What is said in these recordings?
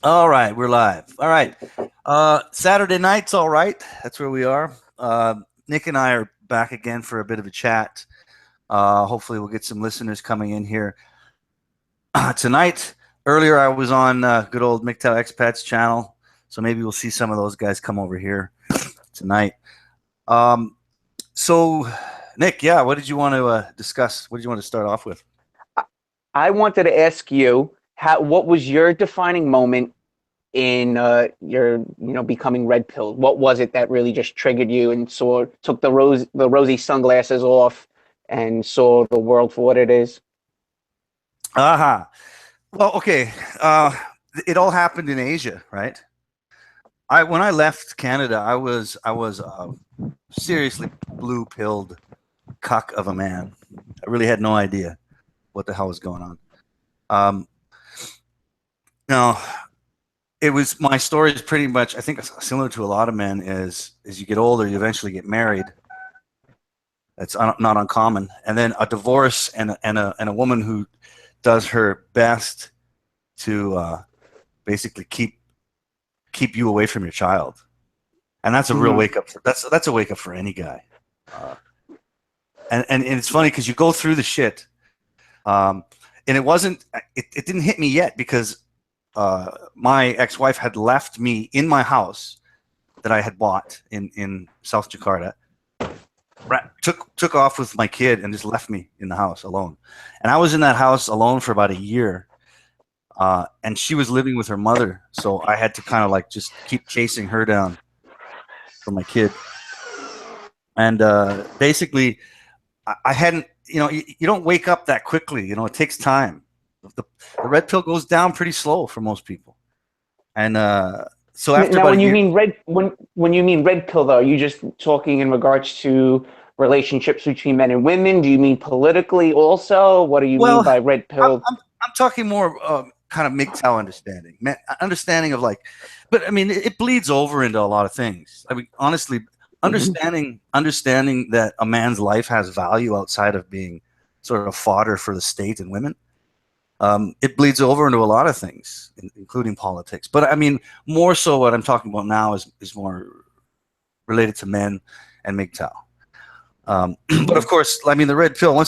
All right, we're live. All right. Saturday night's all right. That's where we are. Nick and I are back again for a bit of a chat. Hopefully, we'll get some listeners coming in here tonight. Earlier, I was on good old MGTOW Expats channel, so maybe we'll see some of those guys come over here tonight. So, Nick, yeah, what did you want to discuss? What did you want to start off with? I wanted to ask you what was your defining moment in your becoming red pill? What was it that really just triggered you and took the rosy sunglasses off and saw the world for what it is? Aha. Well, okay. It all happened in Asia, right? When I left Canada, I was seriously blue pilled cuck of a man. I really had no idea what the hell was going on. Um, now, it was my story is pretty much I think similar to a lot of men. Is as you get older, you eventually get married. That's not uncommon, and then a divorce and a woman who does her best to basically keep you away from your child, and that's a real Mm-hmm. wake up. That's a wake up for any guy. Uh, and it's funny because you go through the shit, um, and it didn't hit me yet because my ex-wife had left me in my house that I had bought in South Jakarta. Took off with my kid and just left me in the house alone, and I was in that house alone for about a year. And she was living with her mother, so I had to kind of like just keep chasing her down for my kid. And basically, I hadn't, you don't wake up that quickly. It takes time. The red pill goes down pretty slow for most people. And so after Now, about a when you year, mean when you mean red pill, though, are you just talking in regards to relationships between men and women? Do you mean politically also? What do you mean well, by red I'm, pill? I'm talking more kind of MGTOW understanding, understanding of like, but I mean, it bleeds over into a lot of things. I mean, honestly, Mhm. understanding that a man's life has value outside of being sort of fodder for the state and women. It bleeds over into a lot of things, including politics. But I mean, more so, what I'm talking about now is more related to men and MGTOW. But of Mhm. course, I mean, the red pill.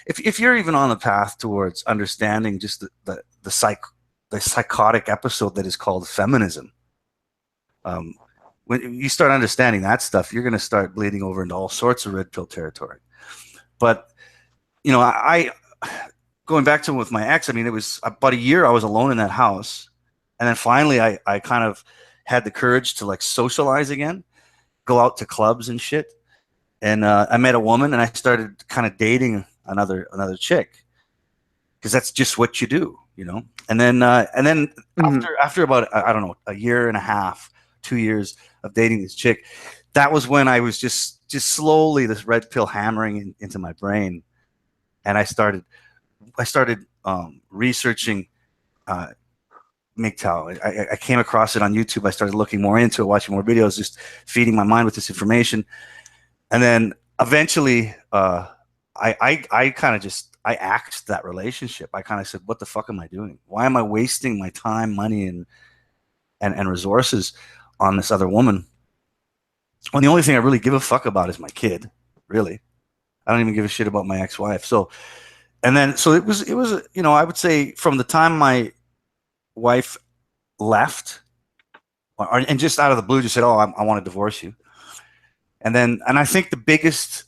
If you're even on the path towards understanding just the psychotic episode that is called feminism, um, when you start understanding that stuff, you're going to start bleeding over into all sorts of red pill territory. But I going back to with my ex. I mean, it was about a year I was alone in that house, and then finally I kind of had the courage to like socialize again, go out to clubs and shit. And I met a woman, and I started kind of dating another chick because that's just what you do. And then Mhm. after about I don't know a year and a half, 2 years of dating this chick, that was when I was just slowly this red pill hammering into my brain, and I started researching uh, MGTOW. I came across it on YouTube. I started looking more into it, watching more videos, just feeding my mind with this information. And then eventually, I kind of just I axed that relationship. I kind of said, "What the fuck am I doing? Why am I wasting my time, money, and resources on this other woman? When the only thing I really give a fuck about is my kid. Really, I don't even give a shit about my ex-wife. So, and then so it was I would say from the time my wife left, and just out of the blue, just said, "Oh, I want to divorce you." And I think the biggest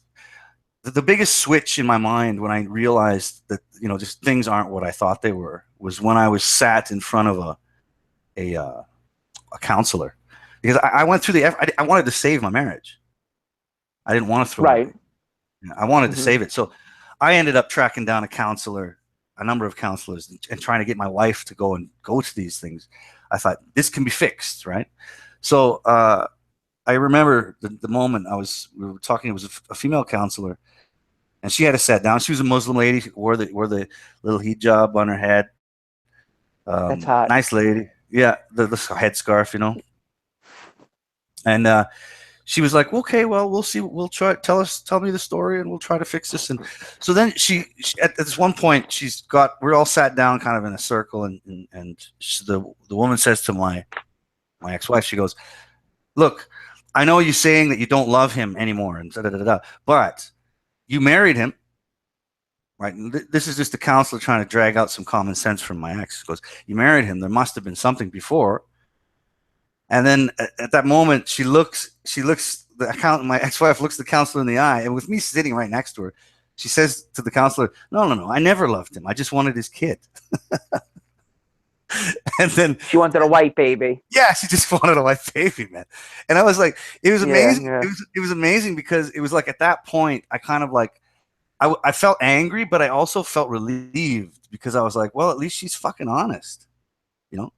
switch in my mind when I realized that just things aren't what I thought they were was when I was sat in front of a counselor, because I went through I wanted to save my marriage. I didn't want to throw it away. Right. I wanted to Mhm. save it. So I ended up tracking down a number of counselors, and trying to get my wife to go to these things. I thought this can be fixed, right? So I remember the moment we were talking. It was a female counselor, and she had us sat down. She was a Muslim lady, wore the little hijab on her head. That's hot. Nice lady, yeah, the headscarf. And she was like, okay, well, we'll see. We'll try. Tell me the story, and we'll try to fix this. And so then she at this one point, we're all sat down kind of in a circle, and the woman says to my ex-wife, she goes, look, I know you're saying that you don't love him anymore, and da da da da, but you married him, right? And this is just the counselor trying to drag out some common sense from my ex. She goes, you married him. There must have been something before. And then at that moment, my ex-wife looks the counselor in the eye, and with me sitting right next to her, she says to the counselor, no, no, no, I never loved him. I just wanted his kid. And then She wanted a white baby. yeah, she just wanted a white baby, man. And I was like, it was Yeah, amazing. yeah. It was amazing because it was like at that point, I kind of like, I felt angry, but I also felt relieved because I was like, well, at least she's fucking honest, you know,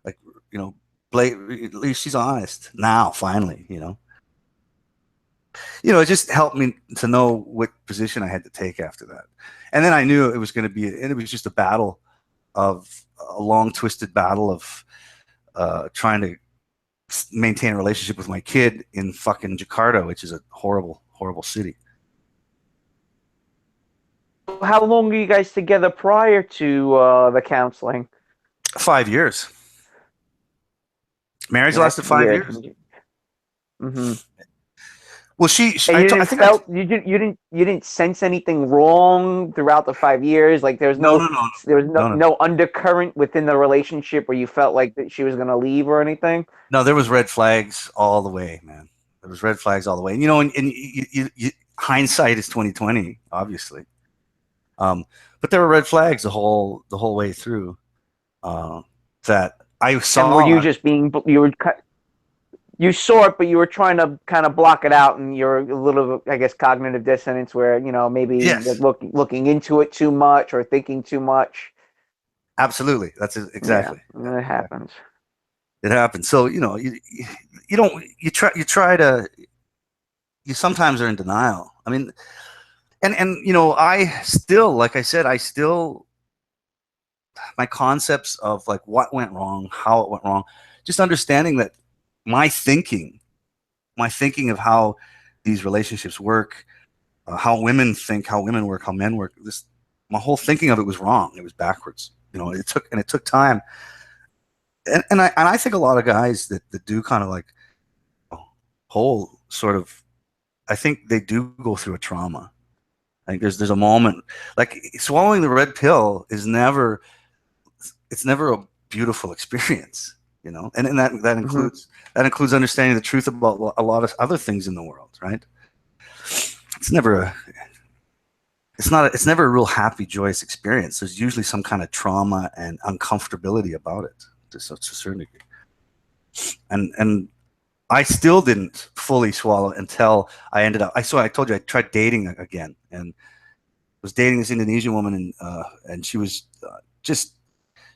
like, you know, at least she's honest now, finally, it just helped me to know what position I had to take after that. And then I knew it was going to be, and it was just a long twisted battle of trying to maintain a relationship with my kid in fucking Jakarta, which is a horrible, horrible city. How long were you guys together prior to the counseling? 5 years. Marriage Yeah, lasted that's 5 years. weird. Mm-hmm. Well, And you I didn't think I, felt you didn't sense anything wrong throughout the 5 years. Like no, no, no, there was no no, no, no undercurrent within the relationship where you felt like that she was gonna leave or anything. no. There was red flags all the way, man. There was red flags all the way. And hindsight is 2020, obviously. But there were red flags the whole way through that I And were you saw. just being you saw it, but you were trying to kind of block it out, and you're a little, I guess, cognitive dissonance where maybe you're Yes, looking into it too much or thinking too much. absolutely. That's Yeah, exactly. Yeah, it exactly. happens. It happens. So you don't you sometimes are in denial. I mean, and I still, like I said, my concepts of like what went wrong, how it went wrong, just understanding that my thinking, my thinking of how these relationships work, how women think, how women work, how men work. My whole thinking of it was wrong. It was backwards. It took time. And I think a lot of guys that do kind of like whole sort of, I think they do go through a trauma. I think there's a moment like swallowing the red pill is never, it's never a beautiful experience, and Hmm. that includes understanding the truth about a lot of other things in the world, right? It's never a it's never a real happy, joyous experience. There's usually some kind of trauma and uncomfortability about it to a certain degree. And I still didn't fully swallow until I ended up. I told you I tried dating again and was dating this Indonesian woman, and she was just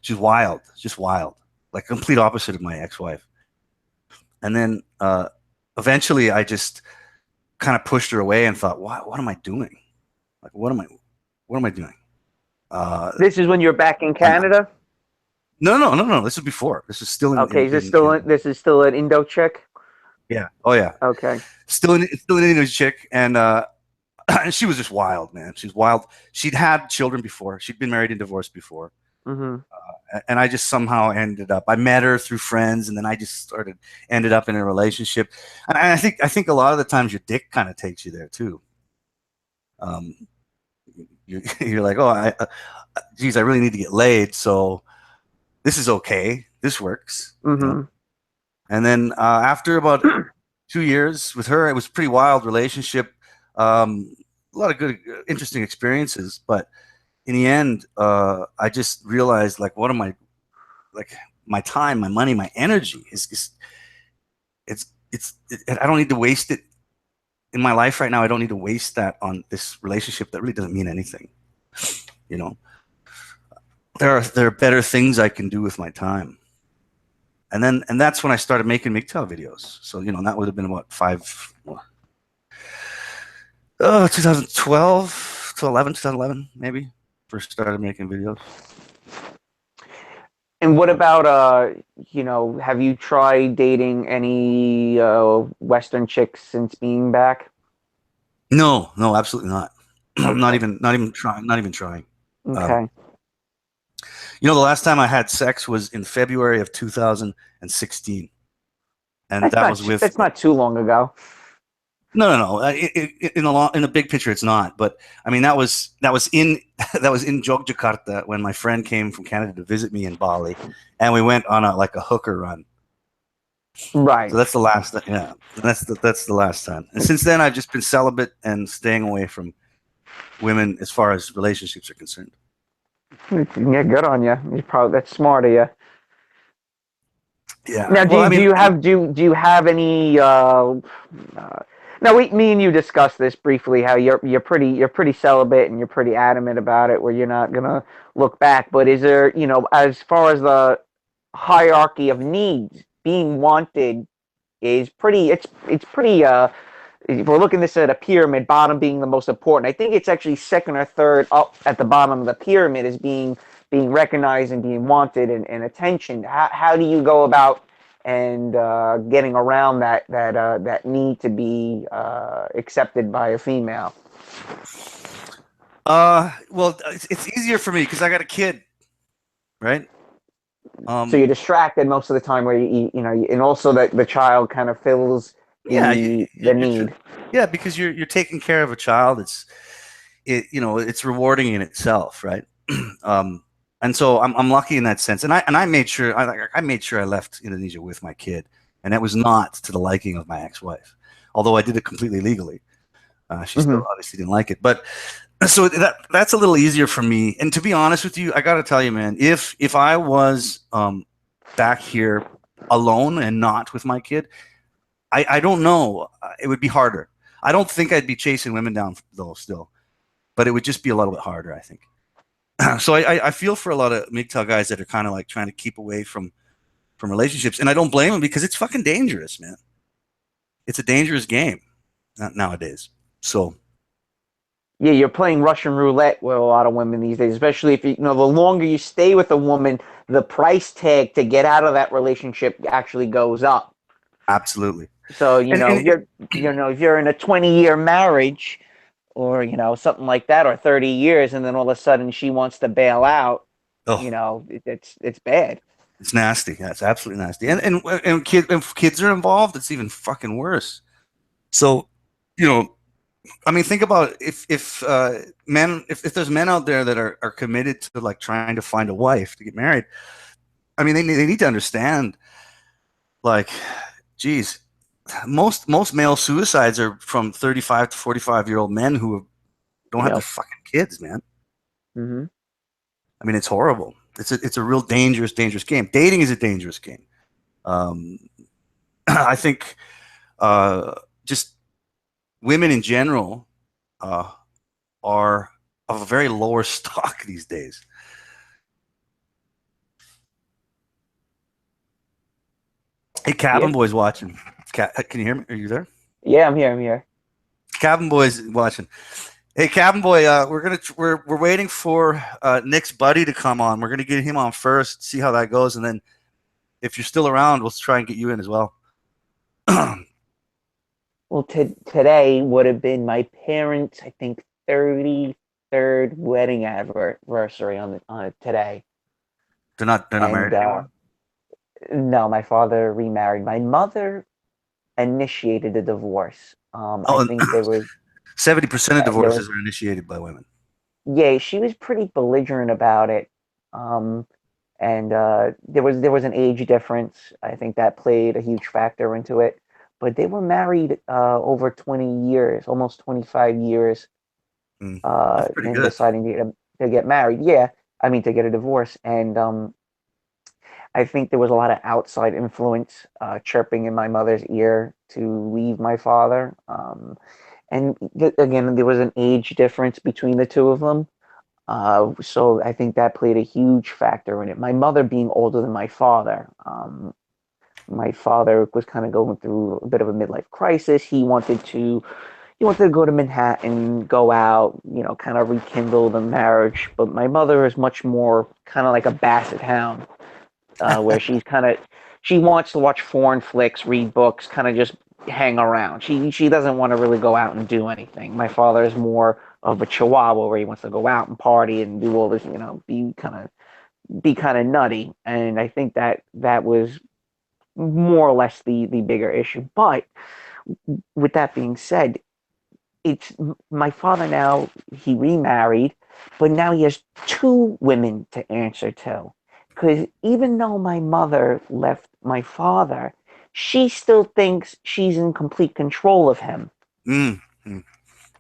she's wild, just wild, like complete opposite of my ex-wife. And then eventually, I just kind of pushed her away and thought, what am I doing? Like, what am I doing? Uh, This is when you're back in and Canada. no, no, no, no. This is before. This is still Okay, is in this is still an Indo chick? yeah. Oh yeah. Okay. Still an English chick, and and she was just wild, man. She's wild. She'd had children before. She'd been married and divorced before, Hmm. and I just somehow ended up. I met her through friends, and then I just ended up in a relationship. And I think a lot of the times your dick kind of takes you there too. Um, you're like, oh, geez, I really need to get laid, so this is okay. This works. Hmm. And then after about 2 years with her, it was a pretty wild relationship. A lot of good, interesting experiences, but in the end, I just realized like, what am I like? My time, my money, my energy is just I don't need to waste it in my life right now. I don't need to waste that on this relationship that really doesn't mean anything. You know, there are better things I can do with my time. And that's when I started making MGTOW videos. So that would have been about 2012 to 2011 maybe first started making videos. And what about have you tried dating any Western chicks since being back? No, no, absolutely not. Okay. Not even trying. Um, Okay. the last time I had sex was in February of 2016, and That's that not was with that's not too long ago. no, no, no. In the big picture, it's not. But I mean, that was in that was in Yogyakarta when my friend came from Canada to visit me in Bali, and we went on a like a hooker run. Right. So that's the last. Yeah, that's the last time. And since then, I've just been celibate and staying away from women as far as relationships are concerned. Yeah, good on you. You probably that's smart of you. Yeah. Now, Well, I do mean, you have do you have any? Now, me and you discussed this briefly. How you're pretty celibate and you're pretty adamant about it, where you're not gonna look back. But is there, as far as the hierarchy of needs, being wanted is pretty. It's pretty. If we're looking this at a pyramid, bottom being the most important. I think it's actually second or third up at the bottom of the pyramid as being recognized and being wanted and attention. How do you go about and getting around that need to be accepted by a female? well, it's easier for me because I got a kid, right? So you're Um, distracted most of the time, where and also that the child kind of fills yeah, the you're need. yeah, because you're taking care of a child. It's rewarding in itself, right? um, and so I'm lucky in that sense. And I made sure I made sure I left Indonesia with my kid, and that was not to the liking of my ex-wife, although I did it completely legally. She still Hmm. obviously didn't like it, but so that's a little easier for me. And to be honest with you, I got to tell you, man, if I was back here alone and not with my kid, I don't know, it would be harder. I don't think I'd be chasing women down though still, but it would just be a little bit harder, I think. So I feel for a lot of MGTOW guys that are kind of like trying to keep away from relationships, and I don't blame them because it's fucking dangerous, man. It's a dangerous game nowadays. So Yeah, you're playing Russian roulette with a lot of women these days, especially if the longer you stay with a woman, the price tag to get out of that relationship actually goes up. absolutely, So, and if you're in a 20-year marriage or, something like that, or 30 years, and then all of a sudden she wants to bail out, oh, it's bad. it's nasty. That's absolutely nasty. And if kids are involved, it's even fucking worse. So, you know, I mean, think about if men if there's men out there that are committed to like trying to find a wife to get married. I mean, they need to understand, like, geez, most male suicides are from 35 to 45-year-old men who don't have their Yep. fucking kids, man. Hmm. I mean, it's horrible. It's a real dangerous game. Dating is a dangerous game. Um, I think just women in general uh, are of a very lower stock these days. Hey, Yeah. Cabin Boy's watching. Can you hear me? Are you there? Yeah, I'm here. I'm here. Cabin Boy's watching. Hey, Cabin Boy, we're waiting for Nick's buddy to come on. We're gonna get him on first, see how that goes, and then if you're still around, we'll try and get you in as well. Well, today would have been my parents', I think, 33rd wedding anniversary on today. They're not And married anymore. no, my father remarried. My mother initiated a divorce. I Oh, think there was 70% of there was divorces are initiated by women. yeah, she was pretty belligerent about it. Um, and there was an age difference. I think that played a huge factor into it. But they were married over 20 years, almost 25 years, Mm, that's pretty then good. deciding to get married. Yeah, I mean to get a divorce. And I think there was a lot of outside influence chirping in my mother's ear to leave my father. And again, there was an age difference between the two of them. So I think that played a huge factor in it. My mother being older than my father was kind of going through a bit of a midlife crisis. He wanted to go to Manhattan, go out, kind of rekindle the marriage. But my mother is much more kind of like a basset hound. where she wants to watch foreign flicks, read books, kind of just hang around. She doesn't want to really go out and do anything. My father is more of a chihuahua where he wants to go out and party and do all this, be kind of nutty. And I think that was more or less the bigger issue. But with that being said, it's my father now, he remarried, but now he has two women to answer to. Because even though my mother left my father, she still thinks she's in complete control of him, Mm, mm.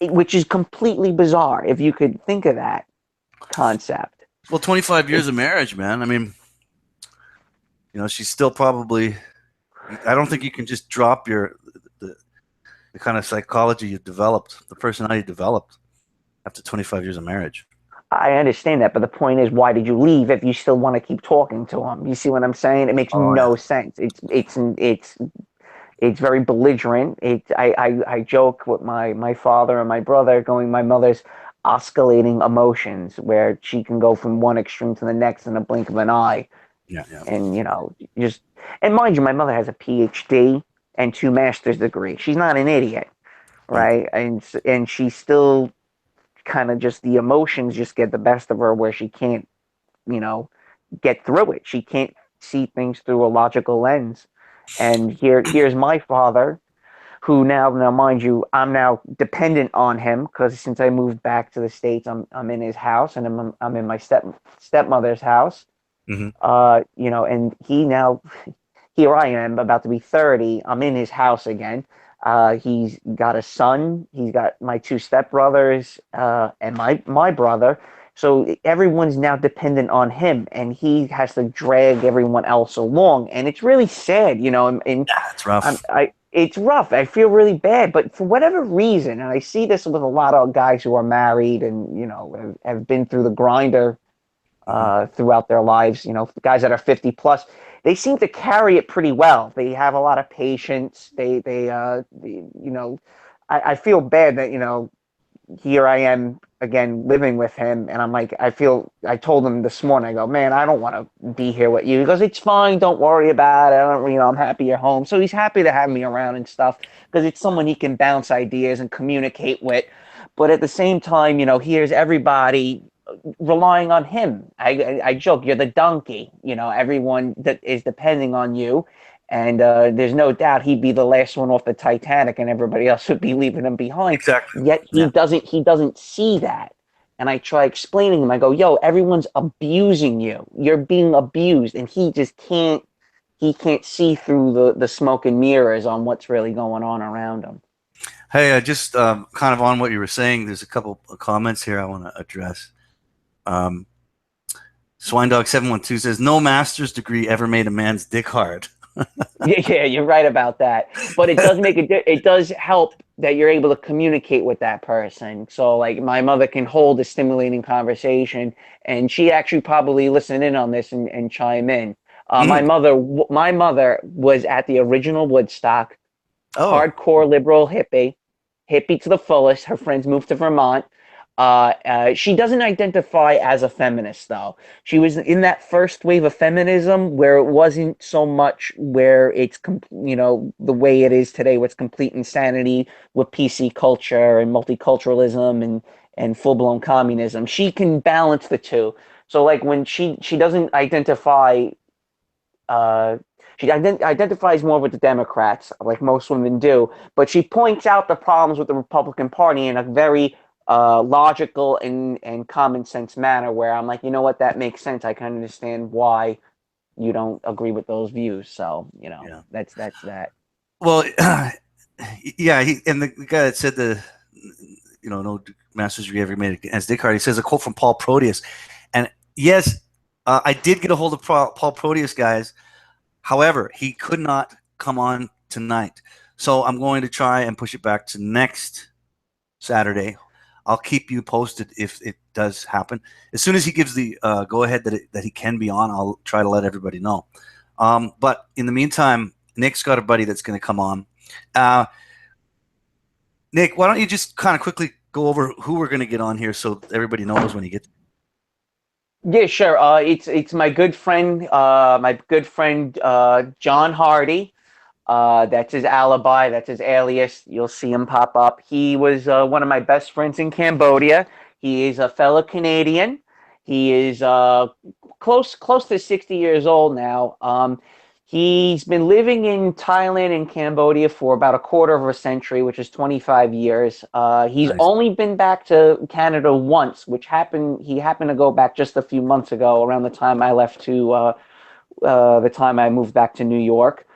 which is completely bizarre if you could think of that concept. Well, 25 years It's of marriage, man. I mean, she's still probably. I don't think you can just drop the, the kind of psychology you developed, the personality you developed after 25 years of marriage. I understand that, but the point is, why did you leave if you still want to keep talking to him? You see what I'm saying? It makes Oh yeah. no sense. It's very belligerent. I joke with my father and my brother, going my mother's oscillating emotions, where she can go from one extreme to the next in a blink of an eye. Yeah, yeah. And just and mind you, my mother has a PhD and two master's degrees. She's not an idiot, Mm. right? And she's still kind of just the emotions just get the best of her, where she can't you know get through it. She can't see things through a logical lens. And here's my father, who now mind you, I'm now dependent on him, because since I moved back to the States, I'm in his house, and I'm in my stepmother's house. Hmm. And he now, here I am about to be 30. I'm in his house again. He's got a son. He's got my two stepbrothers, and my brother. So everyone's now dependent on him, and he has to drag everyone else along, and it's really sad, And Yeah, it's rough. it's rough. I feel really bad, but for whatever reason, and I see this with a lot of guys who are married and have been through the grinder Hmm. throughout their lives. Guys that are 50 plus, they seem to carry it pretty well. They have a lot of patience. I feel bad that here I am again living with him, and I'm like, I told him this morning, I go, man, I don't want to be here with you. He goes, it's fine, don't worry about it. I don't, I'm happy you're home. So he's happy to have me around and stuff, because it's someone he can bounce ideas and communicate with. But at the same time, here's everybody relying on him. I joke, you're the donkey. Everyone that is depending on you, and there's no doubt he'd be the last one off the Titanic, and everybody else would be leaving him behind. Exactly. Yet he Yeah. doesn't see that. And I try explaining to him. I go, yo, everyone's abusing you. You're being abused, and he just can't. He can't see through the smoke and mirrors on what's really going on around him. Hey, just kind of on what you were saying. There's a couple of comments here I want to address. Um, Swine Dog 712 says no master's degree ever made a man's dick hard. Yeah, you're right about that. But it does it does help that you're able to communicate with that person. So like my mother can hold a stimulating conversation, and she actually probably listen in on this and chime in. Mm. My mother was at the original Woodstock, Oh, hardcore liberal hippie to the fullest. Her friends moved to Vermont. She doesn't identify as a feminist, though. She was in that first wave of feminism where it wasn't so much where it's, the way it is today, where it's complete insanity with PC culture and multiculturalism and full blown communism. She can balance the two. So, like when she doesn't identify uh, she identifies more with the Democrats, like most women do, but she points out the problems with the Republican Party in a very logical and common sense manner. Where I'm like, you know what, that makes sense. I can understand why you don't agree with those views. So yeah. that's that. Well, yeah. And the guy that said no master's degree ever made as dick hard. He says a quote from Paul Proteus, and yes, I did get a hold of Paul Proteus, guys. However, he could not come on tonight. So I'm going to try and push it back to next Saturday. I'll keep you posted if it does happen. As soon as he gives the go ahead that he can be on, I'll try to let everybody know. But in the meantime, Nick's got a buddy that's going to come on. Nick, why don't you just kind of quickly go over who we're going to get on here so everybody knows when you get. Yeah, sure. It's my good friend John Hardy. That's his alibi. That's his alias. You'll see him pop up. He was one of my best friends in Cambodia. He is a fellow Canadian. He is close to 60 years old now. He's been living in Thailand and Cambodia for about a quarter of a century, which is 25 years. He's Nice. only been back to Canada once, which happened. He happened to go back just a few months ago, around the time I left to the time I moved back to New York.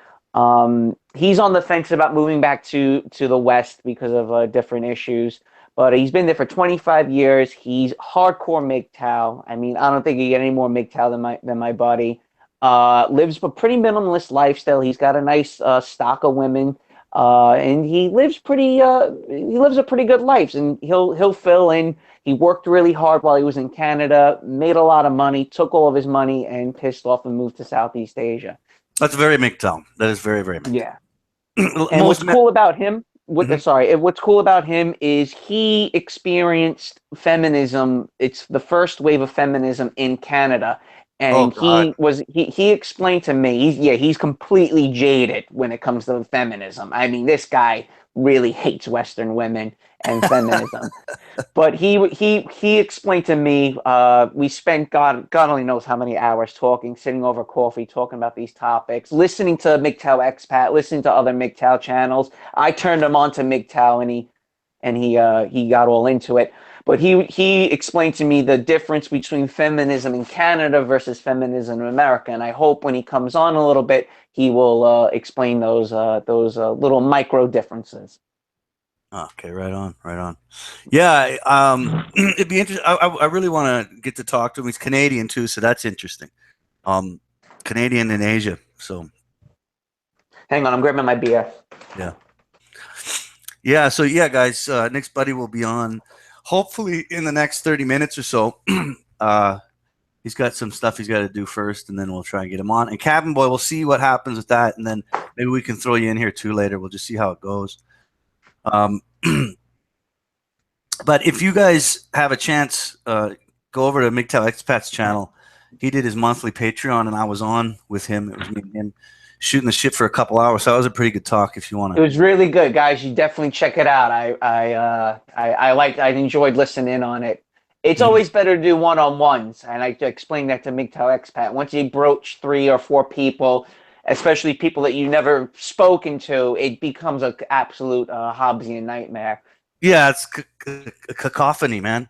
He's on the fence about moving back to the West because of different issues. But he's been there for 25 years. He's hardcore MGTOW. I mean, I don't think you get any more MGTOW than my buddy. Lives a pretty minimalist lifestyle. He's got a nice stock of women, and he lives a pretty good life. And he'll fill in. He worked really hard while he was in Canada, made a lot of money, took all of his money, and pissed off and moved to Southeast Asia. That's very MGTOW. That is very, very Yeah. MGTOW. And Most what's men. cool about him, Mhm. what's cool about him is he experienced feminism. It's the first wave of feminism in Canada. Oh And God. he explained to me, he's completely jaded when it comes to feminism. I mean, this guy really hates Western women and feminism. But he explained to me. We spent God only knows how many hours talking, sitting over coffee, talking about these topics, listening to MGTOW Expat, listening to other MGTOW channels. I turned him on to MGTOW, and he got all into it. But he explained to me the difference between feminism in Canada versus feminism in America, and I hope when he comes on a little bit, he will explain those little micro differences. Okay, right on, right on. Yeah, it'd be interesting. I really want to get to talk to him. He's Canadian too, so that's interesting. Um, Canadian in Asia. So Hang on, I'm grabbing my beer. yeah, yeah. So yeah, guys, next buddy will be on. Hopefully in the next 30 minutes or so. uh, he's got some stuff he's got to do first, and then we'll try and get him on. And Cabin Boy, we'll see what happens with that, and then maybe we can throw you in here too later. We'll just see how it goes. Um, but if you guys have a chance, go over to MGTOW Expat's channel. He did his monthly Patreon, and I was on with him. It was me and him shooting the shit for a couple hours. So that was a pretty good talk. If you want It to, was really good, guys. You definitely check it out. I enjoyed listening in on it. It's Mhm. always better to do one-on-ones, and I explained that to MGTOW Expat. Once you broach 3 or 4 people, especially people that you never spoken to, it becomes an absolute Hobbesian nightmare. Yeah, it's a cacophony, man.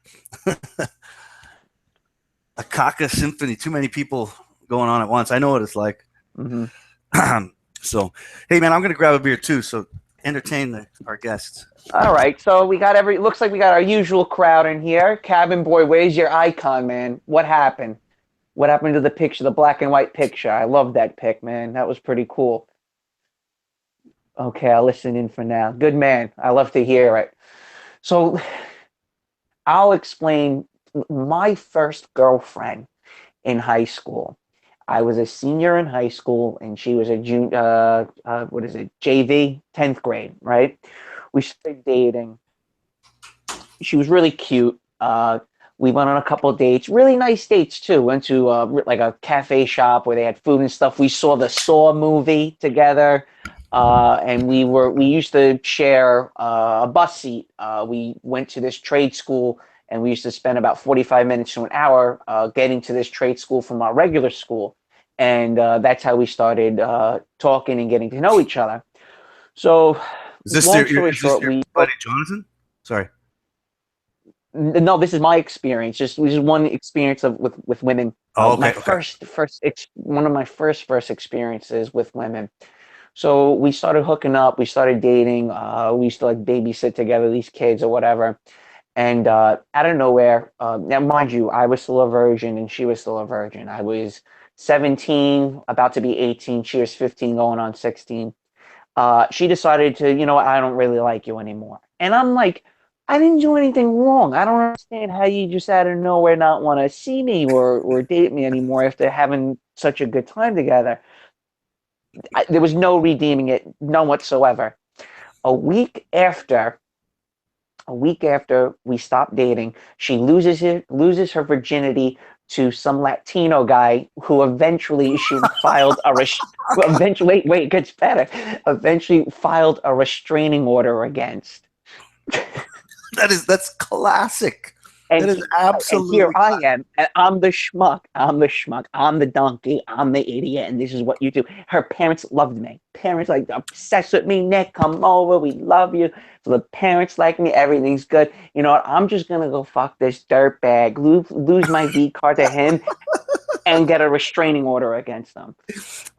A caca symphony. Too many people going on at once. I know what it's like. Hmm. So, hey, man, I'm gonna grab a beer too. So, entertain our guests. All right, so we got looks like we got our usual crowd in here. Cabin Boy, where's your icon, man? What happened? What happened to the picture, the black and white picture? I love that pic, man. That was pretty cool. Okay, I'll listen in for now. Good man. I love to hear it. So I'll explain my first girlfriend in high school. I was a senior in high school, and she was a what is it, JV, 10th grade, right? We started dating. She was really cute. We went on a couple of dates, really nice dates too. Went to like a cafe shop where they had food and stuff. We saw the Saw movie together, and we used to share a bus seat. We went to this trade school, and we used to spend about 45 minutes to an hour getting to this trade school from our regular school, and that's how we started talking and getting to know each other. So, long story is this short, your we buddy Jonathan? Sorry. no, this is my experience. Just one experience of with women. Oh, My okay, okay. first one of my first experiences with women. So we started hooking up. We started dating. We used to like babysit together, these kids or whatever. And out of nowhere, now mind you, I was still a virgin and she was still a virgin. I was 17, about to be 18. She was 15, going on 16. She decided to, I don't really like you anymore. And I'm like, I didn't do anything wrong. I don't understand how you just out of nowhere not want to see me or date me anymore after having such a good time together. There was no redeeming it, none whatsoever. A week after, a week after we stopped dating, she loses her virginity to some Latino guy who eventually she filed a eventually wait, it gets better. Eventually filed a restraining order against. That's classic. And That is and here absolutely I classic. am, and I'm the schmuck. I'm the schmuck. I'm the donkey. I'm the idiot, and this is what you do. Her parents loved me. Parents like obsessed with me. Nick, come over. We love you. So the parents like me. Everything's good. You know what? I'm just gonna go fuck this dirtbag. Lose my V card to him, and get a restraining order against them.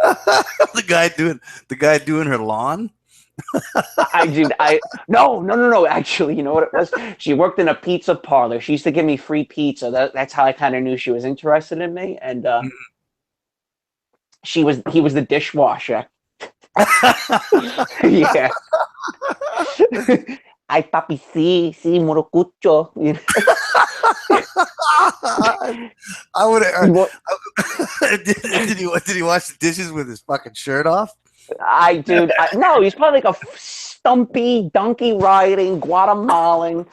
The guy doing her lawn. I dude, I no. Actually, you know what it was? She worked in a pizza parlor. She used to give me free pizza. That's how I kind of knew she was interested in me. And he was the dishwasher. Yeah. Ay papi, sí, morocucho. You I would. know? Did he wash the dishes with his fucking shirt off? No, he's probably like a stumpy donkey riding Guatemalan.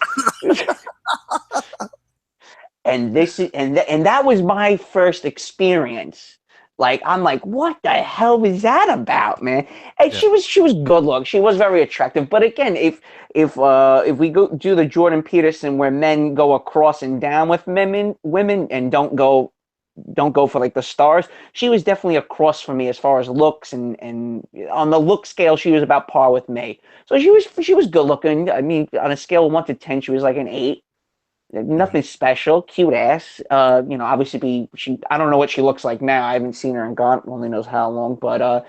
And this is and that was my first experience. Like I'm like, what the hell was that about, man? And Yeah. she was good looking. She was very attractive. But again, if we go do the Jordan Peterson where men go across and down with women and don't go for like the stars, she was definitely across from me as far as looks and on the look scale, she was about par with me. So she was good looking. I mean, on a scale of 1 to 10, she was like an 8. Mhm. Nothing special, cute ass. You know, obviously she. I don't know what she looks like now. I haven't seen her in God only knows how long. But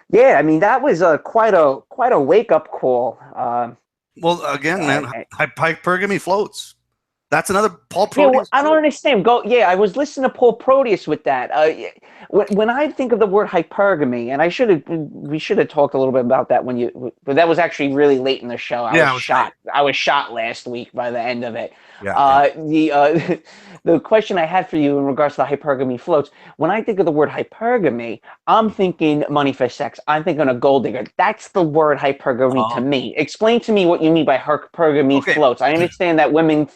yeah, I mean that was quite a wake up call. Well, again, Uh, man, hypergamy floats. That's another Paul Yeah, well, Proteus I don't float. understand. Go, yeah, I was listening to Paul Proteus with that. When I think of the word hypergamy, and we should have talked a little bit about that but that was actually really late in the show. Yeah, I was late. I was shot last week by the end of it. Yeah. The question I had for you in regards to the hypergamy floats, when I think of the word hypergamy, I'm thinking money for sex. I'm thinking a gold digger. That's the word hypergamy to Um, me. Explain to me what you mean by hypergamy okay. floats. I understand that women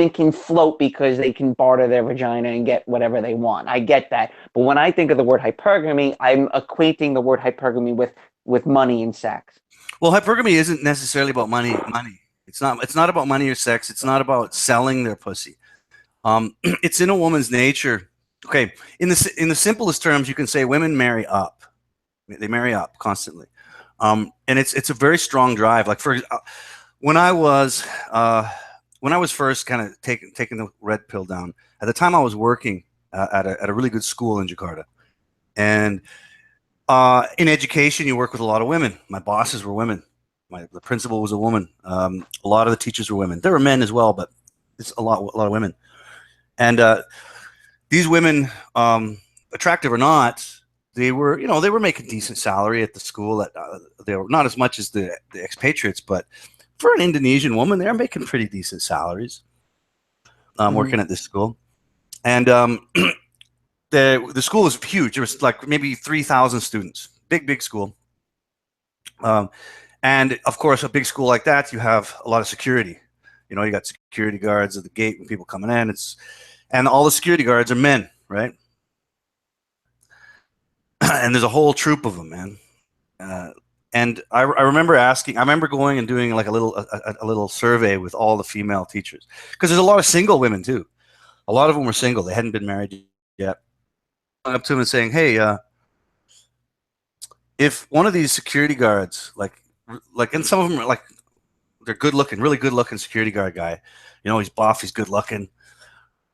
can float because they can barter their vagina and get whatever they want. I get that. But when I think of the word hypergamy, I'm equating the word hypergamy with money and sex. Well, hypergamy isn't necessarily about money. It's not. It's not about money or sex. It's not about selling their pussy. It's in a woman's nature. Okay. In the simplest terms, you can say women marry up. They marry up constantly, and it's a very strong drive. Like when I was uh, when I was first kind of taking the red pill down. At the time, I was working at a really good school in Jakarta, and in education, you work with a lot of women. My bosses were women. The principal was a woman. A lot of the teachers were women. There were men as well, but it's a lot of women. And these women, attractive or not, they were making decent salary at the school. That they were not as much as the expatriates, but for an Indonesian woman, they're making pretty decent salaries. Mm-hmm. Working at this school, and the school was huge. There was like maybe 3,000 students. Big school. Um, and of course, a big school like that, you have a lot of security. You know, you got security guards at the gate when people coming in. And all the security guards are men, right? And there's a whole troop of them, man. Uh, and I remember asking. I remember going and doing like a little survey with all the female teachers because there's a lot of single women too. A lot of them were single; they hadn't been married yet. Going up to them and saying, "Hey, if one of these security guards, and some of them are like they're good looking, really good looking security guard guy, you know, he's buff, he's good looking.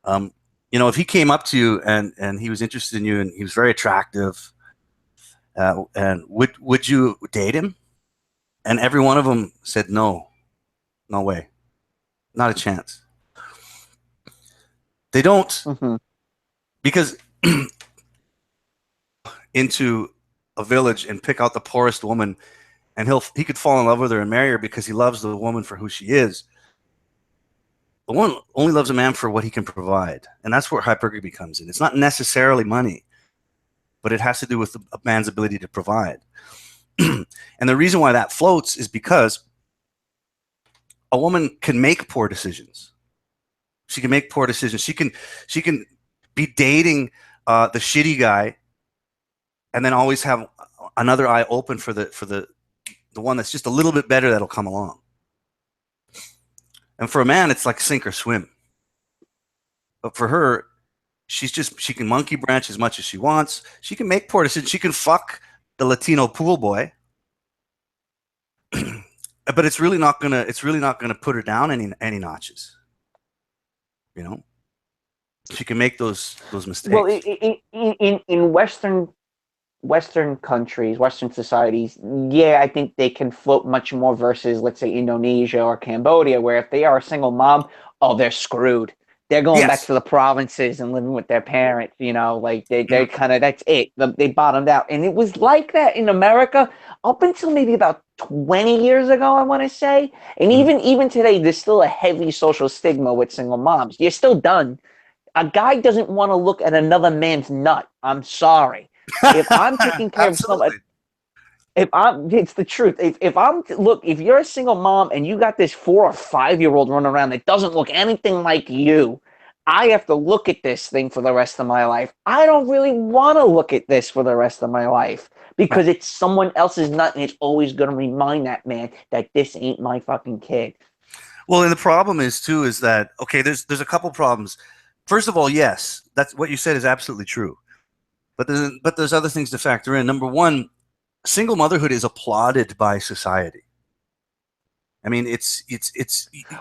Um, you know, if he came up to you and he was interested in you and he was very attractive, and would you date him?" And every one of them said, "No, no way, not a chance." They don't Mm-hmm. because into a village and pick out the poorest woman, and he could fall in love with her and marry her because he loves the woman for who she is. The woman only loves a man for what he can provide, and that's where hypergamy comes in. It's not necessarily money, but it has to do with a man's ability to provide. And the reason why that floats is because a woman can make poor decisions. She can make poor decisions. She can be dating the shitty guy, and then always have another eye open for the one that's just a little bit better that'll come along. And for a man, it's like sink or swim. But for her, she can monkey branch as much as she wants. She can make poor decisions. She can fuck the Latino pool boy, but it's really not gonna put her down any notches. You know, she can make those mistakes. Well, in Western countries, Western societies, yeah, I think they can float much more versus, let's say, Indonesia or Cambodia, where if they are a single mom, oh, they're screwed. They're going back Yes. to the provinces and living with their parents, like they're Mhm. kind of, that's it. They bottomed out. And it was like that in America up until maybe about 20 years ago, I want to say. And Mhm. even today, there's still a heavy social stigma with single moms. You're still done. A guy doesn't want to look at another man's nut. I'm sorry. If I'm taking care of somebody, Absolutely. it's the truth. If you're a single mom and you got this 4 or 5 year old running around that doesn't look anything like you, I have to look at this thing for the rest of my life. I don't really want to look at this for the rest of my life Yeah. because it's someone else's nut and it's always going to remind that man that this ain't my fucking kid. Well, and the problem is too is that okay, there's a couple problems. First of all, yes, that's what you said is absolutely true. But there's other things to factor in. Number one, single motherhood is applauded by society. I mean, it's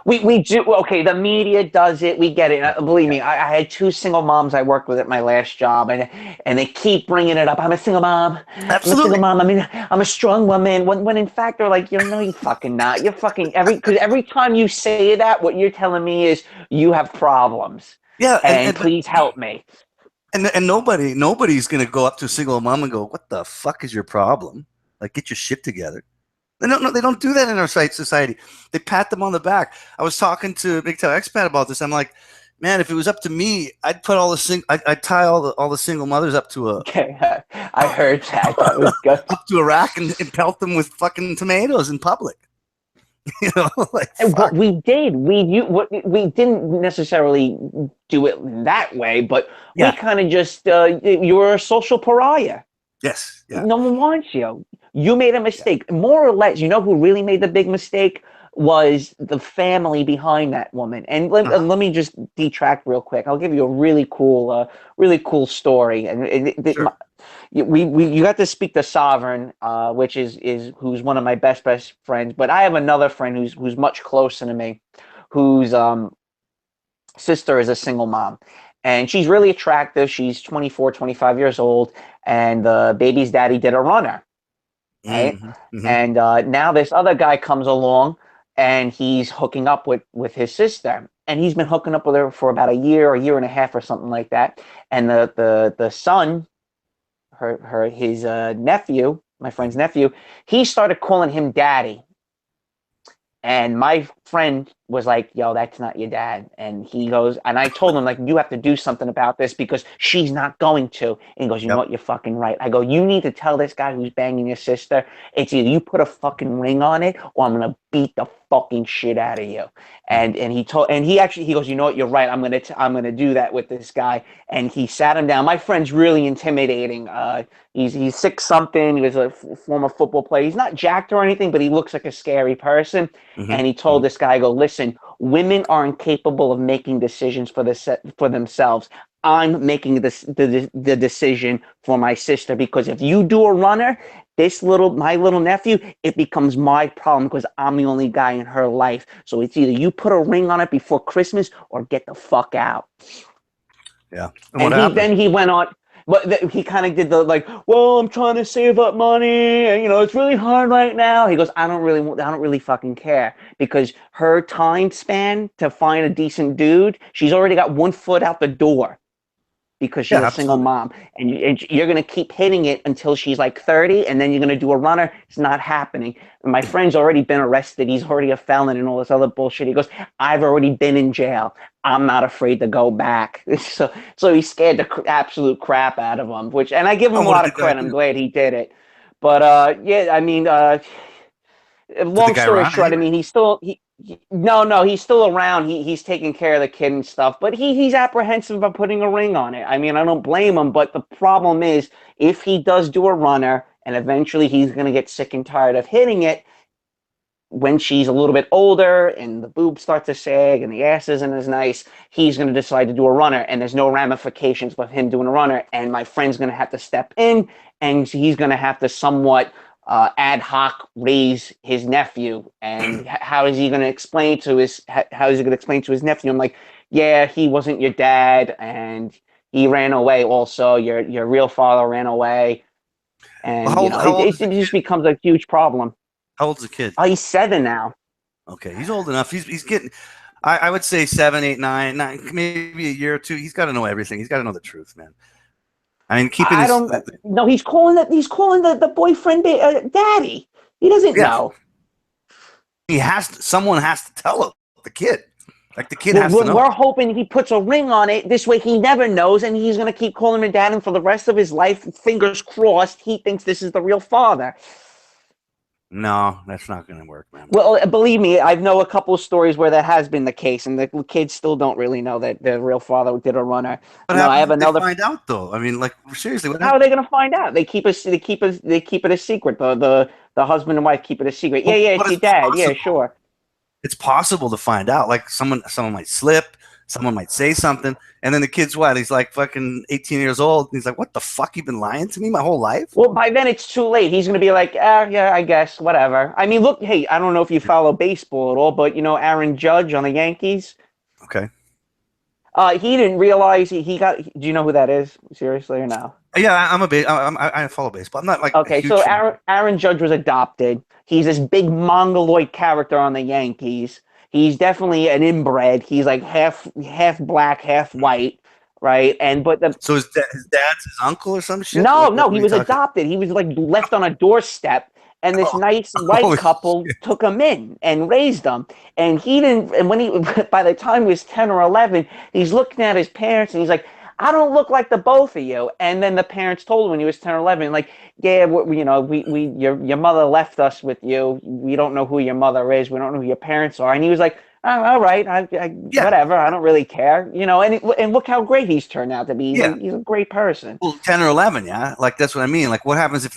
We do okay. The media does it. We get it. yeah, Believe yeah, me, I had two single moms I worked with at my last job, and they keep bringing it up. I'm a single mom. I'm a single absolutely. mom. I mean, I'm a strong woman. When in fact they're like, no, you fucking not. You're fucking because every time you say that, what you're telling me is you have problems, Yeah, and please help me. and nobody's gonna go up to a single mom and go, "What the fuck is your problem? Like, get your shit together." They don't do that in our society. They pat them on the back. I was talking to MGTOW expat about this. I'm like, man, if it was up to me, I'd put I'd tie all the single mothers up to a Okay, I heard that. That was good. up to a rack and pelt them with fucking tomatoes in public. Like And what fuck. we did, we didn't necessarily do it that way, but we Yeah. kind of just you were a social pariah. Yes. Yeah. No one wants you. You made a Yeah. mistake. More or less, you know who really made the big mistake was the family behind that woman. And Uh-huh. let me just detract real quick. I'll give you a really cool story. And Sure. you got to speak to Sovereign, which is who's one of my best friends. But I have another friend who's much closer to me, whose sister is a single mom, and she's really attractive. She's 24, 25 years old, and the baby's daddy did a runner, right? Mm-hmm. Mm-hmm. And now this other guy comes along, and he's hooking up with his sister, and he's been hooking up with her for about a year and a half, or something like that. And the son, his nephew, my friend's nephew, he started calling him daddy. And my friend was like, yo, that's not your dad. And he goes, and I told him, like, you have to do something about this because she's not going to. And he goes, you know Yep. what? You're fucking right. I go, you need to tell this guy who's banging your sister, it's either you put a fucking ring on it or I'm going to beat the fucking shit out of you. Mm-hmm. And he actually, he goes, you know what? You're right. I'm going to do that with this guy. And he sat him down. My friend's really intimidating. He's 6 something. He was a former football player. He's not jacked or anything, but he looks like a scary person. Mm-hmm. And he Mm-hmm. told this guy, "Go listen. Women are incapable of making decisions for themselves. I'm making the decision for my sister because if you do a runner, my little nephew, it becomes my problem because I'm the only guy in her life. So it's either you put a ring on it before Christmas or get the fuck out." Yeah. And what And happened? he went on, but he kind of did the like, well, I'm trying to save up money, and it's really hard right now. He goes, I don't really fucking care because her time span to find a decent dude, she's already got 1 foot out the door because she's Yeah. a single Absolutely. mom, and you're going to keep hitting it until she's like 30, and then you're going to do a runner. It's not happening. And my friend's already been arrested. He's already a felon and all this other bullshit. He goes, I've already been in jail. I'm not afraid to go back. So he scared the absolute crap out of him, and I give him And a what did lot the of guy credit. I'm do? glad he did it. But yeah, I mean, Did the long guy story run short, I anyway? mean, No, he's still around. He's taking care of the kid and stuff, but he's apprehensive about putting a ring on it. I mean, I don't blame him, but the problem is if he does do a runner and eventually he's going to get sick and tired of hitting it, when she's a little bit older and the boobs start to sag and the ass isn't as nice, he's going to decide to do a runner, and there's no ramifications of him doing a runner. And my friend's going to have to step in, and he's going to have to somewhat ad hoc raise his nephew. And how is he going to explain to his how is he going to explain to his nephew? I'm like, yeah, he wasn't your dad, and he ran away. Also, your real father ran away, Well, and you know how old is it the just kid? becomes a huge problem. How old's the kid? Oh, he's 7 now. Okay, he's old enough. He's getting. I would say 7, 8, 9, 9, maybe a year or two. He's got to know everything. He's got to know the truth, man. I mean, keeping I his. don't no. He's calling the boyfriend daddy. He doesn't Yeah, know. he has to, someone has to tell the kid. Like the kid We're, has to we're, know. we're hoping he puts a ring on it. This way, he never knows, and he's gonna keep calling him dad, and for the rest of his life, fingers crossed, he thinks this is the real father. No, that's not going to work, man. Well, believe me, I know a couple of stories where that has been the case, and the kids still don't really know that the real father did a runner. What I happens have if they another. find out, though? I mean, like seriously, what How are happens? they going to find out? They keep it a secret. The husband and wife keep it a secret. Yeah, Well, yeah, but it's your dad. Yeah, sure. it's possible to find out. Like someone might slip, someone might say something, and then the kid's what? He's like fucking 18 years old. And he's like, "What the fuck? You've been lying to me my whole life?" Well, by then it's too late. He's going to be like, yeah, I guess, whatever. I mean, look, hey, I don't know if you follow baseball at all, but Aaron Judge on the Yankees. Okay. He didn't realize he got. Do you know who that is? Seriously or no? Yeah, I follow baseball. I'm not like a Okay, so huge fan. Aaron Judge was adopted. He's this big mongoloid character on the Yankees. He's definitely an inbred. He's like half black, half white, right? And but the So his dad's his uncle or some shit? No, no, What he are you was talking? adopted. He was like left on a doorstep, and this Oh, nice white oh couple shit. took him in and raised him. And he didn't. And when he, by the time he was 10 or 11, he's looking at his parents, and he's like, "I don't look like the both of you." And then the parents told him when he was 10 or 11, like, "Yeah, your mother left us with you. We don't know who your mother is. We don't know who your parents are." And he was like, "Oh, all right, Yeah, whatever. I don't really care." And look how great he's turned out to be. He's a, yeah. he's a great person. Well, 10 or 11, yeah. Like that's what I mean. Like what happens if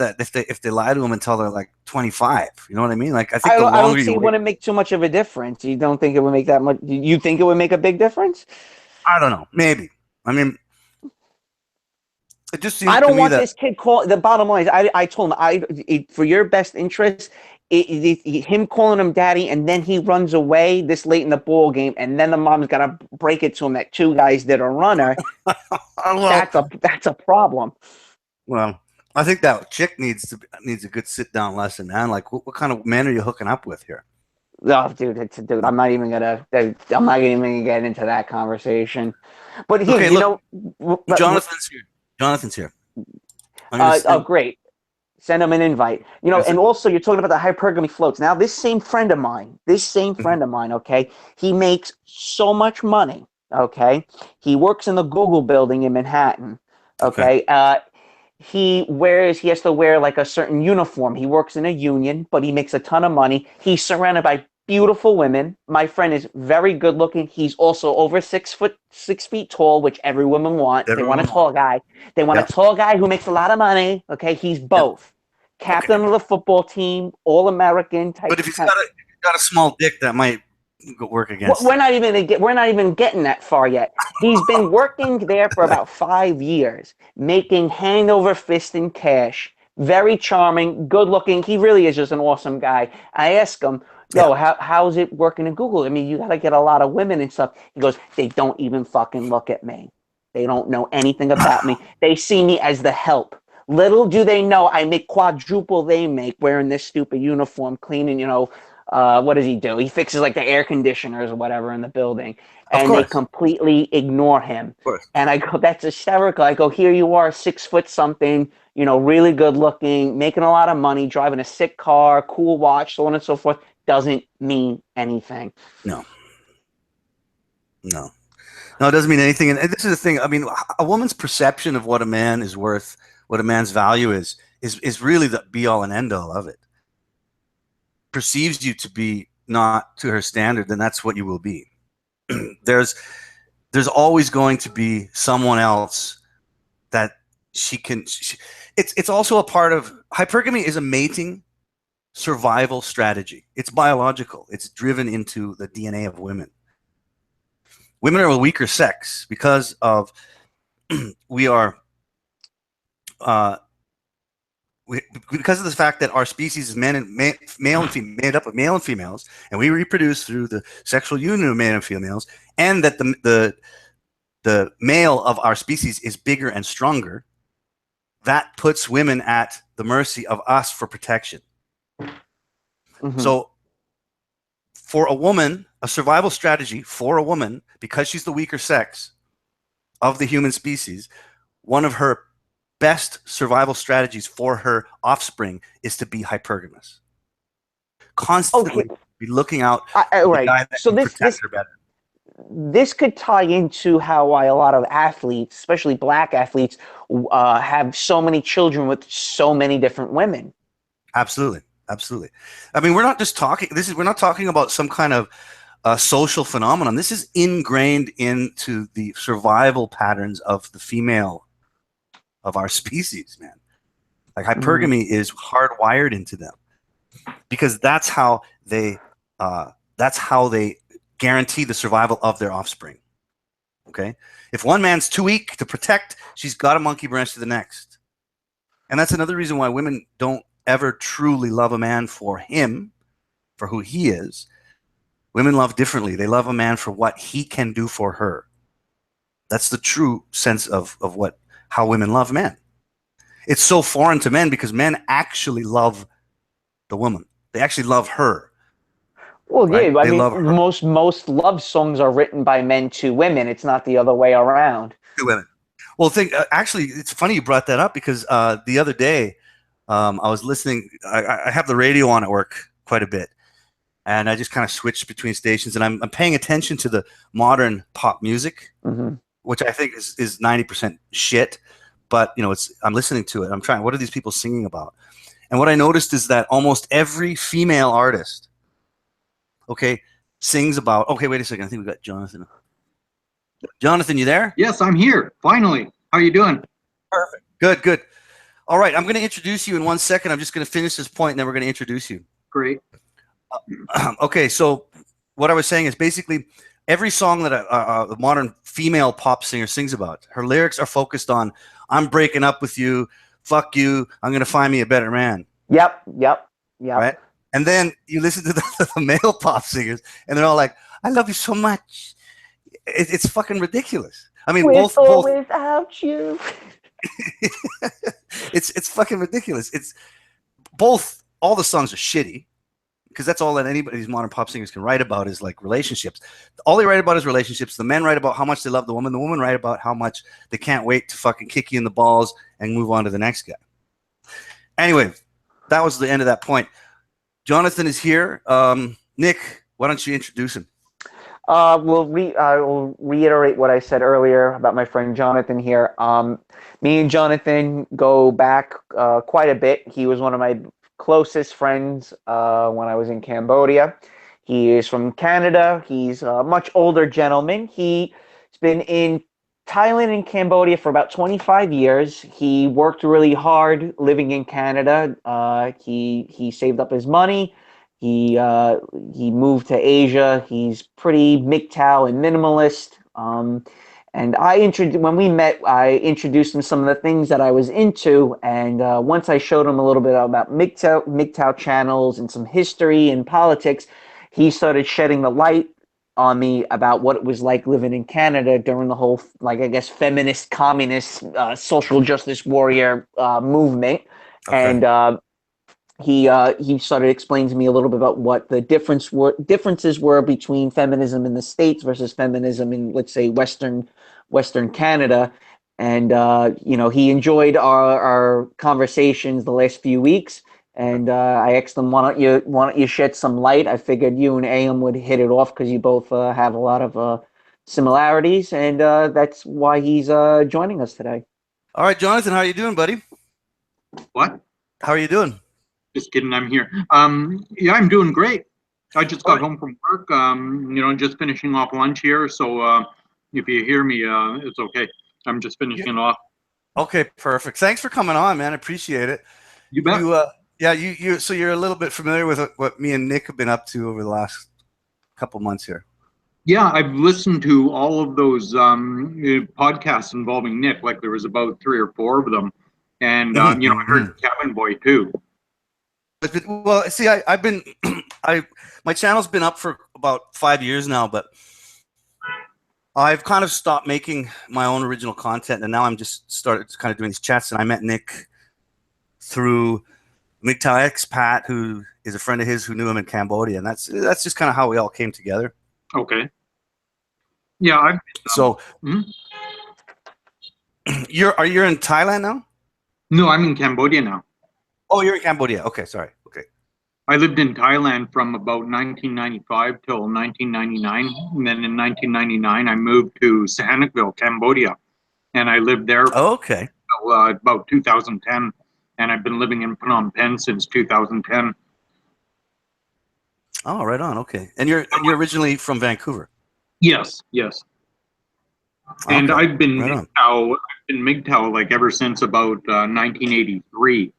they lie to him until they're like 25? You know what I mean? Like I think I the don't, I longer don't you see it wait, wouldn't make too much of a difference. You don't think it would make that much? You think it would make a big difference? I don't know. Maybe. I mean, it just I seems to don't me want that this kid call. The bottom line is, I told him, for your best interest, him calling him daddy, and then he runs away this late in the ball game, and then the mom's got to break it to him that two guys did a runner. well, That's a problem. well, I think that chick needs a good sit down lesson, man. Like what kind of man are you hooking up with here? Oh, dude, I'm not even gonna. I'm not even gonna get into that conversation. But here, Okay, look, but, Jonathan's here. Jonathan's here. I'm gonna oh, send. great. Send them an invite. And Send also you're talking about the hypergamy floats. Now, this same mhm. friend of mine, okay, he makes so much money. Okay, he works in the Google building in Manhattan. Okay. Okay, he has to wear like a certain uniform. He works in a union, but he makes a ton of money. He's surrounded by beautiful women. My friend is very good looking. He's also over 6 feet tall, which every woman want. They want a Everyone tall wants. guy. They want a Yep. tall guy who makes a lot of money. Okay, he's Yep. both Okay. captain of the football team, all American But type. if he's got a small dick, that might work against We're him. not even we're not even getting that far yet. He's been working there for about 5 years, making hand over fist in cash. Very charming, good looking. He really is just an awesome guy. I ask him, Yeah. yo, how's it working in Google? I mean, you got to get a lot of women and stuff. He goes, they don't even fucking look at me. They don't know anything about me. They see me as the help. Little do they know I make quadruple they make wearing this stupid uniform, cleaning, what does he do? He fixes like the air conditioners or whatever in the building, Of and they course. completely ignore him. Of course. And I go, that's hysterical. I go, here you are, 6 foot something, really good looking, making a lot of money, driving a sick car, cool watch, so on and so forth. Doesn't mean anything. No. No. No, it doesn't mean anything. And this is the thing. I mean, a woman's perception of what a man is worth, what a man's value is really the be all and end all of it. Perceives you to be not to her standard, then that's what you will be. there's always going to be someone else that it's also a part of hypergamy is a mating survival strategy. It's biological. It's driven into the DNA of women. Women are a weaker sex because of we are because of the fact that our species is male and female, made up of male and females, and we reproduce through the sexual union of male and females, and that the male of our species is bigger and stronger, that puts women at the mercy of us for protection. Mm-hmm. So for a woman, a survival strategy for a woman, because she's the weaker sex of the human species, one of her best survival strategies for her offspring is to be hypergamous. Constantly be looking out for the guy that can protect her better. This could tie into how why a lot of athletes, especially black athletes, have so many children with so many different women. Absolutely. Absolutely. I mean, we're not just talking, we're not talking about some kind of social phenomenon. This is ingrained into the survival patterns of the female of our species, man. Like hypergamy is hardwired into them because that's how they guarantee the survival of their offspring. Okay, if one man's too weak to protect, she's got a monkey branch to the next, and that's another reason why women don't ever truly love a man for him, for who he is. Women love differently. They love a man for what he can do for her. That's the true sense of how women love men. It's so foreign to men because men actually love the woman. They actually love her. Well, right? Yeah, I mean, most love songs are written by men to women. It's not the other way around. To women. Well, actually, it's funny you brought that up because the other day I was listening. I have the radio on at work quite a bit, and I just kind of switched between stations, and I'm paying attention to the modern pop music, which I think is 90% shit. But I'm listening to it. I'm trying. What are these people singing about? And what I noticed is that almost every female artist, sings about. Okay, wait a second. I think we got Jonathan. Jonathan, you there? Yes, I'm here. Finally. How are you doing? Perfect. Good, good. All right, I'm going to introduce you in 1 second. I'm just going to finish this point, and then we're going to introduce you. Great. Okay, so what I was saying is basically every song that a modern female pop singer sings about, her lyrics are focused on, I'm breaking up with you, fuck you, I'm going to find me a better man. Yep. Right? And then you listen to the male pop singers, and they're all like, I love you so much. It's fucking ridiculous. I mean, both without you. It's fucking ridiculous. It's both. All the songs are shitty because that's all that these modern pop singers can write about is like relationships. All they write about is relationships. The men write about how much they love the woman. The women write about how much they can't wait to fucking kick you in the balls and move on to the next guy. Anyway, that was the end of that point. Jonathan is here. Nick, why don't you introduce him? I will reiterate what I said earlier about my friend Jonathan here. Me and Jonathan go back quite a bit. He was one of my closest friends when I was in Cambodia. He is from Canada. He's a much older gentleman. He's been in Thailand and Cambodia for about 25 years. He worked really hard living in Canada. He saved up his money. He moved to Asia. He's pretty MGTOW and minimalist. And when we met, I introduced him some of the things that I was into. And once I showed him a little bit about MGTOW channels and some history and politics, he started shedding the light on me about what it was like living in Canada during the whole, feminist, communist, social justice warrior movement. Okay. And he started explaining to me a little bit about what the differences were between feminism in the States versus feminism in, let's say, Western Canada. And he enjoyed our conversations the last few weeks. And I asked him, why don't you shed some light? I figured you and Ayam would hit it off because you both have a lot of similarities, and that's why he's joining us today. All right, Jonathan, how are you doing, buddy? What? How are you doing? Just kidding, I'm here. Yeah, I'm doing great. I just got home from work. Just finishing off lunch here. So if you hear me, it's okay. I'm just finishing off. Okay, perfect. Thanks for coming on, man. I appreciate it. You bet. So you're a little bit familiar with what me and Nick have been up to over the last couple months here. Yeah, I've listened to all of those podcasts involving Nick. Like there was about 3 or 4 of them, and I heard Cabin Boy too. Well, see, I've been, my channel's been up for about 5 years now, but I've kind of stopped making my own original content, and now I'm just started kind of doing these chats. And I met Nick through MGTOW expat, who is a friend of his who knew him in Cambodia, and that's just kind of how we all came together. Okay. Yeah. You're in Thailand now? No, I'm in Cambodia now. Oh, you're in Cambodia. Okay, sorry. Okay. I lived in Thailand from about 1995 till 1999, and then in 1999 I moved to Sihanoukville, Cambodia, and I lived there. Okay. About 2010, and I've been living in Phnom Penh since 2010. Oh, right on. Okay, and you're originally from Vancouver. Yes. And Okay. I've been MGTOW like ever since about 1983.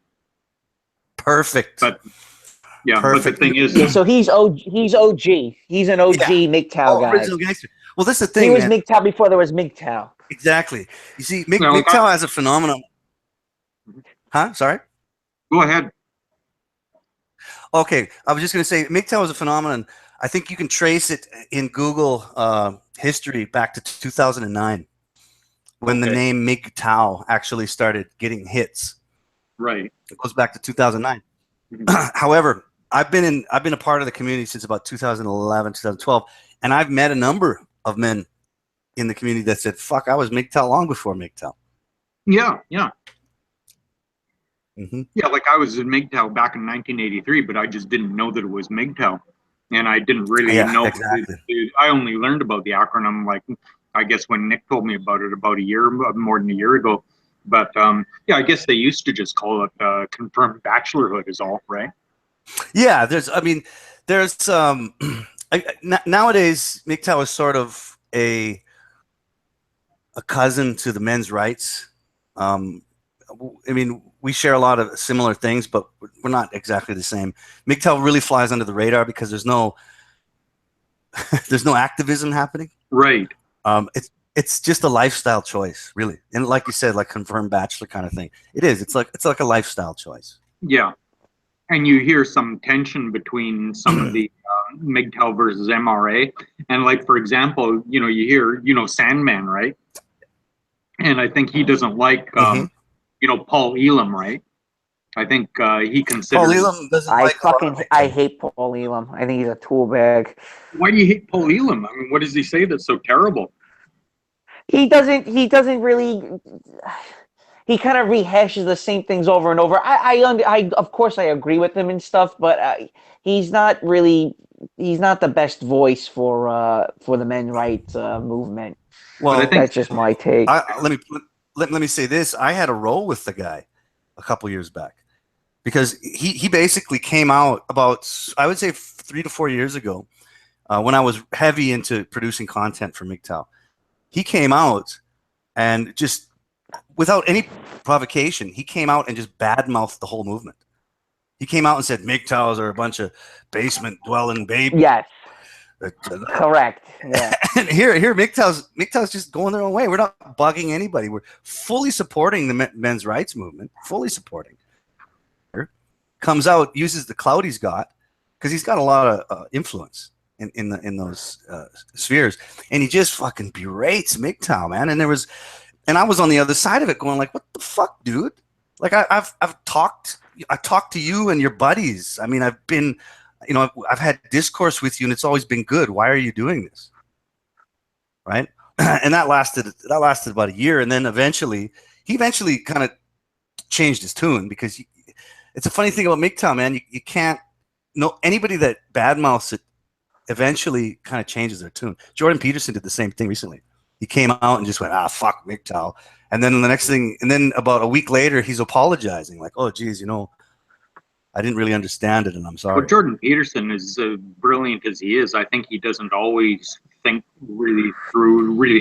Perfect. But yeah, Perfect. but the thing is, so he's OG. He's an OG MGTOW guy. Original gangster. Well, that's the thing. He was MGTOW before there was MGTOW. Exactly. You see, MGTOW has a phenomenon. Huh? Sorry? Go ahead. Okay, I was just going to say MGTOW is a phenomenon. I think you can trace it in Google history back to 2009 when the name MGTOW actually started getting hits. Right. It goes back to 2009. However, I've been a part of the community since about 2011, 2012, and I've met a number of men in the community that said, "Fuck, I was MGTOW long before MGTOW." Yeah. Yeah, like I was in MGTOW back in 1983, but I just didn't know that it was MGTOW, and I didn't really know. Exactly. I only learned about the acronym, like I guess when Nick told me about it about more than a year ago. But yeah, I guess they used to just call it confirmed bachelorhood is all, right? Yeah, there's nowadays MGTOW is sort of a cousin to the men's rights. I mean, we share a lot of similar things, but we're not exactly the same. MGTOW really flies under the radar because there's no activism happening. Right. It's just a lifestyle choice, really, and like you said, like confirmed bachelor kind of thing. It is. It's like a lifestyle choice. Yeah, and you hear some tension between some of the MGTOW versus MRA, and like for example, you hear Sandman, right? And I think he doesn't like Paul Elam, right? I think he considers Paul Elam doesn't I hate Paul Elam. I think he's a tool bag. Why do you hate Paul Elam? I mean, what does he say that's so terrible? He doesn't really. He kind of rehashes the same things over and over. I of course I agree with him and stuff, but he's not the best voice for the men's rights movement. Well, that's just my take. Let me say this. I had a role with the guy a couple years back because he basically came out about, I would say 3 to 4 years ago when I was heavy into producing content for MGTOW. He came out and just without any provocation, he came out and just badmouthed the whole movement. He came out and said MGTOWs are a bunch of basement dwelling babies. Yes. Correct. Yeah. And here MGTOW's just going their own way. We're not bugging anybody. We're fully supporting the men's rights movement. Fully supporting. Comes out, uses the clout he's got because he's got a lot of influence in those spheres, and he just fucking berates MGTOW, man. And I was on the other side of it, going like, "What the fuck, dude? Like I talked to you and your buddies. I mean, I've had discourse with you, and it's always been good. Why are you doing this?" Right? And that lasted about a year, and then he eventually kind of changed his tune because it's a funny thing about MGTOW, man. You can't know anybody that badmouths it. Eventually, kind of changes their tune. Jordan Peterson did the same thing recently. He came out and just went, "Fuck MGTOW," and then the next thing, and then about a week later, he's apologizing, like, "Oh, geez, I didn't really understand it, and I'm Well, sorry. Jordan Peterson, as brilliant as he is, I think he doesn't always really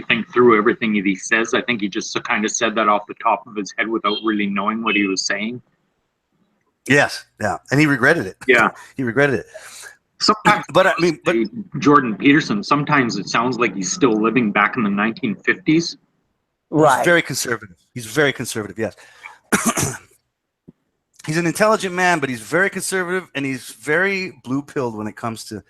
think through everything that he says. I think he just kind of said that off the top of his head without really knowing what he was saying. Yes, yeah, and he regretted it. Yeah. He regretted it. Sometimes, But I mean, but Jordan Peterson, sometimes it sounds like he's still living back in the 1950s. Right. he's very conservative. He's very conservative. Yes. He's an intelligent man, but he's very conservative, and he's very blue-pilled when it comes to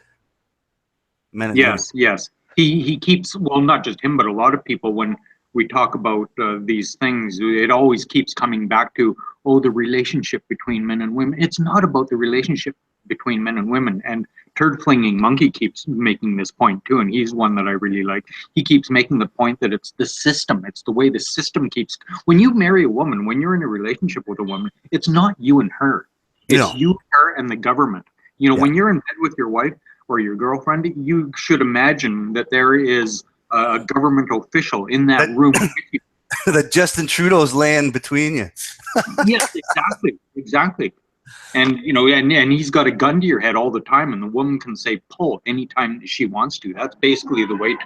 men and women. Yes. He keeps, well, not just him, but a lot of people, when we talk about these things, it always keeps coming back to, oh, the relationship between men and women. It's not about the relationship between men and women. And Turd Flinging Monkey keeps making this point too, and he's one that I really like. He keeps making the point that it's the system. It's the way the system keeps. When you marry a woman, when you're in a relationship with a woman, it's not you and her. It's you, her, and the government. You know, when you're in bed with your wife or your girlfriend, you should imagine that there is a government official in that room with you. That Justin Trudeau's laying between you. Yes, exactly. And you know, and he's got a gun to your head all the time, and the woman can say pull anytime she wants to. That's basically the way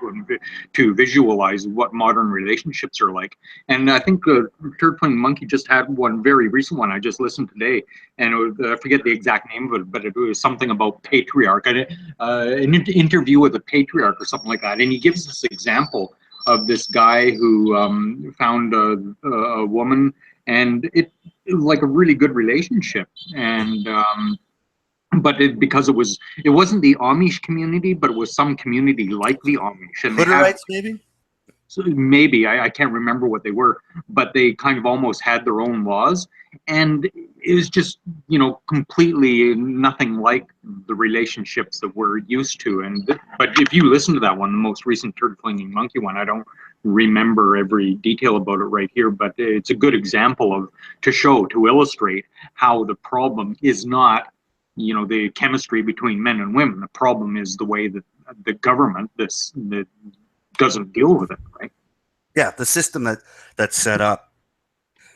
to visualize what modern relationships are like. And I think Turd Flinging Monkey just had one very recent one I just listened today, and it was, I forget the exact name of it, but it was something about patriarch, an interview with a patriarch or something like that. And he gives this example of this guy who found a woman, and it like a really good relationship, and but because it wasn't the Amish community, but it was some community like the Amish, and Hutterites, maybe. So maybe I can't remember what they were, but they kind of almost had their own laws, and it was just, you know, completely nothing like the relationships that we're used to. And but if you listen to that one, the most recent Turd Flinging Monkey one, I don't remember every detail about it right here, but it's a good example of to illustrate how the problem is not, you know, the chemistry between men and women. The problem is the way that the government that doesn't deal with it, right? Yeah, the system that's set up.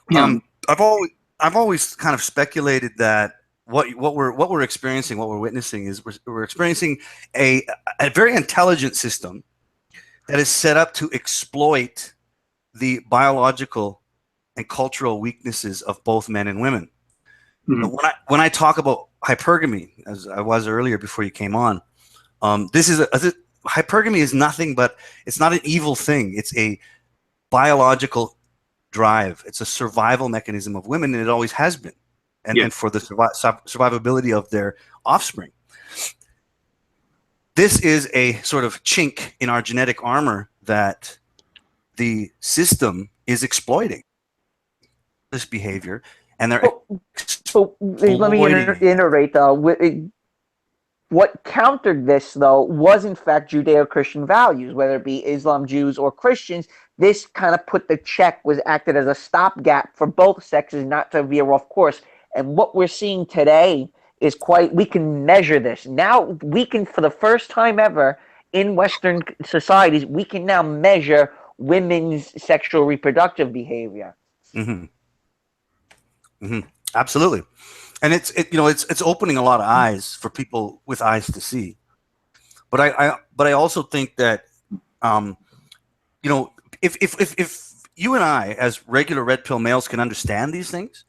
Yeah. I've always kind of speculated that what we're experiencing, what we're witnessing is we're experiencing a very intelligent system that is set up to exploit the biological and cultural weaknesses of both men and women. Mhm. When I talk about hypergamy, as I was earlier before you came on, hypergamy is nothing but, it's not an evil thing. It's a biological drive. It's a survival mechanism of women, and it always has been, and for the survivability of their offspring. This is a sort of chink in our genetic armor that the system is exploiting this behavior, and they're let me iterate though. What countered this, though, was in fact Judeo-Christian values, whether it be Islam, Jews, or Christians. This kind of acted as a stopgap for both sexes not to veer off course. And what we're seeing today is we can measure this. Now we can, for the first time ever in Western societies, we can now measure women's sexual reproductive behavior. Mm-hmm. Mm-hmm. Absolutely. And it's opening a lot of eyes for people with eyes to see. But I also think that if you and I, as regular red pill males, can understand these things,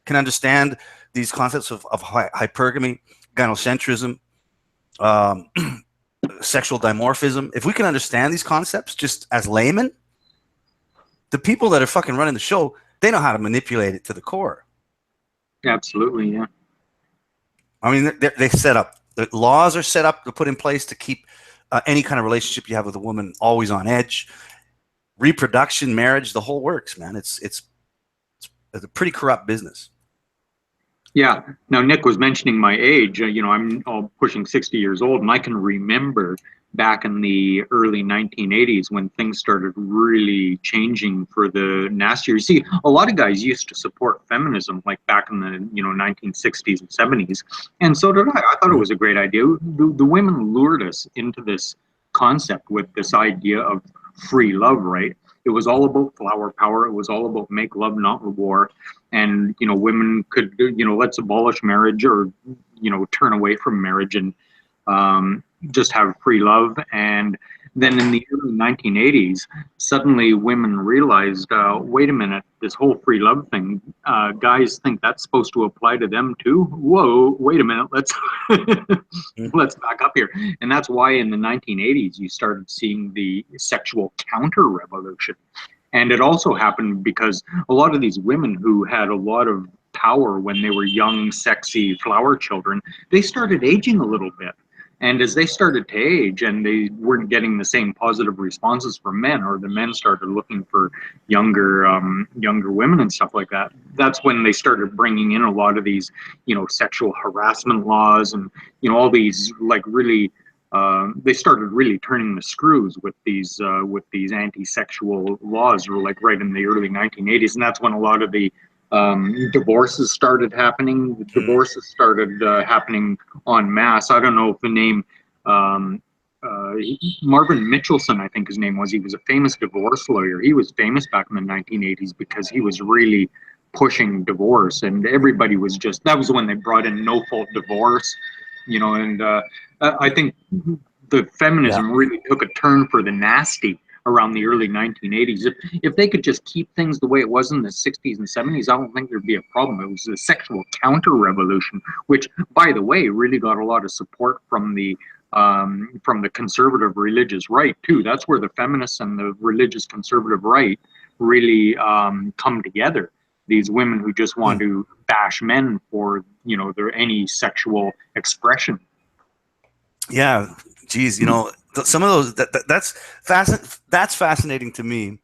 can understand these concepts of hypergamy, gynocentrism, sexual dimorphism, if we can understand these concepts just as laymen, the people that are fucking running the show, they know how to manipulate it to the core. Absolutely, yeah. I mean, they set up, the laws are set up to put in place to keep any kind of relationship you have with a woman always on edge. Reproduction, marriage, the whole works, man. It's a pretty corrupt business. Yeah. Now, Nick was mentioning my age. I'm pushing 60 years old, and I can remember back in the early 1980s when things started really changing for the nastier. You see, a lot of guys used to support feminism, like back in the 1960s and 70s, and so did I. I thought it was a great idea. The women lured us into this concept with this idea of free love, right? It was all about flower power. It was all about make love, not war. And, women could, let's abolish marriage, or, turn away from marriage, and just have free love. And then in the early 1980s, suddenly women realized, wait a minute, this whole free love thing, guys think that's supposed to apply to them too. Whoa, wait a minute, let's let's back up here. And that's why in the 1980s you started seeing the sexual counter revolution. And it also happened because a lot of these women who had a lot of power when they were young, sexy flower children, they started aging a little bit. And as they started to age and they weren't getting the same positive responses from men, or the men started looking for younger women and stuff like that, that's when they started bringing in a lot of these, sexual harassment laws, and, all these like really, they started really turning the screws with these anti-sexual laws, or like right in the early 1980s. And that's when a lot of the divorces started happening. Divorces started happening en masse. I don't know if the name Marvin Mitchelson, I think his name was. He was a famous divorce lawyer. He was famous back in the 1980s because he was really pushing divorce, and everybody was just. That was when they brought in no-fault divorce, And I think the feminism really took a turn for the nasty around the early 1980s. If they could just keep things the way it was in the 60s and 70s, I don't think there'd be a problem. It was a sexual counter revolution, which, by the way, really got a lot of support from the conservative religious right too. That's where the feminists and the religious conservative right really come together. These women who just want to bash men for their any sexual expression. Yeah, geez, some of those that's fascinating to me,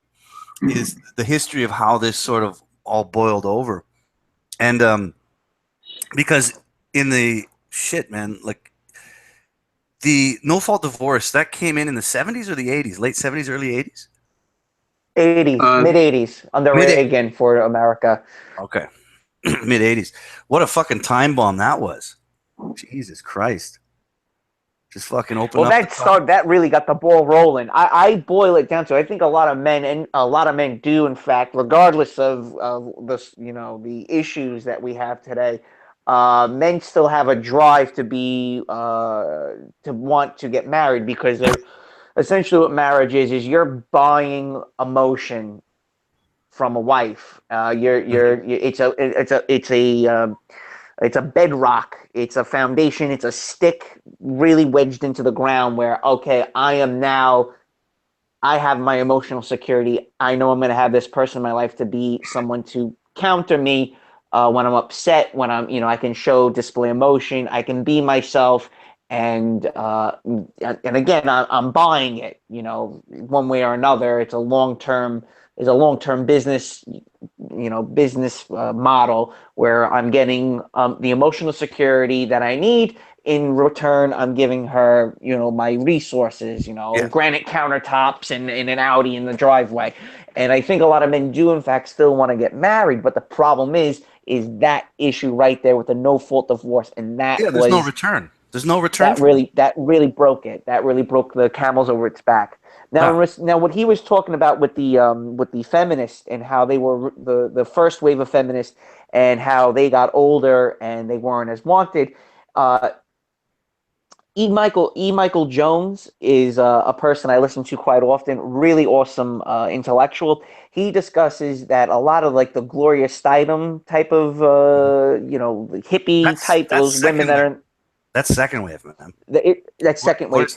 is the history of how this sort of all boiled over. And because in the shit, man, like the no-fault divorce, that came in the 70s or the 80s, late 70s, early 80s? 80s, mid 80s, under Reagan for America. Okay. Mid 80s. What a fucking time bomb that was. Jesus Christ. Just fucking open up. That really got the ball rolling. I boil it down to, I think a lot of men do, in fact, regardless of this, the issues that we have today, men still have a drive to want to get married, because they're essentially, what marriage is you're buying emotion from a wife. It's a bedrock. It's a foundation. It's a stick really wedged into the ground where, okay, I have my emotional security. I know I'm going to have this person in my life to be someone to counter me when I'm upset, when I can display emotion. I can be myself. And again, I'm buying it, one way or another. It's a long-term business, business model where I'm getting the emotional security that I need. In return, I'm giving her, my resources, granite countertops and an Audi in the driveway. And I think a lot of men do, in fact, still want to get married. But the problem is that issue right there with the no-fault divorce. And there's no return. There's no return. That really broke it. That really broke the camels over its back. Now, what he was talking about with the feminists, and how they were the first wave of feminists, and how they got older and they weren't as wanted. E. Michael Jones is a person I listen to quite often. Really awesome intellectual. He discusses that a lot of like the Gloria Steinem type of hippie type, those women that are. That's second wave, man. That's second wave.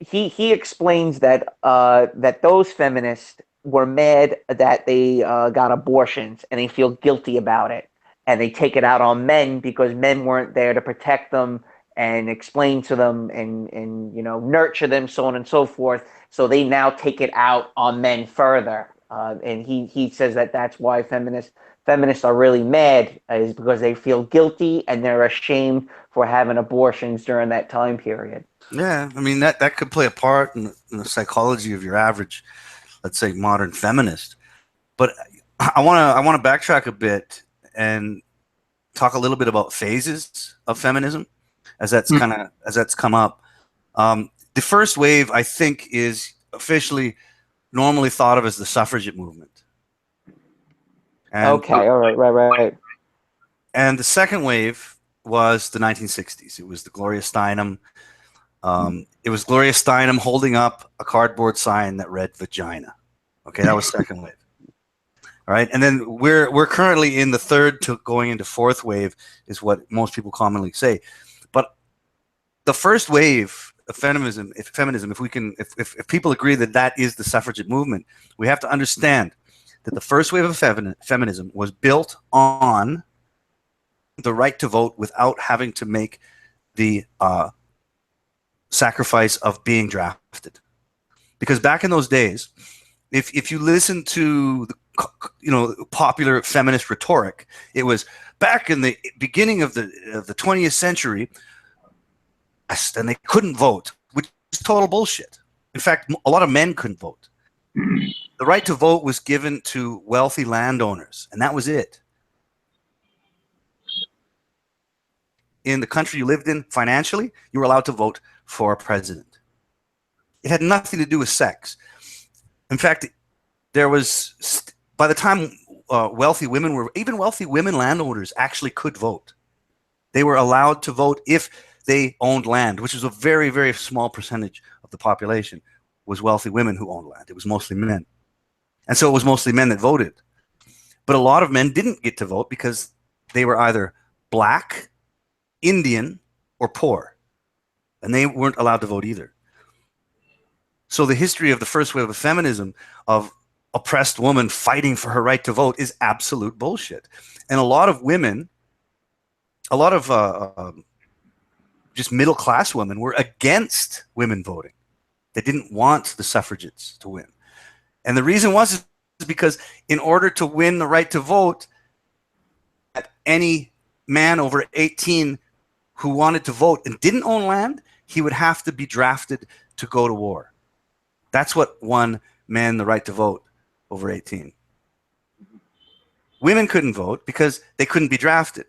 He explains that those feminists were mad that they got abortions, and they feel guilty about it, and they take it out on men because men weren't there to protect them and explain to them and nurture them, so on and so forth. So they now take it out on men further. And he says that that's why feminists are really mad, is because they feel guilty and they're ashamed for having abortions during that time period. Yeah, I mean that could play a part in the psychology of your average, let's say, modern feminist. But I want to backtrack a bit and talk a little bit about phases of feminism, as that's come up. The first wave, I think, is officially normally thought of as the suffragette movement. And, Okay, all right, right. And the second wave was the 1960s. It was the Gloria Steinem. It was Gloria Steinem holding up a cardboard sign that read vagina. Okay, that was second wave. All right, and then we're currently in the third to going into fourth wave, is what most people commonly say. But the first wave of feminism, if people agree that that is the suffragette movement, we have to understand that the first wave of feminism was built on the right to vote without having to make the sacrifice of being drafted. Because back in those days, if you listen to the popular feminist rhetoric, it was back in the beginning of the 20th century, and they couldn't vote, which is total bullshit. In fact, a lot of men couldn't vote. The right to vote was given to wealthy landowners, and that was it. In the country you lived in financially, you were allowed to vote for a president. It had nothing to do with sex. In fact, there was, by the time wealthy women landowners actually could vote. They were allowed to vote if they owned land, which was a very, very small percentage of the population was wealthy women who owned land. It was mostly men. And so it was mostly men that voted. But a lot of men didn't get to vote because they were either black, Indian, or poor. And they weren't allowed to vote either. So the history of the first wave of feminism, of oppressed woman fighting for her right to vote, is absolute bullshit. And a lot of women, a lot of just middle-class women were against women voting. They didn't want the suffragettes to win. And the reason was because in order to win the right to vote, any man over 18 who wanted to vote and didn't own land, he would have to be drafted to go to war. That's what won men the right to vote over 18. Women couldn't vote because they couldn't be drafted.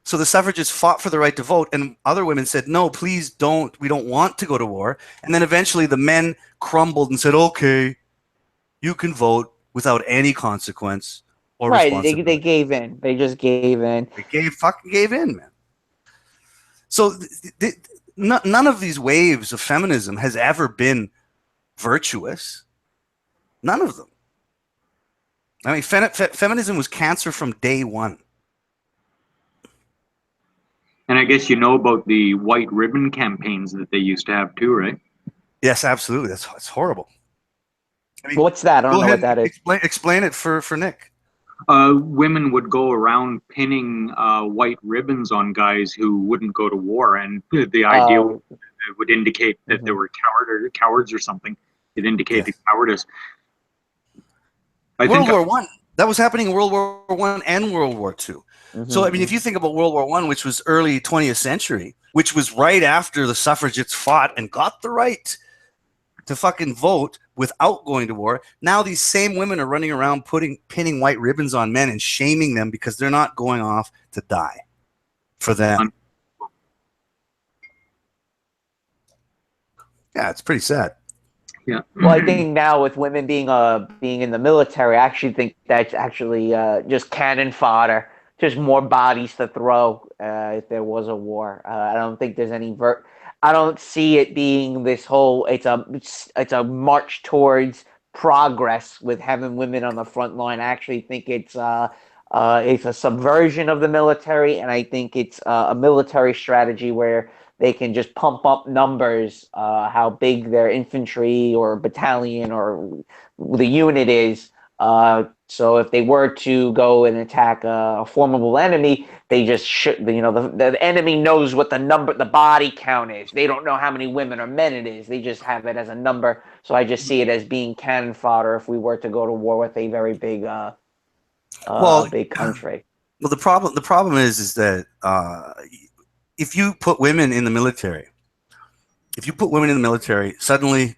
So the suffragists fought for the right to vote, and other women said, no, please don't. We don't want to go to war. And then eventually the men crumbled and said, okay, you can vote without any consequence or responsibility. They gave in. They just gave in. They fucking gave in, man. So none of these waves of feminism has ever been virtuous. None of them. I mean, feminism was cancer from day one. And I guess you know about the white ribbon campaigns that they used to have too, right? Yes, absolutely. That's horrible. I mean, what's that? I don't know what that is. Explain it for Nick. Women would go around pinning white ribbons on guys who wouldn't go to war, and the idea would indicate that they were cowards or something. It indicated cowardice. World War One. That was happening in World War One and World War Two. So, I mean, if you think about World War One, which was early 20th century, which was right after the suffragettes fought and got the right to fucking vote without going to war, now these same women are running around pinning white ribbons on men and shaming them because they're not going off to die for them. Yeah, it's pretty sad. Yeah. Well, I think now with women being in the military, I actually think that's actually just cannon fodder. Just more bodies to throw if there was a war. I don't think there's any I don't see it being this whole. It's a march towards progress with having women on the front line. I actually think it's a subversion of the military, and I think it's a military strategy where they can just pump up numbers, how big their infantry or battalion or the unit is. So if they were to go and attack a formidable enemy, they just should, the enemy knows what the body count is. They don't know how many women or men it is. They just have it as a number. So I just see it as being cannon fodder if we were to go to war with a very big, big country. Well, the problem is that if you put women in the military, suddenly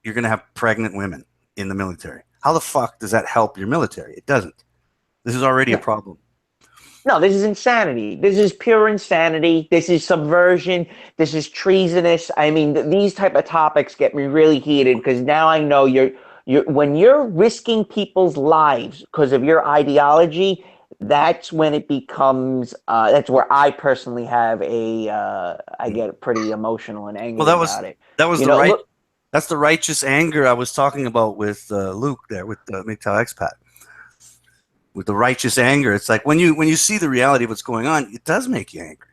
you're going to have pregnant women in the military. How the fuck does that help your military? It doesn't. This is already a problem. No, this is insanity. This is pure insanity. This is subversion. This is treasonous. I mean, these type of topics get me really heated because now I know when you're risking people's lives because of your ideology, that's when it becomes. That's where I personally have I get pretty emotional and angry Well, about it. that was You the know, right. look, That's the righteous anger I was talking about with Luke there with the MGTOW expat. With the righteous anger, it's like when you see the reality of what's going on, it does make you angry.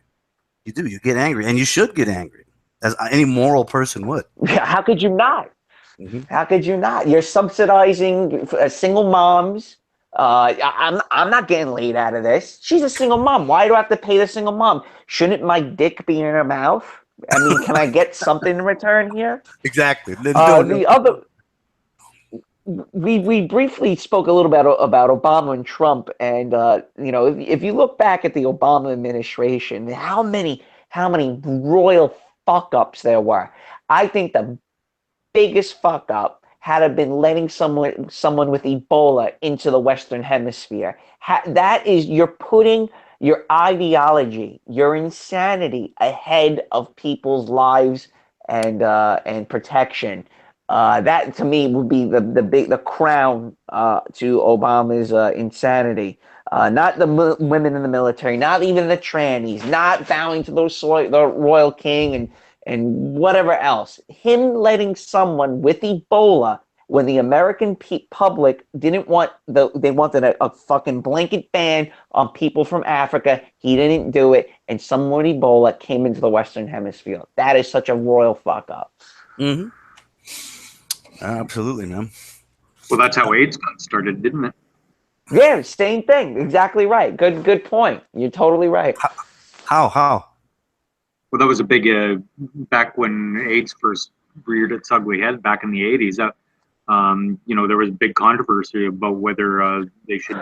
You do. You get angry, and you should get angry, as any moral person would. how could you not? Mm-hmm. How could you not? You're subsidizing single moms. I'm not getting laid out of this. She's a single mom. Why do I have to pay the single mom? Shouldn't my dick be in her mouth? I mean, can I get something in return here? Exactly. No, no. The other, we briefly spoke a little bit about Obama and Trump, and you know, if you look back at the Obama administration, how many royal fuck ups there were. I think the biggest fuck up had have been letting someone with Ebola into the Western Hemisphere. That is, you're putting your ideology, your insanity ahead of people's lives and protection. That to me would be the crown to Obama's insanity. Not the women in the military, not even the trannies, not bowing to the royal king and whatever else. Him letting someone with Ebola when the American public didn't want they wanted a fucking blanket ban on people from Africa. He didn't do it, and someone with Ebola came into the Western Hemisphere. That is such a royal fuck up. Mm-hmm. Absolutely, man. Well, that's how AIDS got started, didn't it? Yeah, same thing. Exactly right. Good point. You're totally right. How? Well, that was a big back when AIDS first reared its ugly head back in the 80s. You know, there was big controversy about whether they should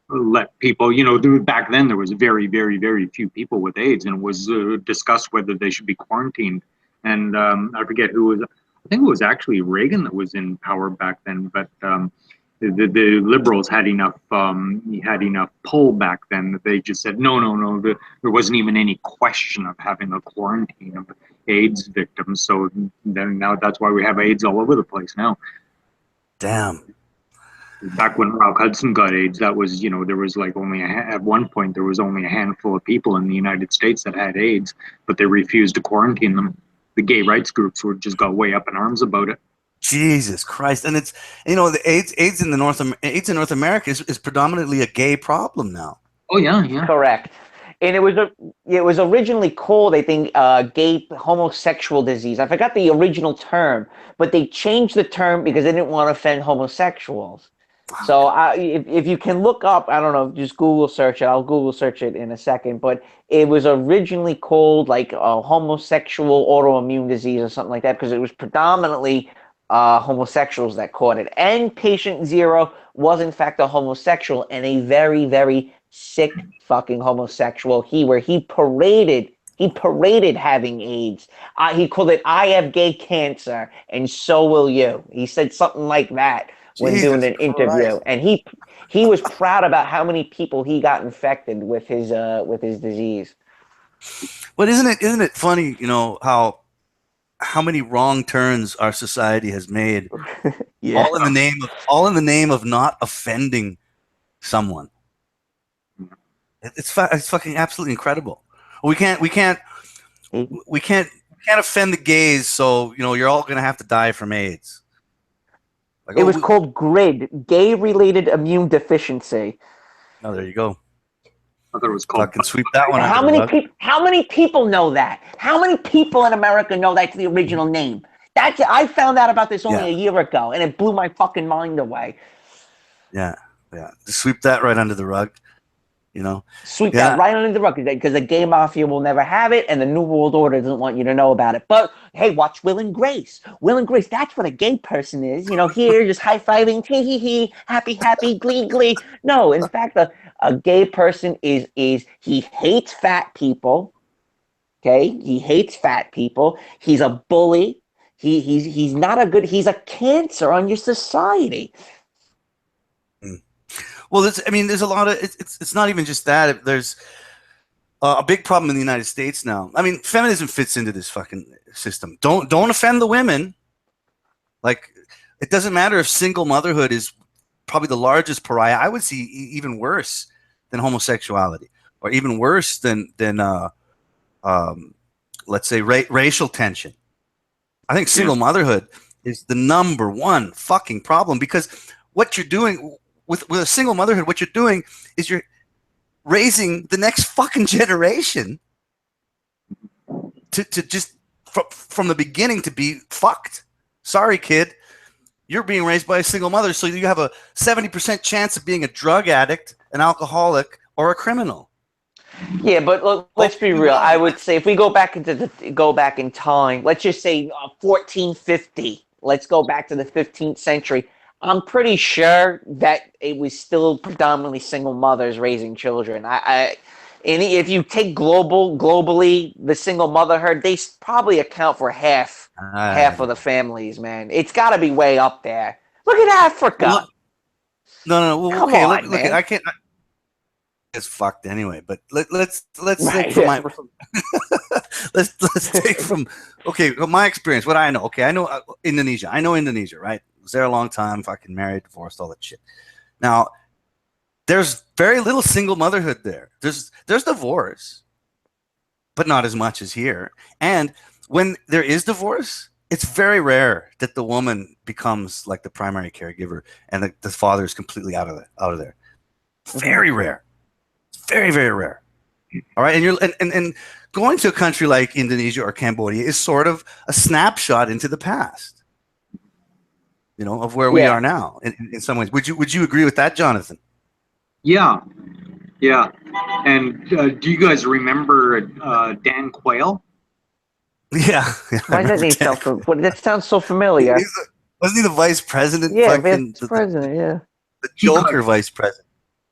let people, you know, back then there was very, very, very few people with AIDS, and it was discussed whether they should be quarantined. And I forget who was, I think it was actually Reagan that was in power back then, but the liberals had enough pull back then that they just said no, there wasn't even any question of having a quarantine of AIDS victims. So then now that's why we have AIDS all over the place now. Damn. Back when Rock Hudson got AIDS, that was, you know, there was like only at one point there was only a handful of people in the United States that had AIDS, but they refused to quarantine them. The gay rights groups were just got way up in arms about it. Jesus Christ! And it's, you know, the AIDS in North America is predominantly a gay problem now. Oh yeah. Correct. And it was originally called, I think, gay homosexual disease. I forgot the original term, but they changed the term because they didn't want to offend homosexuals. So if you can look up, I don't know, just Google search it. I'll Google search it in a second. But it was originally called like a homosexual autoimmune disease or something like that because it was predominantly homosexuals that caught it. And patient zero was in fact a homosexual and a very, very sick fucking homosexual. He paraded having AIDS. He called it, "I have gay cancer, and so will you." He said something like that when doing an interview, and he was proud about how many people he got infected with his disease. But isn't it funny, you know, how many wrong turns our society has made, Yeah. all in the name of not offending someone. It's fucking absolutely incredible. We can't offend the gays, so, you know, you're all gonna have to die from AIDS. Like, It was called GRID, gay-related immune deficiency. Oh, there you go. I thought it was called. Fucking sweep that one How under the rug. many people know that? How many people in America know that's the original name? I found out about this only a year ago, and it blew my fucking mind away. Yeah. Just sweep that right under the rug. You know, Sweep that right under the rug because the gay mafia will never have it, and the New World Order doesn't want you to know about it. But hey, watch Will and Grace. Will and Grace, that's what a gay person is. You know, here just high fiving, hee hee hee, happy, glee glee. No, in fact, a gay person is he hates fat people. Okay, he hates fat people. He's a bully. He's not a good. He's a cancer on your society. Well, there's a lot of it's not even just that. There's a big problem in the United States now. I mean, feminism fits into this fucking system. Don't offend the women. Like it doesn't matter if single motherhood is probably the largest pariah. I would see even worse than homosexuality, or even worse than let's say racial tension. I think single motherhood is the number one fucking problem, because what you're doing with a single motherhood, what you're doing is you're raising the next fucking generation to just from the beginning to be fucked. Sorry, kid. You're being raised by a single mother, so you have a 70% chance of being a drug addict, an alcoholic, or a criminal. Yeah, but look, let's be real. I would say if we go back in time, let's just say 1450. Let's go back to the 15th century. I'm pretty sure that it was still predominantly single mothers raising children. And if you take globally, the single motherhood, they probably account for half of the families. Man, it's got to be way up there. Look at Africa. No. Well, Come okay, on, look, man. I can't. It's fucked anyway. But let's Right, take from my let's take from my experience. What I know. Okay, I know Indonesia. I know Indonesia, right? I was there a long time. Fucking married, divorced, all that shit. Now, there's very little single motherhood there. There's divorce, but not as much as here. And when there is divorce, it's very rare that the woman becomes like the primary caregiver and the father is completely out of there. Very rare. Very, very rare. All right. And you're and going to a country like Indonesia or Cambodia is sort of a snapshot into the past, of where we are now in some ways. Would you agree with that, Jonathan? Yeah. And do you guys remember Dan Quayle? Yeah. Why does that sound so familiar? Wasn't he the vice president? Yeah, vice president. Yeah. The Joker vice president.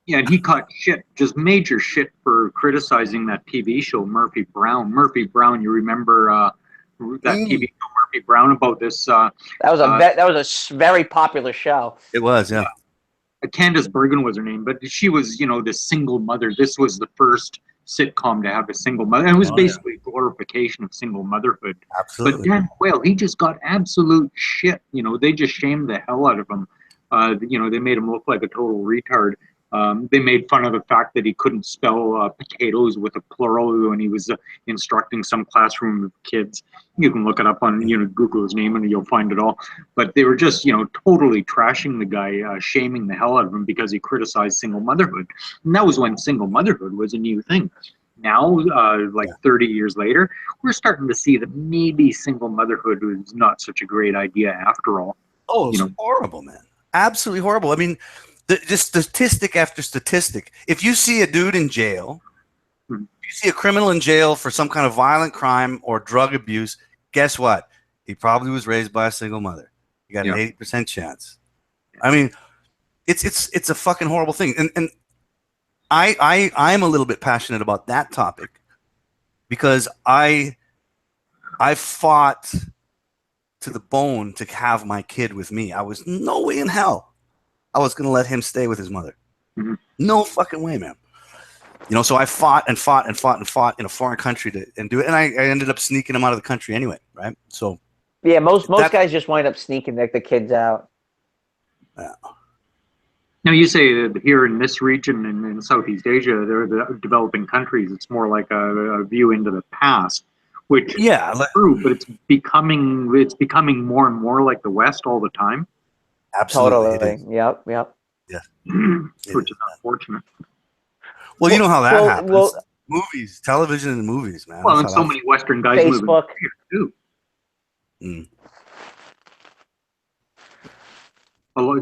Yeah, and he caught shit, just major shit, for criticizing that TV show Murphy Brown. Murphy Brown, you remember that TV show Murphy Brown about this? That was a very popular show. It was, yeah. Candace Bergen was her name, but she was, this single mother. This was the first sitcom to have a single mother, and it was basically a glorification of single motherhood. Absolutely. But Dan Quayle, he just got absolute shit. They just shamed the hell out of him. They made him look like a total retard. They made fun of the fact that he couldn't spell potatoes with a plural when he was instructing some classroom of kids. You can look it up on, Google his name and you'll find it all. But they were just, totally trashing the guy, shaming the hell out of him because he criticized single motherhood. And that was when single motherhood was a new thing. Now, 30 years later, we're starting to see that maybe single motherhood was not such a great idea after all. Oh, it's horrible, man. Absolutely horrible. I mean, just statistic after statistic. If you see a dude in jail, if you see a criminal in jail for some kind of violent crime or drug abuse, guess what? He probably was raised by a single mother. You got an 80% chance. I mean, it's a fucking horrible thing. And I'm a little bit passionate about that topic because I fought to the bone to have my kid with me. I was no way in hell I was going to let him stay with his mother. No fucking way, man. So I fought in a foreign country to do it. And I ended up sneaking him out of the country anyway. Right. So. Yeah. Most guys just wind up sneaking the kids out. Yeah. Now you say that here in this region in Southeast Asia, they're the developing countries. It's more like a view into the past, which is true, but it's becoming more and more like the West all the time. Absolutely. Totally. Yep. Yeah. Which is unfortunate. Well, you know how that happens. Movies, television and movies, man. Well, and so many Western guys Facebook moving here too.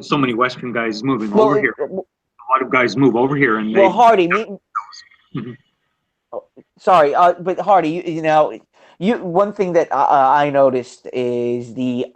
So many Western guys moving over here. A lot of guys move over here, and Hardy. Sorry, but Hardy, one thing that I noticed is the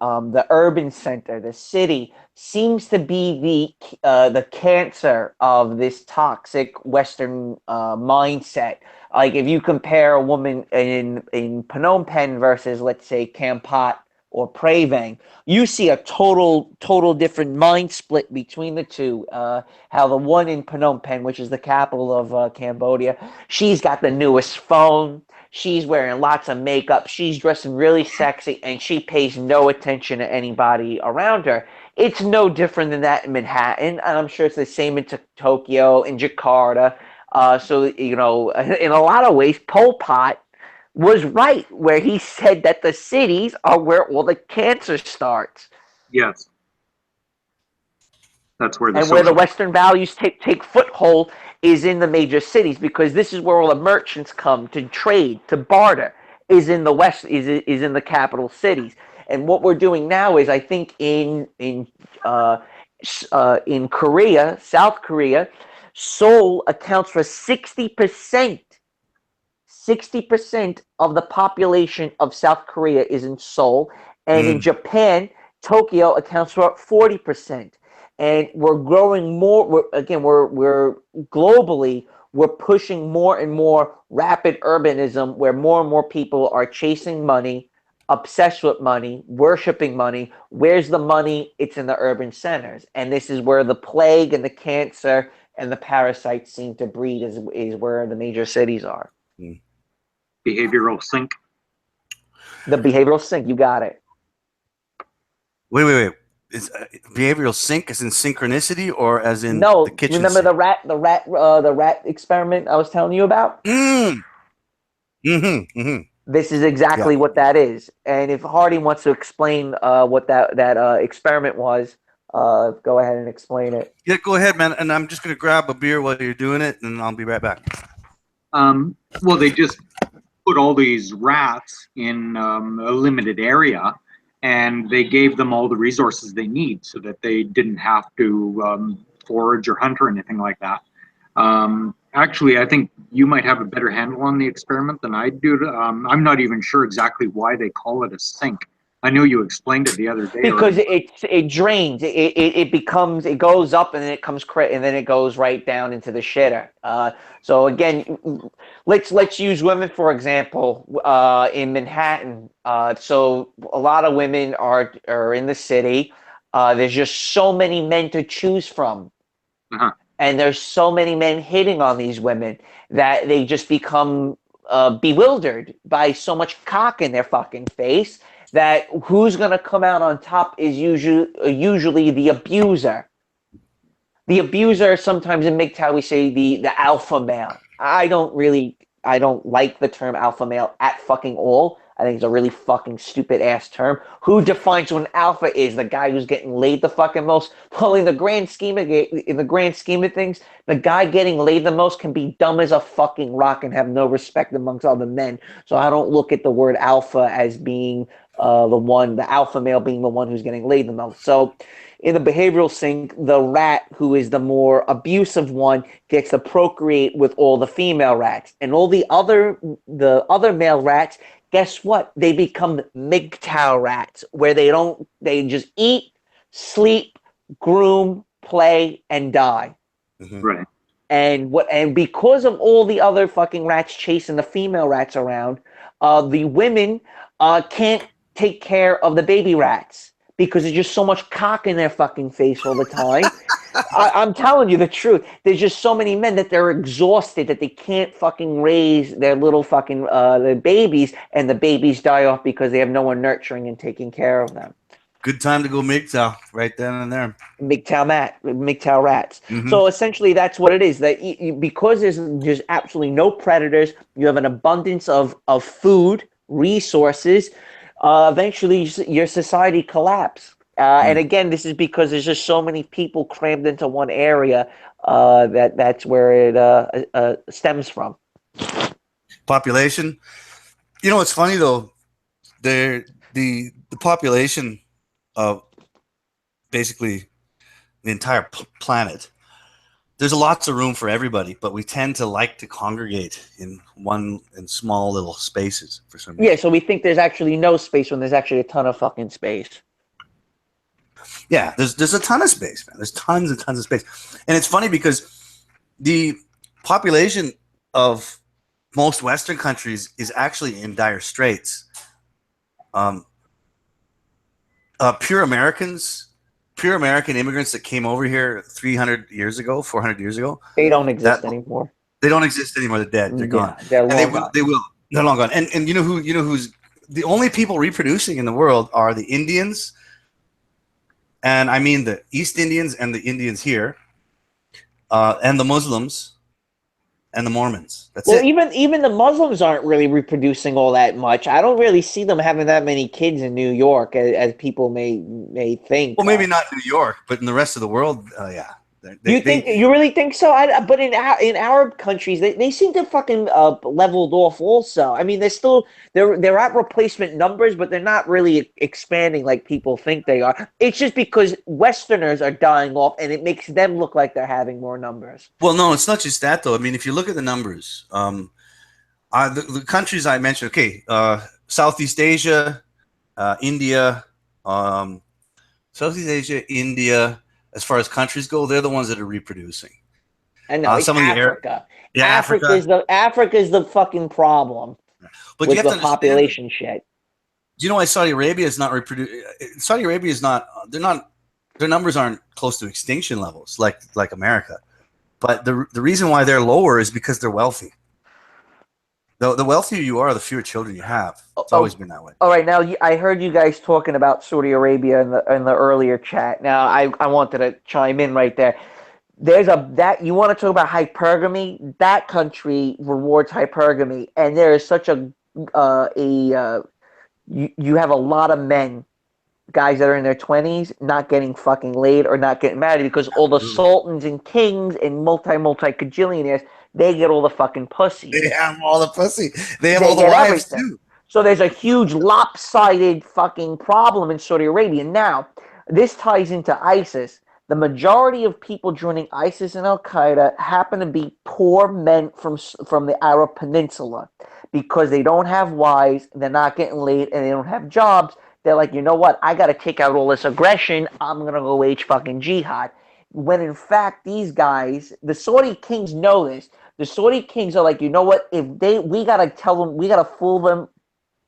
urban center, the city, seems to be the cancer of this toxic Western mindset. Like if you compare a woman in Phnom Penh versus, let's say, Kampot or Pravang, you see a total different mind split between the two. How the one in Phnom Penh, which is the capital of Cambodia, she's got the newest phone. She's wearing lots of makeup. She's dressing really sexy, and she pays no attention to anybody around her. It's no different than that in Manhattan, and I'm sure it's the same in Tokyo, in Jakarta. So, you know, in a lot of ways, Pol Pot was right where he said that the cities are where all the cancer starts. Yes. That's where the And where the Western values take foothold is in the major cities, because this is where all the merchants come to trade, to barter, is in the West, is in the capital cities. And what we're doing now is, I think in Korea, South Korea, Seoul accounts for 60% of the population of South Korea is in Seoul, and in Japan, Tokyo accounts for 40%. And we're growing more. We're globally, we're pushing more and more rapid urbanism, where more and more people are chasing money, obsessed with money, worshiping money. Where's the money? It's in the urban centers, and this is where the plague and the cancer and the parasites seem to breed. Is where the major cities are. behavioral sink. The behavioral sink. You got it. Wait. Is behavioral sync as in synchronicity or as in No, the kitchen remember sink? the rat experiment I was telling you about? This is exactly what that is. And if Hardy wants to explain what that experiment was, go ahead and explain it. Yeah, go ahead, man. And I'm just gonna grab a beer while you're doing it, and I'll be right back. Well, they just put all these rats in a limited area, and they gave them all the resources they need so that they didn't have to forage or hunt or anything like that. Actually, I think you might have a better handle on the experiment than I do. I'm not even sure exactly why they call it a sink. I know you explained it the other day. Because it drains. It goes up and then it comes and then it goes right down into the shitter. So again, let's use women for example. In Manhattan, so a lot of women are in the city. There's just so many men to choose from. And there's so many men hitting on these women that they just become bewildered by so much cock in their fucking face, that who's going to come out on top is usually the abuser. The abuser, sometimes in MGTOW we say the alpha male. I don't like the term alpha male at fucking all. I think it's a really fucking stupid ass term. Who defines what an alpha is? The guy who's getting laid the fucking most? Well, in the grand scheme of things, the guy getting laid the most can be dumb as a fucking rock and have no respect amongst other men. So I don't look at the word alpha as being the alpha male being the one who's getting laid the most. So in the behavioral sink, the rat who is the more abusive one gets to procreate with all the female rats, and all the other male rats, guess what? They become MGTOW rats, where they just eat, sleep, groom, play, and die. Right. And because of all the other fucking rats chasing the female rats around, the women can't take care of the baby rats because there's just so much cock in their fucking face all the time. I'm telling you the truth. There's just so many men that they're exhausted that they can't fucking raise their little fucking the babies, and the babies die off because they have no one nurturing and taking care of them. Good time to go MGTOW right then and there. MGTOW rats. So essentially, that's what it is. That because there's absolutely no predators, you have an abundance of food resources. Eventually, your society collapse. And again, this is because there's just so many people crammed into one area that's where it stems from. Population. You know what's funny though? The population of basically the entire planet. There's lots of room for everybody, but we tend to like to congregate in small little spaces for some reason. Yeah, so we think there's actually no space when there's actually a ton of fucking space. Yeah, there's a ton of space, man. There's tons and tons of space. And it's funny because the population of most Western countries is actually in dire straits. Pure American immigrants that came over here 300 years ago, 400 years ago. They don't exist anymore. They don't exist anymore. They're dead. They're gone. They're and long gone. They will. They're long gone. And you know who's the only people reproducing in the world are the Indians, and I mean the East Indians and the Indians here, and the Muslims and the Mormons. That's Well, it. even the Muslims aren't really reproducing all that much. I don't really see them having that many kids in New York as people may think. Well, maybe not New York, but in the rest of the world, yeah. You really think so? But in Arab countries, they seem to fucking leveled off. Also, I mean, they're at replacement numbers, but they're not really expanding like people think they are. It's just because Westerners are dying off, and it makes them look like they're having more numbers. Well, no, it's not just that though. I mean, if you look at the numbers, the countries I mentioned, okay, Southeast Asia, India, Southeast Asia, India. As far as countries go, they're the ones that are reproducing. And no, it's some of the Africa. Yeah, Africa is the fucking problem. But with you have the to understand, population shit. do you know why Saudi Arabia is not reproducing? Saudi Arabia is not. They're not. Their numbers aren't close to extinction levels like America. But the reason why they're lower is because they're wealthy. The wealthier you are, the fewer children you have. It's always been that way. All right, now I heard you guys talking about Saudi Arabia in the earlier chat. Now I wanted to chime in right there. There's that you want to talk about hypergamy. That country rewards hypergamy, and there is such you have a lot of men, guys that are in their 20s, not getting fucking laid or not getting married because all the sultans and kings and multi cajillionaires, they get all the fucking pussy. They have all the pussy. They have all the wives too. So there's a huge lopsided fucking problem in Saudi Arabia. Now, this ties into ISIS. The majority of people joining ISIS and Al Qaeda happen to be poor men from the Arab Peninsula because they don't have wives, they're not getting laid, and they don't have jobs. They're like, you know what? I got to take out all this aggression. I'm gonna go wage fucking jihad. When in fact, these guys, the Saudi kings know this. The Saudi kings are like, you know what? We gotta tell them, we gotta fool them,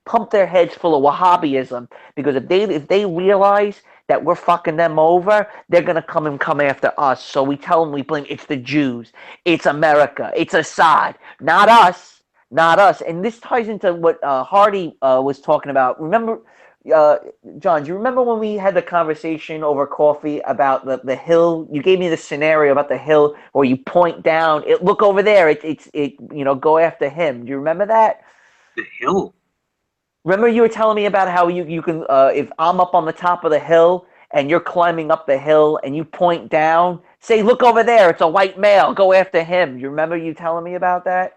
pump their heads full of Wahhabism, because if they realize that we're fucking them over, they're gonna come after us. So we tell them, we blame it's the Jews, it's America, it's Assad, not us, not us. And this ties into what Hardy was talking about. Remember, John, do you remember when we had the conversation over coffee about the hill? You gave me the scenario about the hill where you point down, look over there, go after him. Do you remember that? The hill. Remember you were telling me about how you can, if I'm up on the top of the hill and you're climbing up the hill and you point down, say, look over there, it's a white male, go after him. You remember you telling me about that?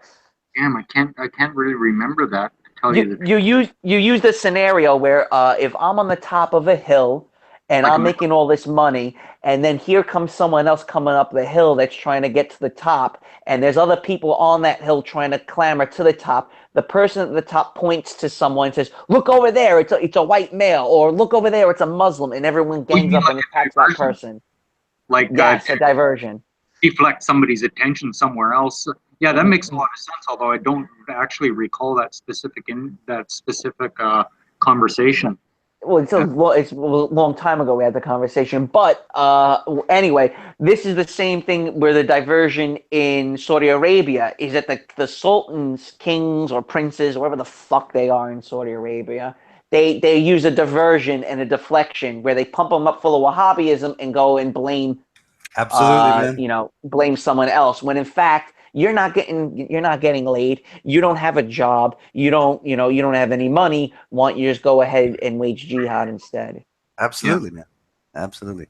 Damn, I can't really remember that. You use the scenario where if I'm on the top of a hill and I'm making all this money, and then here comes someone else coming up the hill that's trying to get to the top, and there's other people on that hill trying to clamber to the top. The person at the top points to someone and says, "Look over there, it's a white male," or "Look over there, it's a Muslim," and everyone gangs up and attacks that person. Yes, a diversion. Deflect somebody's attention somewhere else. Yeah, that makes a lot of sense. Although I don't actually recall that specific conversation. Well, it's a long time ago we had the conversation, but anyway, this is the same thing where the diversion in Saudi Arabia is that the sultans, kings, or princes, or whatever the fuck they are in Saudi Arabia, they use a diversion and a deflection where they pump them up full of Wahhabism and go and blame, blame someone else, when in fact you're not getting laid, you don't have a job, you don't have any money. Why don't you just go ahead and wage jihad instead? Absolutely, man. Absolutely.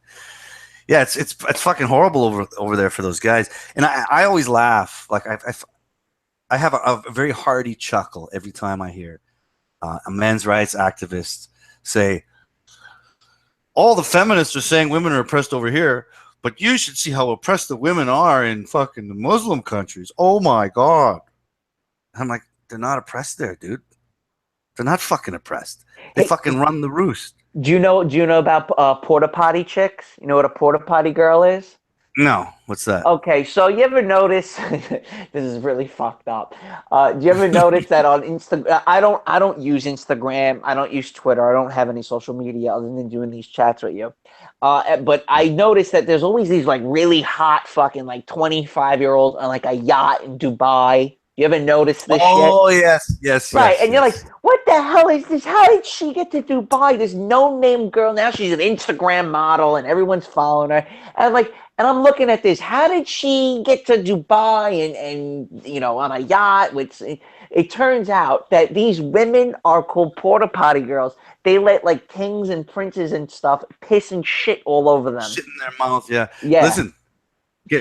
Yeah, it's fucking horrible over there for those guys. And I always laugh. Like I have a very hearty chuckle every time I hear a men's rights activist say, all the feminists are saying women are oppressed over here, but you should see how oppressed the women are in fucking the Muslim countries. Oh my God. I'm like, they're not oppressed there, dude. They're not fucking oppressed. They fucking run the roost. Do you know about porta potty chicks? You know what a porta potty girl is? No. What's that? Okay, so you ever notice this is really fucked up. Do you ever notice that on Instagram? I don't use Instagram. I don't use Twitter. I don't have any social media other than doing these chats with you. But I noticed that there's always these like really hot fucking like 25-year-olds on like a yacht in Dubai. You ever notice this shit? Oh yes. Right, and you're like, yes. what the hell is this? How did she get to Dubai? This no-name girl, now she's an Instagram model and everyone's following her. And I'm looking at this. How did she get to Dubai and you know, on a yacht? It turns out that these women are called porta potty girls. They let like kings and princes and stuff piss and shit all over them. Shit in their mouth. Yeah. Yeah. Listen,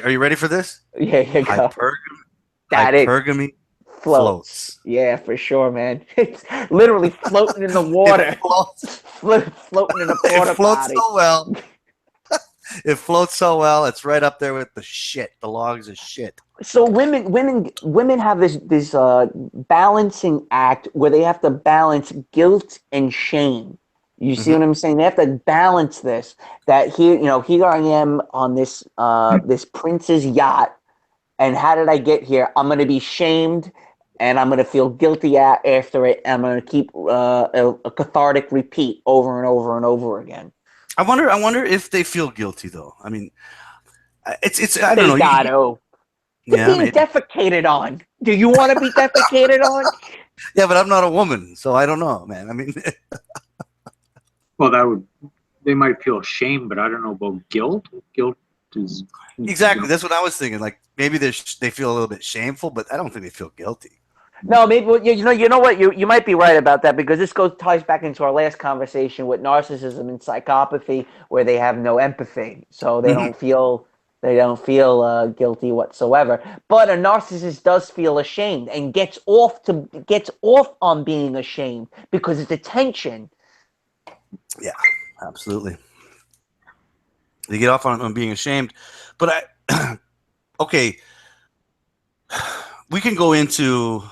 are you ready for this? Yeah, you go. Hypergamy floats. Yeah, for sure, man. It's literally floating in the water. Floating in a porta It floats potty. so well. It floats so well. It's right up there with the shit. The logs of shit. So women have this balancing act where they have to balance guilt and shame. You see what I'm saying? They have to balance this. That here I am on this this prince's yacht, and how did I get here? I'm going to be shamed, and I'm going to feel guilty after it. And I'm going to keep a cathartic repeat over and over and over again. I wonder if they feel guilty though. I mean, it's I don't know. They got to. They're being defecated on. Do you want to be defecated on? Yeah, but I'm not a woman, so I don't know, man. I mean, well, they might feel shame, but I don't know about guilt. Guilt is exactly. That's what I was thinking. Like maybe they feel a little bit shameful, but I don't think they feel guilty. No, maybe you know what, you might be right about that, because this ties back into our last conversation with narcissism and psychopathy, where they have no empathy, so they don't feel guilty whatsoever. But a narcissist does feel ashamed and gets off on being ashamed because it's attention. Yeah, absolutely. They get off on being ashamed, but okay, we can go into.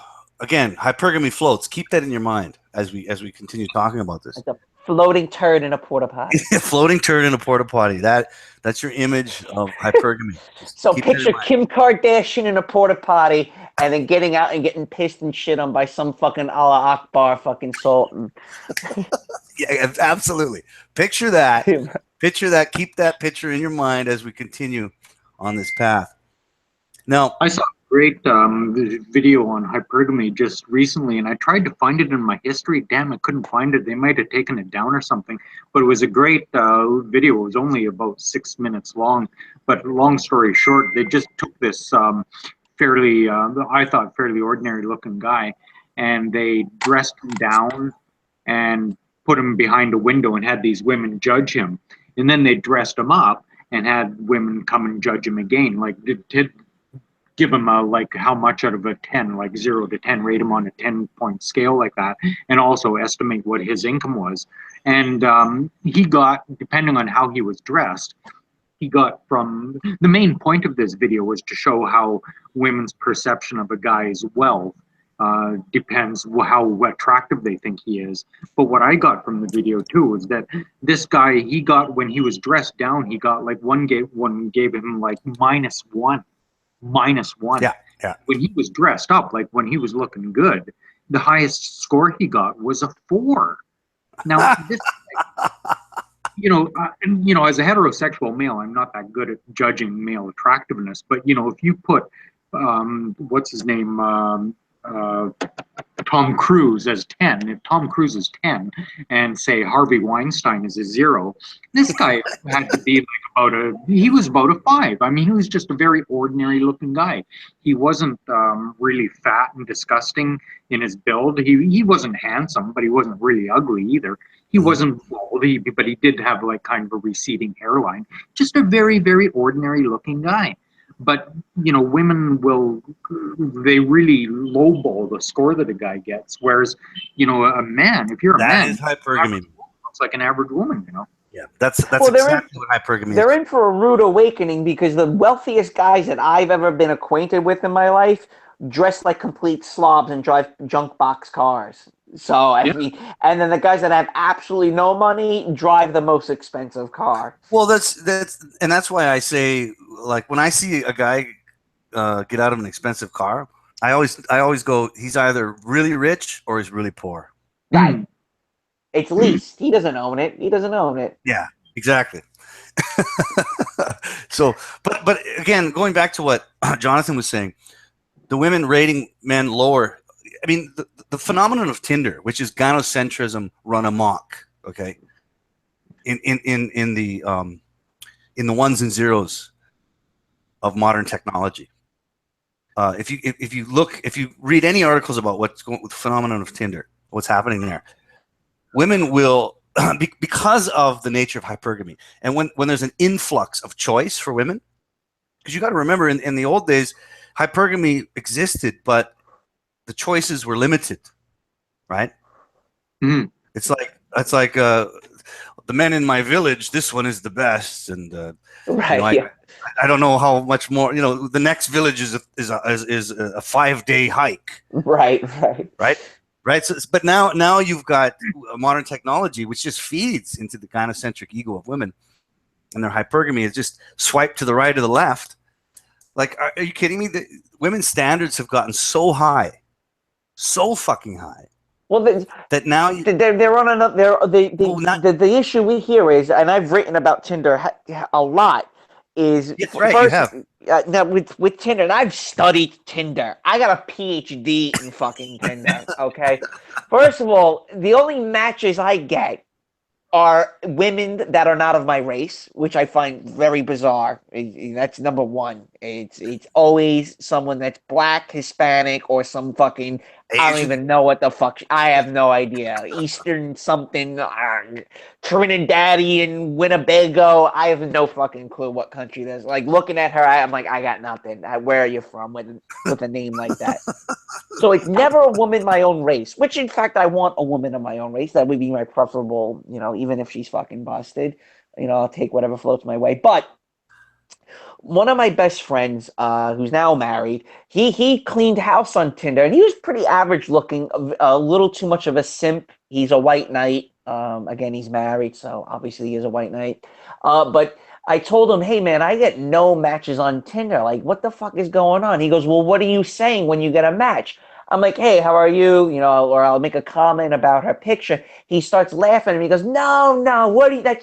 Again, hypergamy floats. Keep that in your mind as we continue talking about this. Like a floating turd in a porta potty. Floating turd in a porta potty. That's your image of hypergamy. So picture Kim Kardashian in a porta potty and then getting out and getting pissed and shit on by some fucking Allah Akbar fucking sultan. Yeah, absolutely. Picture that. Picture that. Keep that picture in your mind as we continue on this path. Now, I saw a great video on hypergamy just recently, and I tried to find it in my history. Damn, I couldn't find it. They might have taken it down or something. But it was a great video. It was only about 6 minutes long. But long story short, they just took this fairly, I thought, fairly ordinary-looking guy, and they dressed him down and put him behind a window and had these women judge him. And then they dressed him up and had women come and judge him again. Like, give him a, like, how much out of a 10, like 0 to 10, rate him on a 10-point scale like that, and also estimate what his income was. And he got, depending on how he was dressed, he got from, the main point of this video was to show how women's perception of a guy's wealth depends how attractive they think he is. But what I got from the video too was that this guy, he got, when he was dressed down, he got like one gave him like -1. Yeah. When he was dressed up, like when he was looking good, the highest score he got was a 4. Now, this, as a heterosexual male, I'm not that good at judging male attractiveness. But if you put, what's his name, Tom Cruise as 10, if Tom Cruise is 10 and say Harvey Weinstein is a 0, this guy had to be like he was about a 5. I mean, he was just a very ordinary looking guy. He wasn't really fat and disgusting in his build. He wasn't handsome, but he wasn't really ugly either. He wasn't bald, but he did have like kind of a receding hairline. Just a very, very ordinary looking guy. But, women they really lowball the score that a guy gets. Whereas, a man, if you're a man, that is hypergamy. Looks like an average woman, Yeah, that's exactly what hypergamy is. They're in for a rude awakening, because the wealthiest guys that I've ever been acquainted with in my life dress like complete slobs and drive junk box cars. So, I mean, and then the guys that have absolutely no money drive the most expensive car. Well, that's why I say, like, when I see a guy get out of an expensive car, I always go, he's either really rich or he's really poor. Right. It's leased. He doesn't own it. Yeah, exactly. So, but again, going back to what Jonathan was saying, the women rating men lower. I mean, the phenomenon of Tinder, which is gynocentrism run amok, okay, in the ones and zeros of modern technology. If you read any articles about what's going with the phenomenon of Tinder, what's happening there, women will because of the nature of hypergamy, and when there's an influx of choice for women, because you got to remember in the old days, hypergamy existed, but the choices were limited, right? Mhm. It's like the men in my village. This one is the best, and Right. Yeah. I don't know how much more. The next village is a 5-day hike, Right. Right. right. So, but now you've got modern technology which just feeds into the gynocentric ego of women, and their hypergamy is just swiped to the right or the left. Like, are you kidding me? The women's standards have gotten so high, so fucking high, Well, that now they're on another. The issue we hear is, and I've written about Tinder a lot. Is yeah, right, first you have. now with Tinder, and I've studied Tinder. I got a PhD in fucking Tinder. Okay, first of all, the only matches I get are women that are not of my race, which I find very bizarre. That's number one. It's always someone that's black, Hispanic, or some fucking I don't Asian. even know what the fuck. I have no idea. Eastern something, Trinidadian, Winnebago. I have no fucking clue what country that is. Like looking at her, I'm like, I got nothing. Where are you from with a name like that? So it's never a woman my own race, which in fact I want a woman of my own race. That would be my preferable, even if she's fucking busted, I'll take whatever floats my way. But one of my best friends, who's now married, he cleaned house on Tinder, and he was pretty average looking, a little too much of a simp. He's a white knight. Again, he's married, so obviously he is a white knight. But I told him, hey man, I get no matches on Tinder. Like, what the fuck is going on? He goes, well, what are you saying when you get a match? I'm like, hey, how are you? Or I'll make a comment about her picture. He starts laughing and he goes, no,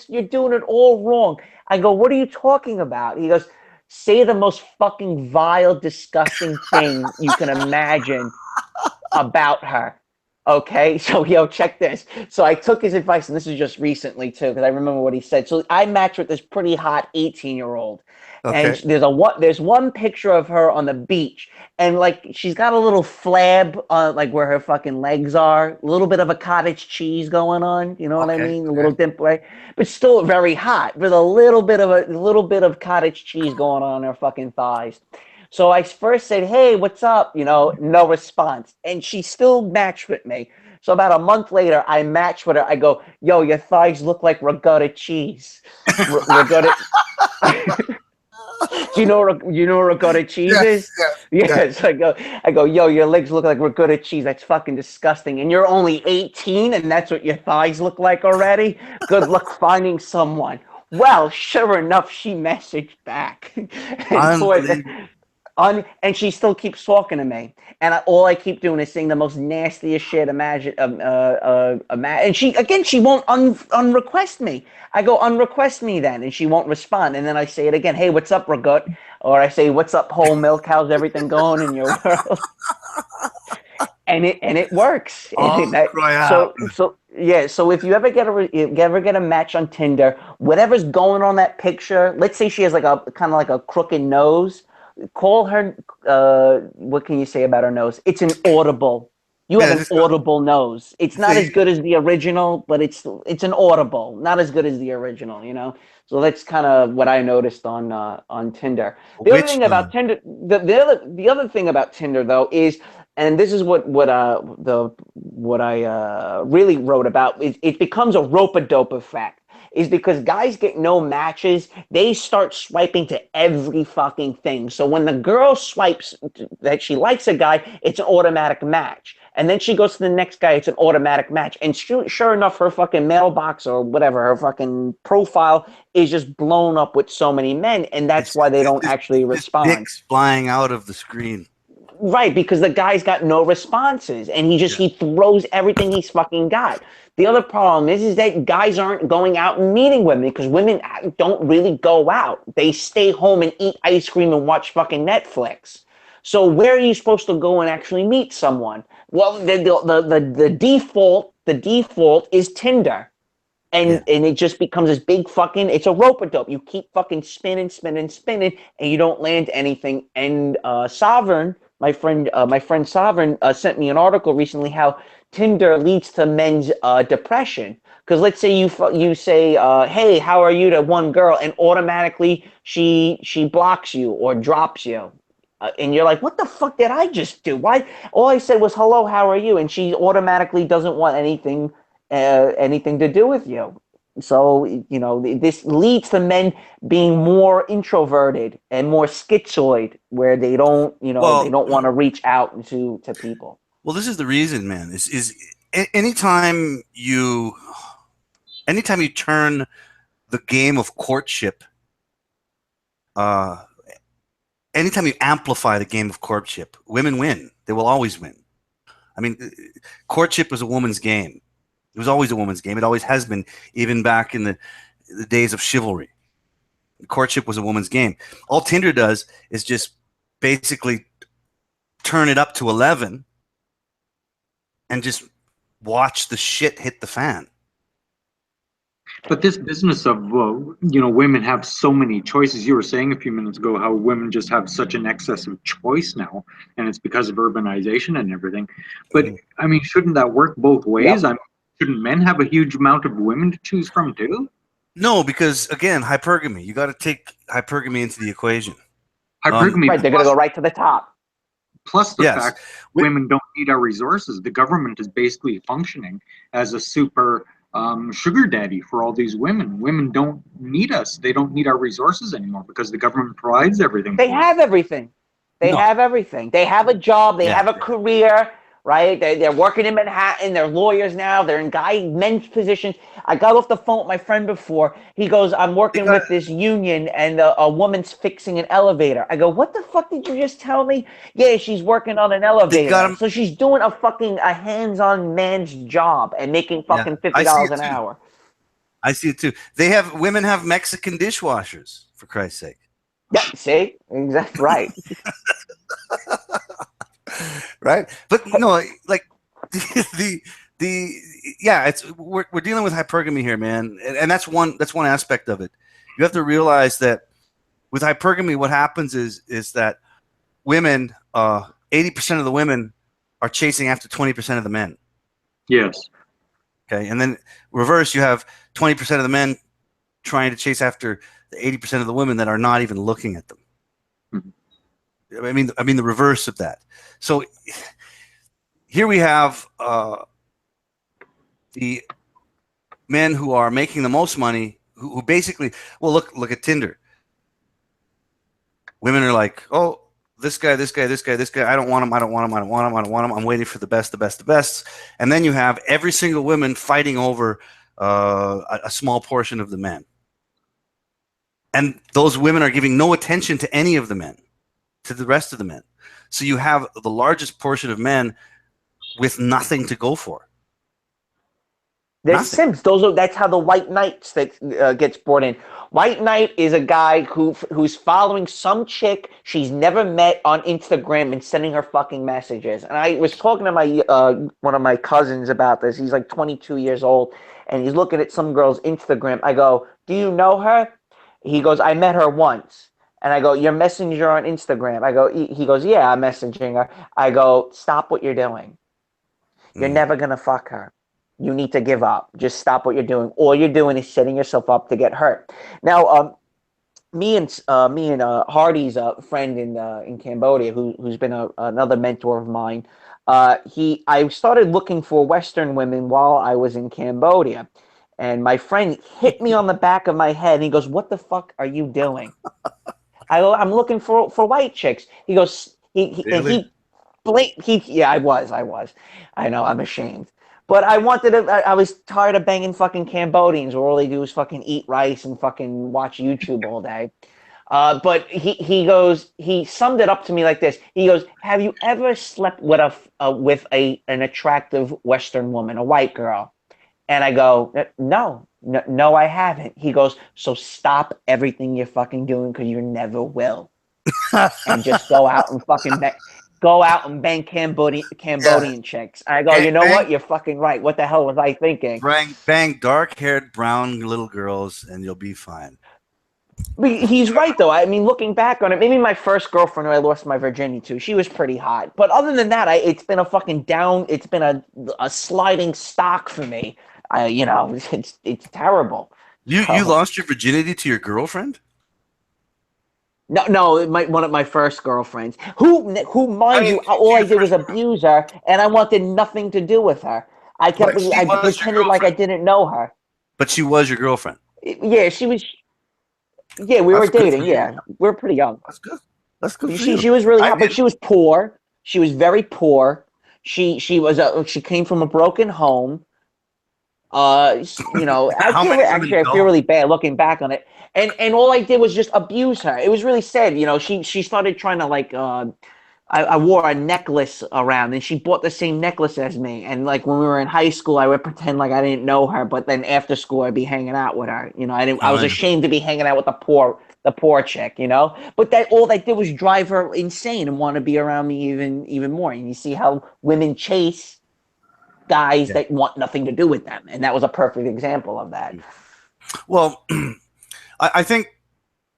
you're doing it all wrong. I go, what are you talking about? He goes, say the most fucking vile, disgusting thing you can imagine about her. Okay, so check this. So I took his advice, and this is just recently too, because I remember what he said. So I matched with this pretty hot 18-year-old, and Okay. there's one picture of her on the beach, and like she's got a little flab on like where her fucking legs are, a little bit of a cottage cheese going on. You know what I Okay. mean? A little dimple, right? But still very hot, with a little bit of cottage cheese going on her fucking thighs. So I first said, hey, what's up? No response. And she still matched with me. So about a month later, I matched with her. I go, yo, your thighs look like regatta cheese. Regatta. Do you know what regatta cheese is? Yes. I go, yo, your legs look like regatta cheese. That's fucking disgusting. And you're only 18, and that's what your thighs look like already? Good luck finding someone. Well, sure enough, she messaged back. And she still keeps talking to me, and all I keep doing is saying the most nastiest shit. And she won't unrequest me. I go, unrequest me then, and she won't respond. And then I say it again. Hey, what's up, Ragut? Or I say, what's up, whole milk? How's everything going in your world? And it works. So if you ever get a match on Tinder, whatever's going on that picture, let's say she has like a kind of like a crooked nose. Call her. What can you say about her nose? It's an audible. You have an audible nose. It's not as good as the original, but it's an audible. Not as good as the original. So that's kind of what I noticed on Tinder. The other thing about Tinder, the other thing about Tinder though is, and this is what I really wrote about. It becomes a rope-a-dope effect. Is because guys get no matches, they start swiping to every fucking thing. So when the girl swipes that she likes a guy, it's an automatic match. And then she goes to the next guy, it's an automatic match. And sure enough, her fucking mailbox or whatever, her fucking profile is just blown up with so many men. And that's why they don't actually respond. Dicks flying out of the screen. Right, because the guy's got no responses, and he throws everything he's fucking got. The other problem is that guys aren't going out and meeting women, because women don't really go out. They stay home and eat ice cream and watch fucking Netflix. So where are you supposed to go and actually meet someone? Well, the default is Tinder. Yeah. And it just becomes this big fucking, it's a rope-a-dope. You keep fucking spinning, and you don't land anything. And Sovereign, my friend Sovereign sent me an article recently how Tinder leads to men's depression. Because let's say you say, hey, how are you to one girl, and automatically she blocks you or drops you. And you're like, what the fuck did I just do? Why? All I said was, hello, how are you? And she automatically doesn't want anything to do with you. So, you know, this leads to men being more introverted and more schizoid, where they don't, you know, they Well, don't want to reach out to people. well, this is the reason, man. Is anytime you turn the game of courtship, uh, anytime you amplify the game of courtship, women win. They will always win. I mean, courtship was a woman's game. It was always a woman's game. It always has been, even back in the days of chivalry. Courtship was a woman's game. All Tinder does is just basically turn it up to 11 and just watch the shit hit the fan. But this business of women have so many choices. You were saying a few minutes ago how women just have such an excess of choice now, and it's because of urbanization and everything. But I mean, shouldn't that work both ways? Yep. I mean, shouldn't men have a huge amount of women to choose from too? No, because again, hypergamy. You got to take hypergamy into the equation. Hypergamy, Right, they're gonna go right to the top. plus the Yes. fact women don't need our resources. The government is basically functioning as a super sugar daddy for all these women. Women don't need us. They don't need our resources anymore because the government provides everything. They for have everything. They No. have everything. They have a job. They Yeah. have a career, right? They're working in Manhattan. They're lawyers now. They're in men's positions. I got off the phone with my friend before. He goes, I'm working with this union, and a woman's fixing an elevator. I go, what the fuck did you just tell me? Yeah, she's working on an elevator. got 'em- So she's doing a hands-on man's job and making fucking I see $50 it an too. hour. I see it too. Women have Mexican dishwashers, for Christ's sake. Yeah, see? Exactly right. Right? But no, like the yeah, we're dealing with hypergamy here, man. And that's one aspect of it. You have to realize that with hypergamy, what happens is that women, 80% of the women are chasing after 20% of the men. Yes. Okay. And then reverse, you have 20% of the men trying to chase after the 80% of the women that are not even looking at them. Mm-hmm. I mean the reverse of that. So here we have the men who are making the most money, who basically, well, look at Tinder. Women are like, oh, this guy, I don't want him, I'm waiting for the best. And then you have every single woman fighting over a small portion of the men. And those women are giving no attention to any of the men, to the rest of the men. So you have the largest portion of men with nothing to go for. They're Nothing. simps. That's how the white knight gets brought in. White knight is a guy who's following some chick she's never met on Instagram and sending her fucking messages. And I was talking to my one of my cousins about this. He's like 22 years old, and he's looking at some girl's Instagram. I go, "Do you know her?" He goes, "I met her once." And I go, "You're messaging her on Instagram?" I go, he goes, "Yeah, I'm messaging her." I go, "Stop what you're doing. You're never gonna fuck her. You need to give up. Just stop what you're doing. All you're doing is setting yourself up to get hurt." Now, me and Hardy's friend in Cambodia, who's been another mentor of mine. I started looking for Western women while I was in Cambodia, and my friend hit me on the back of my head, and he goes, "What the fuck are you doing?" I go, "I'm looking for white chicks." He goes, Really? yeah, I was. I know, I'm ashamed. But I was tired of banging fucking Cambodians where all they do is fucking eat rice and fucking watch YouTube all day. But he summed it up to me like this. He goes, "Have you ever slept with an attractive Western woman, a white girl?" And I go, no, I haven't." He goes, "So stop everything you're fucking doing because you never will." and just go out and fucking bang Cambodian chicks. I go, you know what? You're fucking right. What the hell was I thinking? Bang dark-haired brown little girls, and you'll be fine. He's right though. I mean, looking back on it, maybe my first girlfriend who I lost my virginity to, she was pretty hot. But other than that, it's been a fucking down. It's been a sliding stock for me. It's terrible. You lost your virginity to your girlfriend? No, one of my first girlfriends, who mind you, all I did was abuse her, and I wanted nothing to do with her. I pretended like I didn't know her. But she was your girlfriend. Yeah, she was. Yeah, we were dating. Yeah, we were pretty young. That's good. That's good. She was really hot, but she was poor. She was very poor. She came from a broken home. I feel really bad looking back on it. And all I did was just abuse her. It was really sad. She started trying to I wore a necklace around, and she bought the same necklace as me. And like when we were in high school, I would pretend like I didn't know her, but then after school, I'd be hanging out with her. I was ashamed to be hanging out with the poor chick. But all that did was drive her insane and want to be around me even more. And you see how women chase guys that want nothing to do with them, and that was a perfect example of that. Well, I think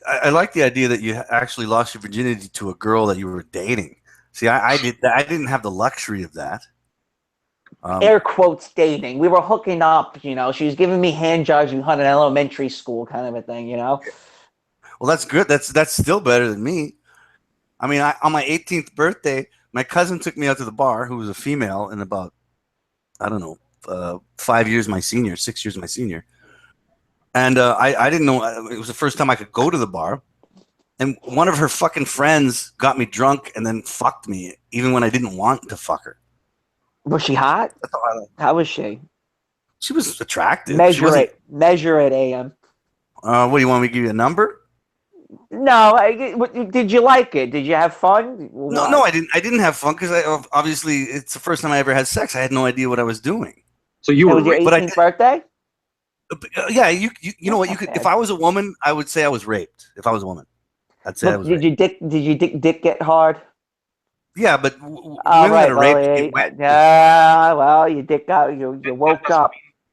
I like the idea that you actually lost your virginity to a girl that you were dating. See, I didn't have the luxury of that. Air quotes dating. We were hooking up. She was giving me hand jobs in elementary school, kind of a thing. Well, that's good. That's still better than me. I mean, on my 18th birthday, my cousin took me out to the bar, who was a female, and about 5 years my senior, 6 years my senior. And I didn't know, it was the first time I could go to the bar. And one of her fucking friends got me drunk and then fucked me, even when I didn't want to fuck her. Was she hot? How was she? She was attractive. Measure it, Ayam. What do you want me to give you a number? No, did you like it? Did you have fun? No, I didn't. I didn't have fun because obviously it's the first time I ever had sex. I had no idea what I was doing. So you were, was your 18th birthday? Yeah, you know what? You could. If I was a woman, I would say I was raped. If I was a woman, I'd say I was. Did your dick get hard? Yeah, but women that are raped get wet. Yeah, well, your dick got you woke up.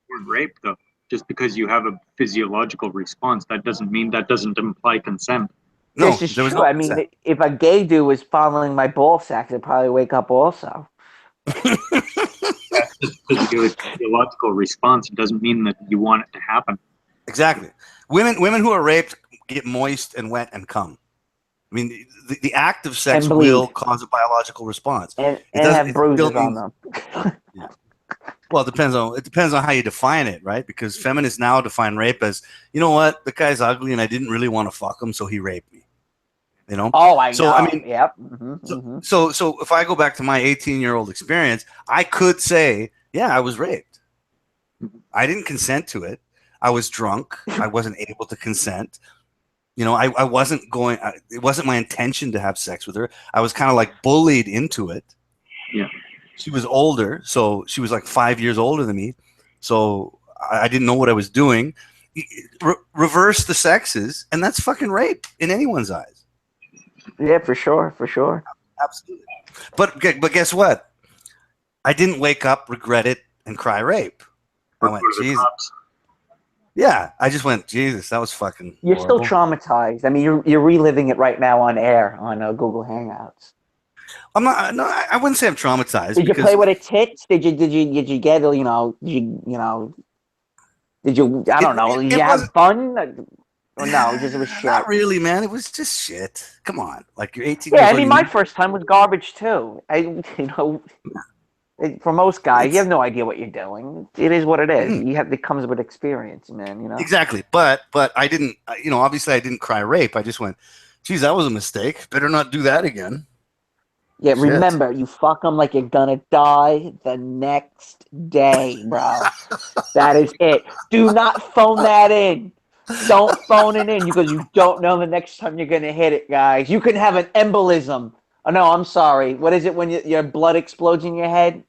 You weren't raped though. Just because you have a physiological response, that doesn't imply consent. No, this is true. I mean, if a gay dude was fondling my ball sack, I'd probably wake up also. That's just because you have a physiological response. It doesn't mean that you want it to happen. Exactly. Women who are raped get moist and wet and come. I mean, the act of sex will cause a biological response. And have bruises on them. Yeah. Well, it depends on how you define it, right? Because feminists now define rape as, you know what, the guy's ugly and I didn't really want to fuck him, so he raped me. Oh, I know. So I mean, yep. So if I go back to my 18-year-old experience, I could say, yeah, I was raped. I didn't consent to it. I was drunk. I wasn't able to consent. I wasn't going. It wasn't my intention to have sex with her. I was kind of like bullied into it. Yeah. She was older, so she was like 5 years older than me. So I didn't know what I was doing. Reverse the sexes, and that's fucking rape in anyone's eyes. Yeah, for sure. Absolutely. But guess what? I didn't wake up, regret it, and cry rape. I went, Jesus. Yeah, I just went, Jesus, that was fucking You're horrible. Still traumatized. I mean, you're reliving it right now on air on Google Hangouts. I'm not. No, I wouldn't say I'm traumatized. Did you play with a tits? Did you get? Did you? I don't know. Did you have fun? Or no, just it was shit. Not really, man. It was just shit. Come on, like you're 18. Yeah, I mean, my first time was garbage too. For most guys, you have no idea what you're doing. It is what it is. It comes with experience, man. Exactly, but I didn't. Obviously, I didn't cry rape. I just went, geez, that was a mistake. Better not do that again. Yeah, remember, you fuck them like you're gonna die the next day, bro. That is it. Do not phone that in. Don't phone it in because you don't know the next time you're gonna hit it, guys. You can have an embolism. Oh no, I'm sorry. What is it when your blood explodes in your head?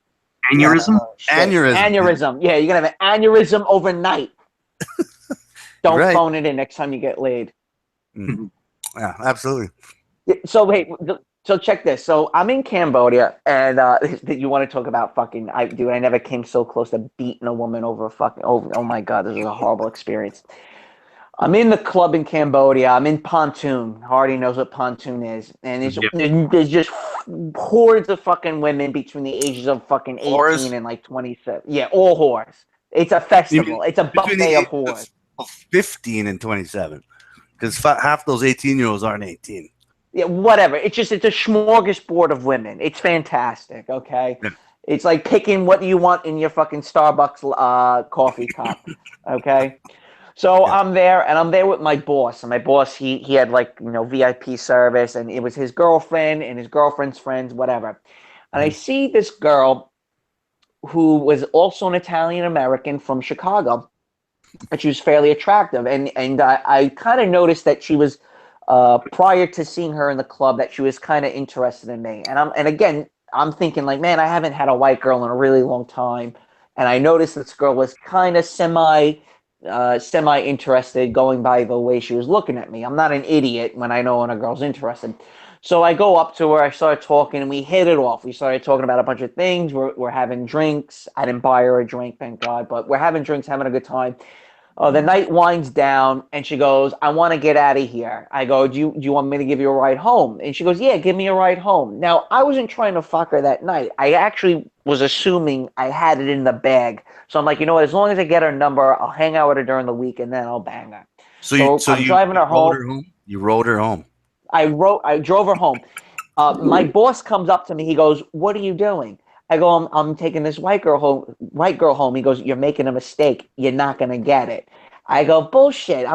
Aneurysm? Aneurysm. Yeah, you're gonna have an aneurysm overnight. Don't phone it in next time you get laid. Mm-hmm. Yeah, absolutely. So wait, so check this. So I'm in Cambodia, and you want to talk about fucking? Dude, I never came so close to beating a woman over a fucking. Oh my god, this was a horrible experience. I'm in the club in Cambodia. I'm in Pontoon. Hardy knows what Pontoon is, and Yep. there's just hordes of fucking women between the ages of fucking 18 Whores? and like 27. Yeah, all whores. It's a You mean festival. It's a between the buffet of ages whores. of 15 and 27? Because half those 18-year-olds aren't 18. Yeah, whatever. It's a smorgasbord of women. It's fantastic. Okay, Yeah. it's like picking what you want in your fucking Starbucks coffee cup. Okay, so Yeah. I'm there, and I'm there with my boss. And my boss, he had like VIP service, and it was his girlfriend and his girlfriend's friends, whatever. And I see this girl who was also an Italian American from Chicago, and she was fairly attractive. And I kind of noticed that she was prior to seeing her in the club that she was kind of interested in me. And again, I'm thinking like, man, I haven't had a white girl in a really long time, and I noticed this girl was kind of semi interested, going by the way she was looking at me. I'm not an idiot when I know when a girl's interested. So I go up to her, I started talking, and we hit it off. We started talking about a bunch of things. We're having drinks. I didn't buy her a drink, thank God, but we're having drinks, having a good time. The night winds down, and she goes, I want to get out of here. I go, do you want me to give you a ride home? And she goes, yeah, give me a ride home. Now, I wasn't trying to fuck her that night. I actually was assuming I had it in the bag. So I'm like, you know what? As long as I get her number, I'll hang out with her during the week, and then I'll bang her. So I'm driving her home. Rode her home? You rode her home. I drove her home. My boss comes up to me. He goes, what are you doing? I go, I'm taking this white girl home. He goes, you're making a mistake. You're not gonna get it. I go, bullshit.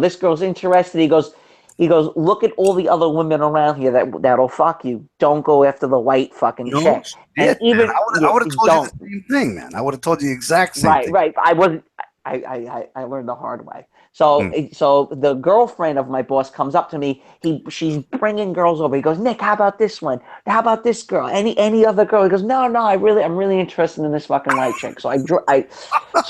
This girl's interested. He goes, look at all the other women around here that'll fuck you. Don't go after the white fucking No chick. shit, And even man. I would have told don't. you the same thing, man. I would have told you the exact same thing. Right. I wasn't. I learned the hard way. So Mm. so the girlfriend of my boss comes up to me. She's bringing girls over. He goes, Nick, how about this one? How about this girl? Any other girl? He goes, no. I'm really interested in this fucking white chick. So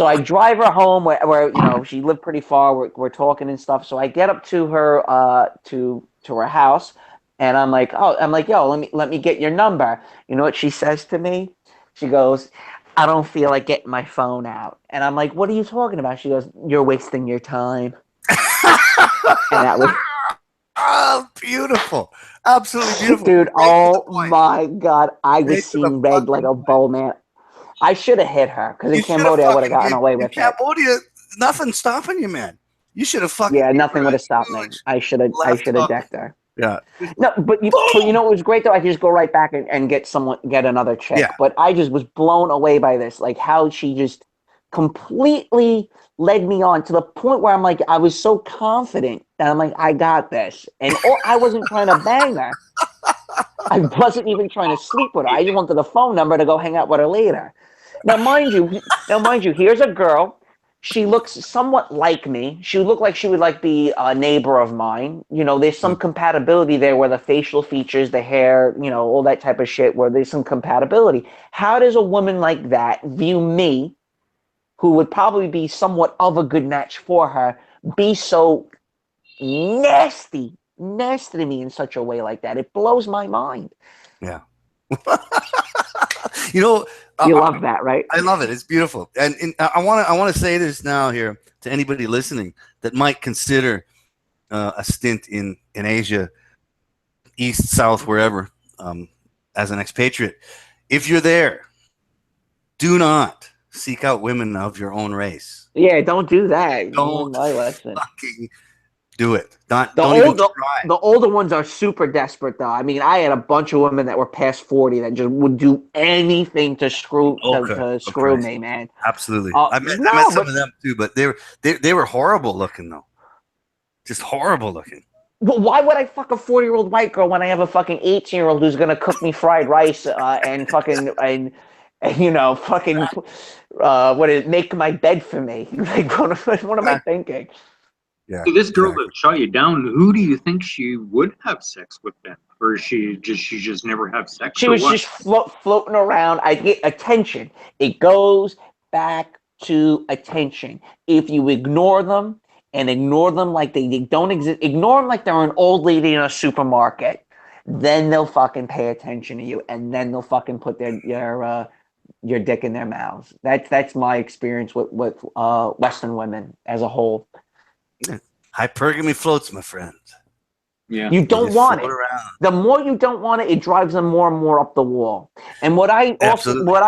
I drive her home where she lived pretty far. We're talking and stuff. So I get up to her to her house, and I'm like, yo, let me get your number. You know what she says to me? She goes, I don't feel like getting my phone out. And I'm like, what are you talking about? She goes, you're wasting your time. And that was, Oh, beautiful. Absolutely beautiful. dude, Right to the oh point. my God. I was Right to the seeing red like a fucking bull, man. I should have hit her, because in You should have Cambodia I would have fucking gotten away with in it. Cambodia, nothing's stopping you, man. You should have fucking Yeah, gave nothing her would a have stopped me. huge I should have left hook. decked her. Yeah. No, but you Boom! know what was great though? I could just go right back and get another chick. Yeah. But I just was blown away by this, like how she just completely led me on to the point where I'm like, I was so confident that I'm like, I got this, and I wasn't trying to bang her. I wasn't even trying to sleep with her. I just wanted the phone number to go hang out with her later. Now, mind you, here's a girl. She looks somewhat like me. She would look like she would like be a neighbor of mine. There's some compatibility there where the facial features, the hair, all that type of shit, where there's some compatibility. How does a woman like that view me, who would probably be somewhat of a good match for her, be so nasty to me in such a way like that? It blows my mind. Yeah. You know, You love that, right? I love it. It's beautiful. And I want to say this now here to anybody listening that might consider a stint in Asia, east, south, wherever, as an expatriate. If you're there, do not seek out women of your own race. Yeah, don't do that. Don't My lesson. fucking do it. Don't The even try. the older ones are super desperate, though. I mean, I had a bunch of women that were past 40 that just would do anything to screw me, man. Absolutely. No, I met some of them too, but they were horrible looking though. Just horrible looking. Well, why would I fuck a 40-year-old white girl when I have a fucking 18-year-old who's gonna cook me fried rice and fucking make my bed for me? Like, what am I thinking? Yeah. So this girl that shot you down, who do you think she would have sex with then, or she just never have sex? She was just floating around. I get attention. It goes back to attention. If you ignore them, and ignore them like they don't exist. Ignore them like they're an old lady in a supermarket. Then they'll fucking pay attention to you, and then they'll fucking put your dick in their mouths. That's my experience with Western women as a whole. Hypergamy floats, my friend. Yeah. You don't want it. Around. The more you don't want it, it drives them more and more up the wall. And what I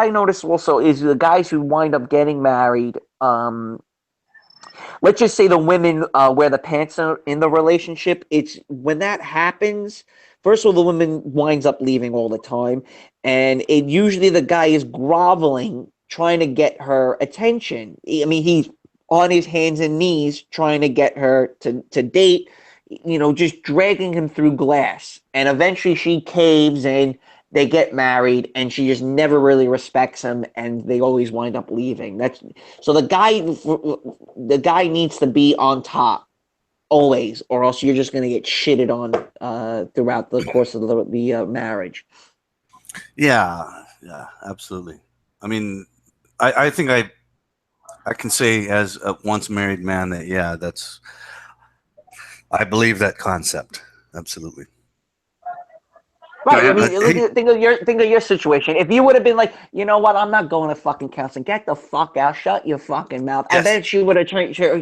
notice also is the guys who wind up getting married. Let's just say the women wear the pants in the relationship. It's when that happens. First of all, the woman winds up leaving all the time, and it usually the guy is groveling, trying to get her attention. I mean, he's on his hands and knees trying to get her to date, just dragging him through glass. And eventually she caves and they get married, and she just never really respects him, and they always wind up leaving. So the guy needs to be on top always, or else you're just going to get shitted on throughout the course of the marriage. Yeah, absolutely. I mean, I think I can say as a once married man that I believe that concept. Absolutely. Right. I mean, think of your situation. If you would have been like, you know what, I'm not going to fucking counseling. Get the fuck out. Shut your fucking mouth. Yes. I bet she would have changed her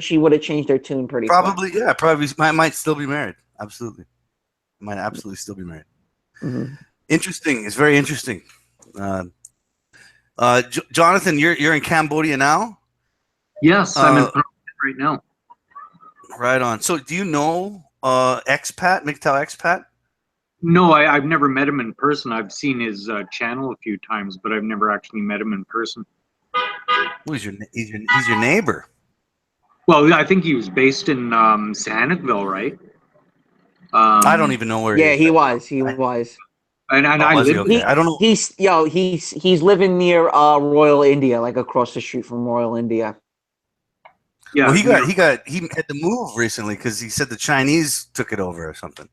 tune pretty probably quick. Yeah, probably. I might still be married. Absolutely. I might absolutely still be married. Mm-hmm. Interesting. It's very interesting. Jonathan, you're in Cambodia now? Yes, I'm in Phnom Penh right now. Right on. So do you know expat, MGTOW expat? No, I've never met him in person. I've seen his channel a few times, but I've never actually met him in person. Well, he's your neighbor. Well, I think he was based in Sihanoukville, right? I don't even know where. He was. He was. And I live. Okay. I don't know. He's living near Royal India, like across the street from Royal India. Yeah. Well, he had to move recently because he said the Chinese took it over or something.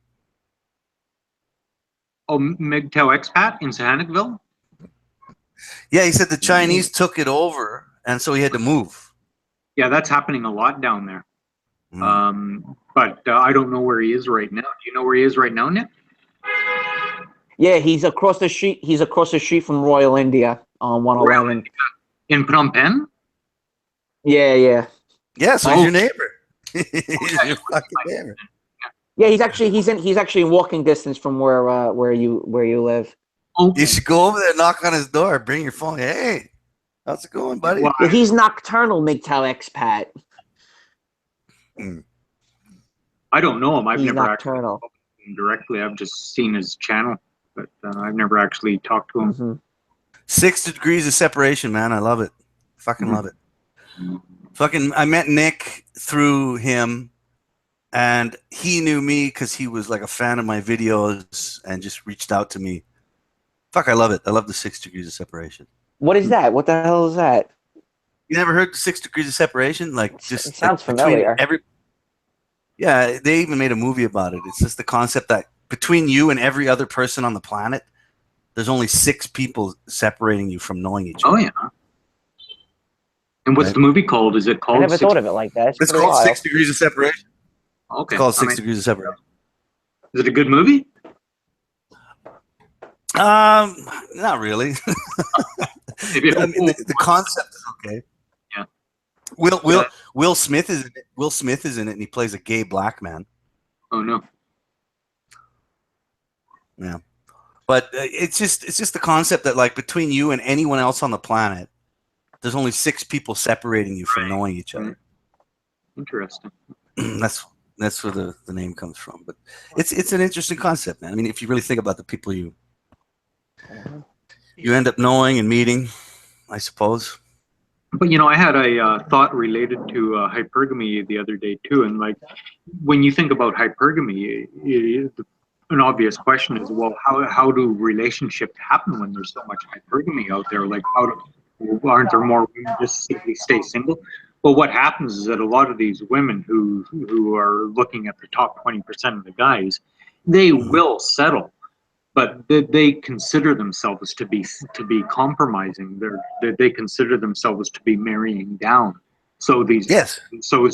Oh, MGTOW expat in Sihanoukville? Yeah, he said the Chinese took it over, and so he had to move. Yeah, that's happening a lot down there. But I don't know where he is right now. Do you know where he is right now, Nick? Yeah, he's across the street. He's across the street from Royal India on 111. In Phnom Penh? Yeah. Yeah, so he's your neighbor. He's your fucking neighbor. Yeah, he's actually in walking distance from where you live. Okay. You should go over there, knock on his door, bring your phone. Hey, how's it going, buddy? Well, Yeah, he's nocturnal, MGTOW expat. I don't know him. I've He's never nocturnal. actually talked to him directly. I've just seen his channel, but I've never actually talked to him. Mm-hmm. 6 degrees of separation, man. I love it. Fucking love it. Fucking, I met Nick through him, and he knew me because he was like a fan of my videos and just reached out to me. Fuck, I love it. I love the 6 degrees of separation. What is that? What the hell is that? You never heard the 6 degrees of separation? Like, just it sounds familiar. Yeah, they even made a movie about it. It's just the concept that between you and every other person on the planet, there's only 6 people separating you from knowing each other. Oh, yeah. And what's the movie called? Is it called? I never thought of it like that. It's called 6 degrees of separation. Okay. It's called 6 degrees of separation. Is it a good movie? Not really. I mean, the concept is okay. Yeah. Will Smith is in it. Will Smith is in it, and he plays a gay black man. Oh no. Yeah, but it's just the concept that like between you and anyone else on the planet, there's only 6 people separating you from knowing each other. Interesting. That's where the name comes from. But it's an interesting concept, man. I mean, if you really think about the people you end up knowing and meeting, I suppose. But I had a thought related to hypergamy the other day too, and like when you think about hypergamy, an obvious question is, well, how do relationships happen when there's so much hypergamy out there? Like, aren't there more women just simply stay single? Well, what happens is that a lot of these women who are looking at the top 20% of the guys, they will settle. But they consider themselves to be compromising. They consider themselves to be marrying down. So these, Yes. so,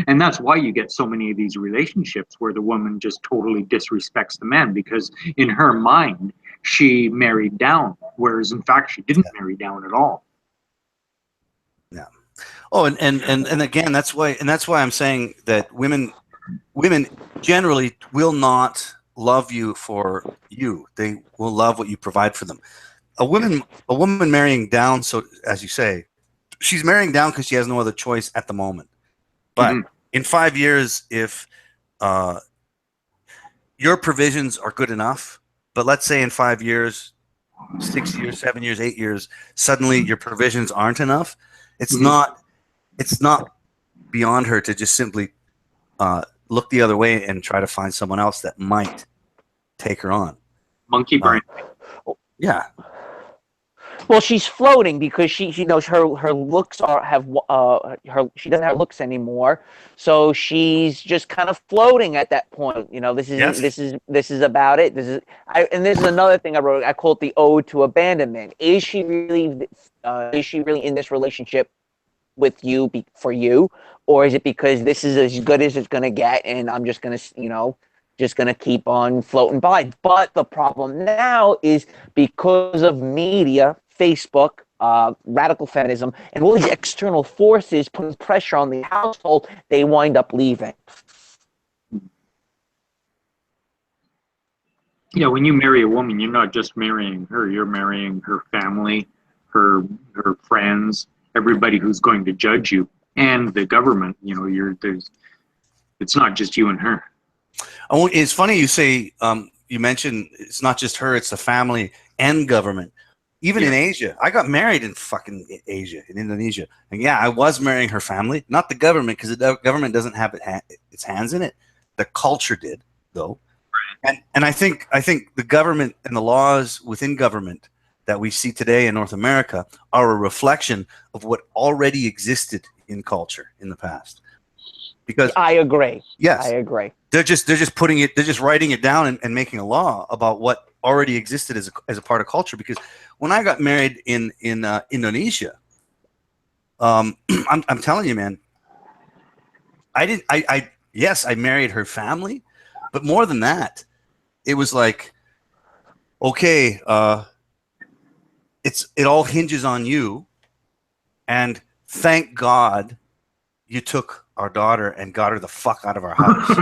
and that's why you get so many of these relationships where the woman just totally disrespects the man, because in her mind, she married down, whereas in fact, she didn't marry down at all. Yeah. Oh, and again, that's why I'm saying that women generally will not love you for you. They will love what you provide for them. A woman marrying down, so as you say, she's marrying down because she has no other choice at the moment. But in 5 years, if your provisions are good enough, but let's say in 5 years, 6 years, 7 years, 8 years, suddenly your provisions aren't enough, it's not beyond her to just simply look the other way and try to find someone else that might take her on. Monkey brain. Yeah. Well, she's floating because she knows her looks she doesn't have looks anymore, so she's just kind of floating at that point. This is about it. And this is another thing I wrote. I call it the ode to abandonment. Is she really in this relationship with you for you, or is it because this is as good as it's gonna get, and I'm just gonna keep on floating by? But the problem now is because of media, Facebook, radical feminism, and all these external forces putting pressure on the household, they wind up leaving. Yeah, when you marry a woman, you're not just marrying her, you're marrying her family, her friends, everybody who's going to judge you, and the government. It's not just you and her. Oh, it's funny you say, you mentioned it's not just her, it's the family and government. Even in Asia, I got married in fucking Asia, in Indonesia. And yeah, I was marrying her family, not the government, because the government doesn't have its hands in it. The culture did, though. And I think the government and the laws within government that we see today in North America are a reflection of what already existed in culture in the past. Because I agree. Yes, I agree. They're just writing it down and making a law about what already existed as a part of culture. Because when I got married in Indonesia, I'm telling you, man, yes, I married her family, but more than that, it was like, okay, it all hinges on you, and thank God you took our daughter and got her the fuck out of our house.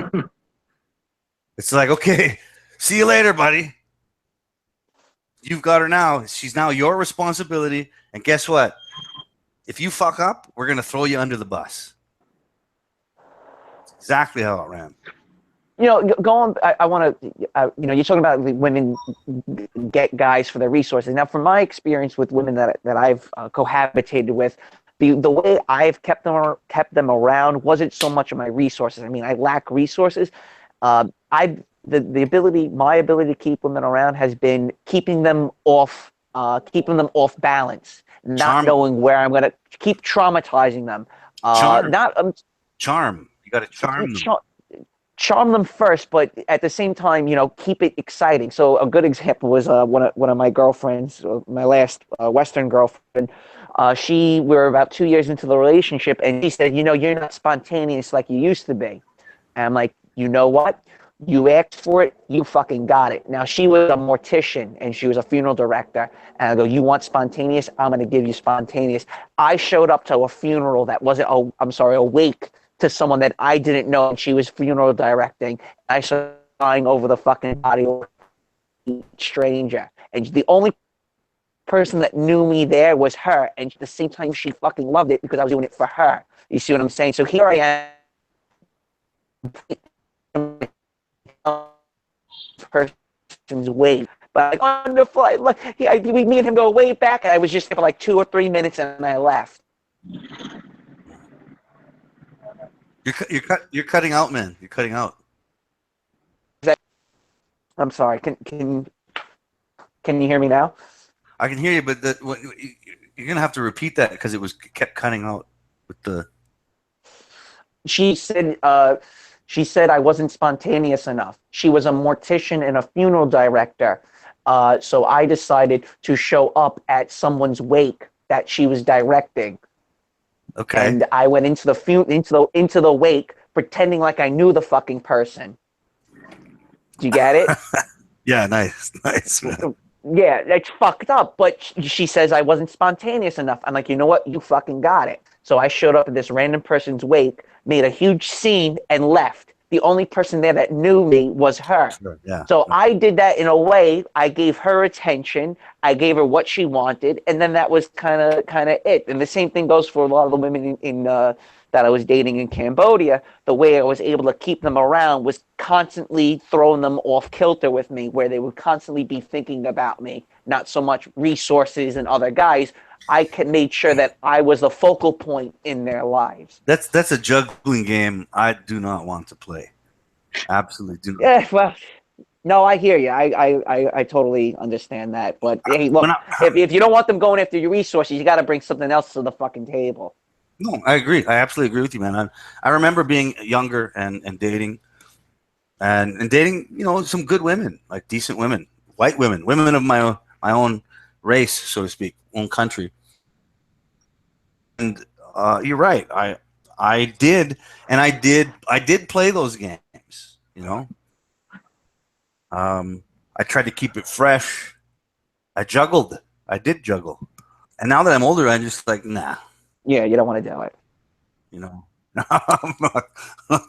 It's like, okay, see you later, buddy. You've got her now. She's now your responsibility. And guess what? If you fuck up, we're going to throw you under the bus. It's exactly how it ran. Going, I want to, you're talking about women get guys for their resources. Now, from my experience with women that I've cohabitated with, the way I've kept them around wasn't so much of my resources. I mean, I lack resources. My ability to keep women around has been keeping them off balance, not knowing where I'm going to keep traumatizing them. Charm. You got to charm them. Charm them first, but at the same time, keep it exciting. So a good example was one of my girlfriends, my last Western girlfriend. We were about 2 years into the relationship, and she said, you're not spontaneous like you used to be. And I'm like, you know what? You asked for it, you fucking got it. Now, she was a mortician, and she was a funeral director. And I go, you want spontaneous? I'm going to give you spontaneous. I showed up to a funeral that wasn't, a wake to someone that I didn't know, and she was funeral directing. I started crying over the fucking body of a stranger. And the only person that knew me there was her, and at the same time she fucking loved it because I was doing it for her. You see what I'm saying? So here I am, person's way, but on the flight, me and him go way back, and I was just there for like 2 or 3 minutes, and I left. You're cutting out, man. You're cutting out. I'm sorry. Can you hear me now? I can hear you, but you're gonna have to repeat that because kept cutting out with the. She said I wasn't spontaneous enough. She was a mortician and a funeral director, so I decided to show up at someone's wake that she was directing. Okay. And I went into the wake pretending like I knew the fucking person. Do you get it? Yeah, nice, nice, man. Yeah, it's fucked up. But she says I wasn't spontaneous enough. I'm like, you know what? You fucking got it. So I showed up at this random person's wake, made a huge scene, and left. The only person there that knew me was her. Sure, yeah. So I did that in a way. I gave her attention. I gave her what she wanted, and then that was kind of it. And the same thing goes for a lot of the women in that I was dating in Cambodia. The way I was able to keep them around was constantly throwing them off kilter with me, where they would constantly be thinking about me, not so much resources and other guys. I made sure that I was the focal point in their lives. That's a juggling game I do not want to play. Absolutely do not. Yeah, well, no, I hear you. I totally understand that. But hey, look, if you don't want them going after your resources, you got to bring something else to the fucking table. No, I agree. I absolutely agree with you, man. I remember being younger and dating, and dating, you know, some good women, like decent women, white women, women of my own race, so to speak, own country. And you're right. I did, and I did play those games. You know, I tried to keep it fresh. I juggled. I did juggle. And now that I'm older, I'm just like, nah. Yeah, you don't want to do it. You know, I'm not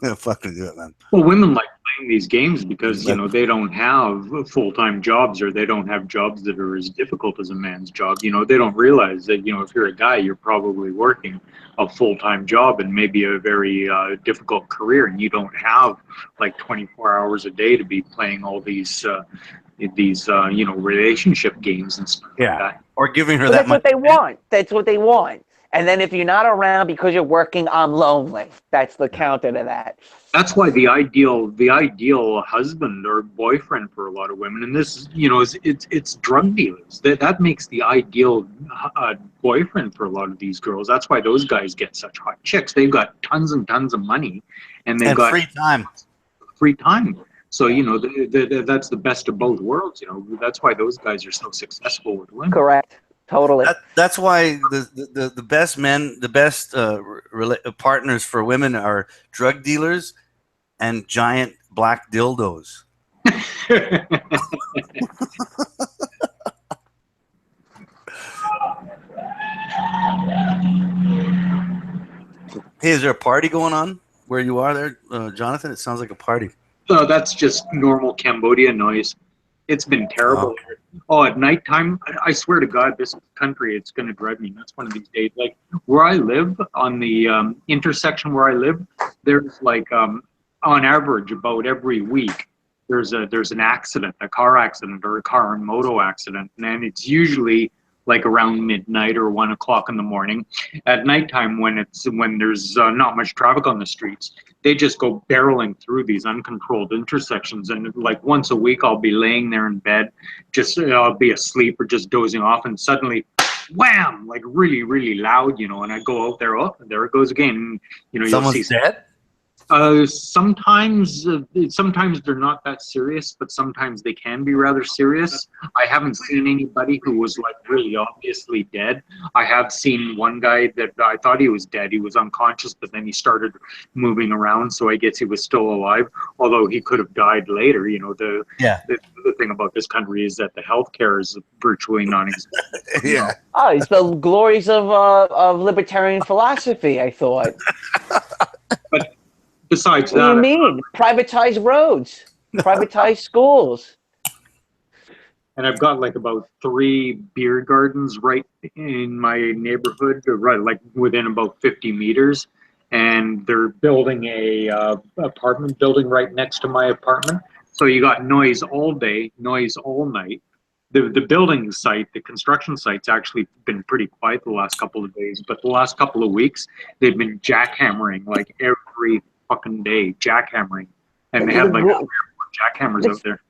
gonna fucking do it, man. Well, women like playing these games because, you know, they don't have full-time jobs, or they don't have jobs that are as difficult as a man's job. You know, they don't realize that, you know, if you're a guy, you're probably working a full-time job and maybe a very difficult career, and you don't have like 24 hours a day to be playing all these you know, relationship games and stuff like that. Or giving her But that that's much. what they want. That's what they want. And then if you're not around because you're working, I'm lonely. That's the counter to that. That's why the ideal husband or boyfriend for a lot of women, and this, you know, is it's drug dealers. That makes the ideal boyfriend for a lot of these girls. That's why those guys get such hot chicks. They've got tons and tons of money, and they've got free time. Free time. So, you know, that's the best of both worlds. You know, that's why those guys are so successful with women. Correct. Totally. That's why the best men, the best partners for women are drug dealers and giant black dildos. Hey, is there a party going on where you are there, Jonathan? It sounds like a party. That's just normal Cambodia noise. It's been terrible. Oh, at nighttime, I swear to God, this country, it's going to drive me nuts one of these days. Like where I live, on the intersection where I live, there's like, on average, about every week, there's an accident, a car accident or a car and moto accident, and it's usually like around midnight or 1 o'clock in the morning. At nighttime, when there's not much traffic on the streets, they just go barreling through these uncontrolled intersections. And like once a week, I'll be laying there in bed, just I'll be asleep or just dozing off, and suddenly, wham! Like really, really loud, you know. And I go out there, oh, there it goes again. And, you know, Someone's you'll see dead. Sometimes they're not that serious, but sometimes they can be rather serious. I haven't seen anybody who was like really obviously dead. I have seen one guy that I thought he was dead. He was unconscious, but then he started moving around, so I guess he was still alive, although he could have died later. You know, the thing about this country is that the healthcare is virtually non-existent. Yeah. Oh, it's the glories of libertarian philosophy, I thought. But besides What that, do you mean? Privatize roads, privatize schools. and I've got like about 3 beer gardens right in my neighborhood, right, like within about 50 meters. And they're building a apartment building right next to my apartment. So you got noise all day, noise all night. The building site, the construction site's actually been pretty quiet the last couple of days, but the last couple of weeks, they've been jackhammering like every fucking day, jackhammering. And they had like 3 or 4 jackhammers out there.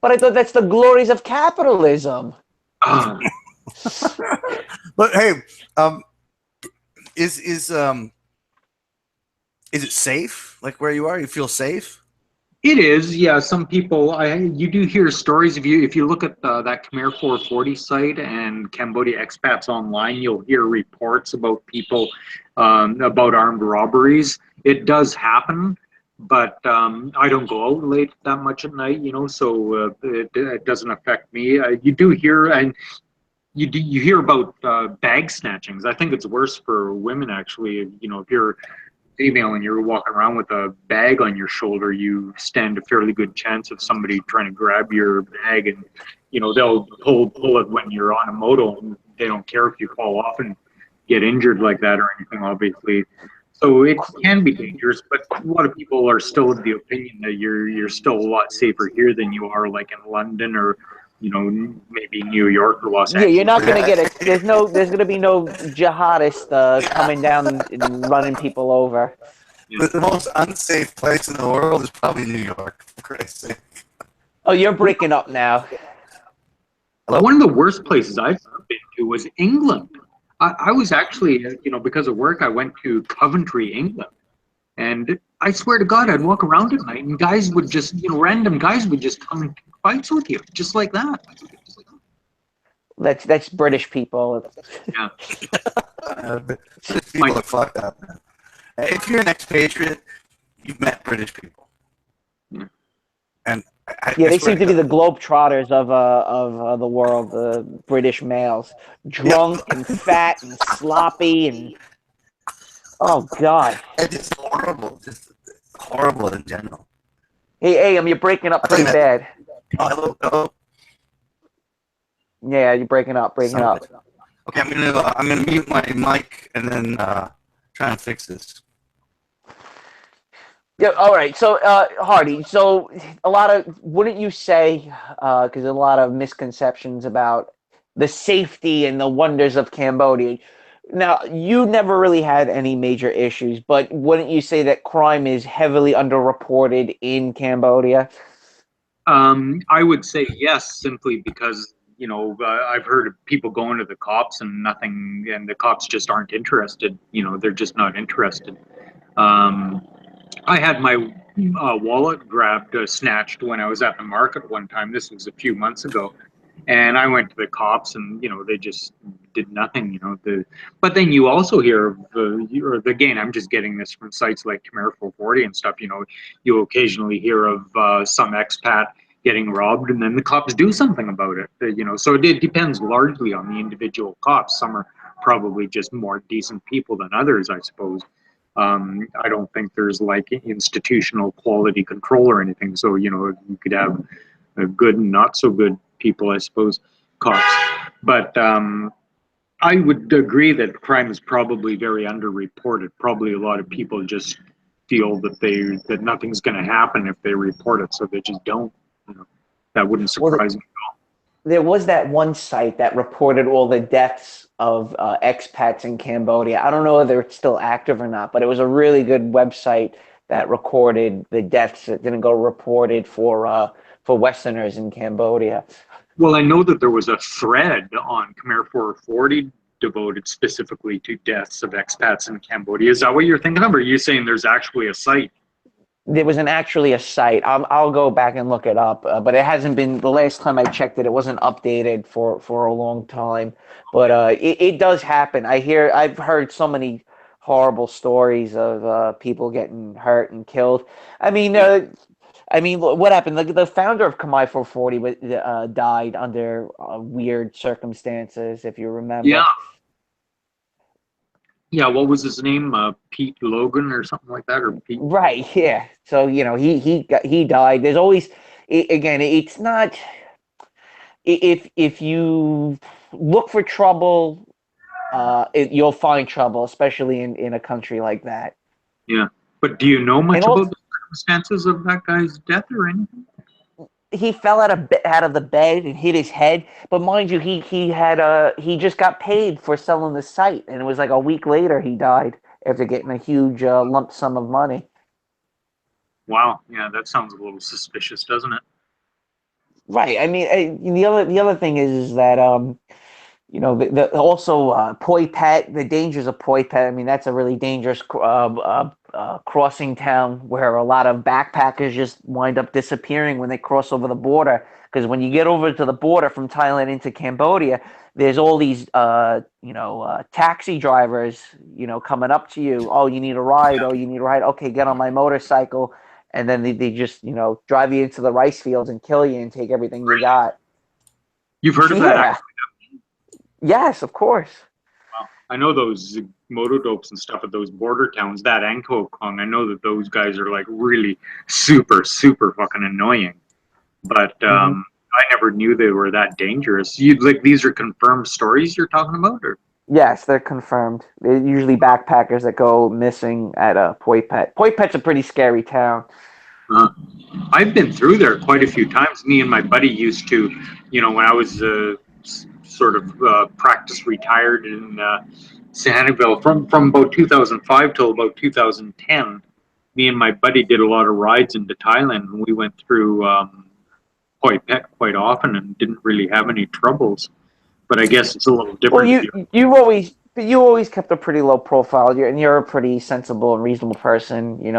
But I thought that's the glories of capitalism. But hey, is it safe? Like where you are, you feel safe? It is, yeah. Some people, you do hear stories. If you look at that Khmer 440 site and Cambodia expats online, you'll hear reports about people about armed robberies. It does happen, but I don't go out late that much at night, so it doesn't affect me. You do hear, and you hear about bag snatchings. I think it's worse for women actually. If you're female and you're walking around with a bag on your shoulder, you stand a fairly good chance of somebody trying to grab your bag, and they'll pull it when you're on a moto, and they don't care if you fall off and get injured like that or anything, obviously. So it can be dangerous, but a lot of people are still of the opinion that you're still a lot safer here than you are like in London or maybe New York or Los Yeah, you're Angeles. not gonna get a. There's gonna be no jihadist coming down and running people over. The most unsafe place in the world is probably New York, for Christ's sake. Oh, you're breaking up now. Hello? One of the worst places I've ever been to was England. I was actually, because of work, I went to Coventry, England. And I swear to God, I'd walk around at night and guys would just, random guys would just come and pick fights with you, just like that. That's British people. Yeah. People are fucked up, man. If you're an expatriate, you've met British people. Yeah. And Yeah, they seem to be the globetrotters of the world. The British males, drunk and fat and sloppy and oh god, it's just horrible in general. hey, Ayam, you're breaking up pretty bad. Oh, hello. Yeah, you're breaking up. Okay, I'm gonna mute my mic and then try and fix this. Yeah, all right. So, Hardy, so wouldn't you say, because a lot of misconceptions about the safety and the wonders of Cambodia. Now, you never really had any major issues, but wouldn't you say that crime is heavily underreported in Cambodia? I would say yes, simply because, I've heard of people going to the cops and nothing, and the cops just aren't interested. They're just not interested. I had my wallet snatched when I was at the market one time. This was a few months ago, and I went to the cops, and they just did nothing. But then you also hear of, or again, I'm just getting this from sites like Khmer 440 and stuff. You occasionally hear of some expat getting robbed, and then the cops do something about it. So it depends largely on the individual cops. Some are probably just more decent people than others, I suppose. I don't think there's like institutional quality control or anything. So, you could have a good and not so good people, I suppose, cops. But I would agree that crime is probably very underreported. Probably a lot of people just feel that nothing's going to happen if they report it, so they just don't. That wouldn't surprise me. There was that one site that reported all the deaths of expats in Cambodia. I don't know whether it's still active or not, but it was a really good website that recorded the deaths that didn't go reported for Westerners in Cambodia. Well, I know that there was a thread on Khmer 440 devoted specifically to deaths of expats in Cambodia. Is that what you're thinking of? Or are you saying there's actually a site? There was actually a site. I'll go back and look it up, but it hasn't been. The last time I checked it, it wasn't updated for a long time. But it does happen. I've heard so many horrible stories of people getting hurt and killed. I mean, what happened? The founder of Khmer 440 died under weird circumstances, if you remember. Yeah. Yeah, what was his name? Pete Logan or something like that, or Pete? Right. Yeah. So he died. There's always, again, it's not. If you look for trouble, you'll find trouble, especially in a country like that. Yeah, but do you know much about the circumstances of that guy's death or anything? He fell out of the bed and hit his head. But mind you, he just got paid for selling the site, and it was like a week later he died after getting a huge lump sum of money. Wow, yeah, that sounds a little suspicious, doesn't it? Right. I mean, the other thing is that also poi pet, the dangers of poi pet. I mean, that's a really dangerous crossing town where a lot of backpackers just wind up disappearing when they cross over the border. Because when you get over to the border from Thailand into Cambodia, there's all these, taxi drivers, coming up to you. Oh, you need a ride. Oh, you need a ride. Okay, get on my motorcycle. And then they just, drive you into the rice fields and kill you and take everything you got. You've heard of Yeah. that? Yes, of course. Wow. I know those moto dopes and stuff at those border towns, that and Kong. I know that those guys are like really super, super fucking annoying. But I never knew they were that dangerous. These are confirmed stories you're talking about, or? Yes, they're confirmed. They're usually backpackers that go missing at Poi Pet. Poi Pet's a pretty scary town. I've been through there quite a few times. Me and my buddy used to, when I was sort of practice retired in Sihanoukville from about 2005 till about 2010. Me and my buddy did a lot of rides into Thailand, and we went through Poi Pet quite often and didn't really have any troubles. But I guess it's a little different. Well, you always kept a pretty low profile. You're a pretty sensible and reasonable person. You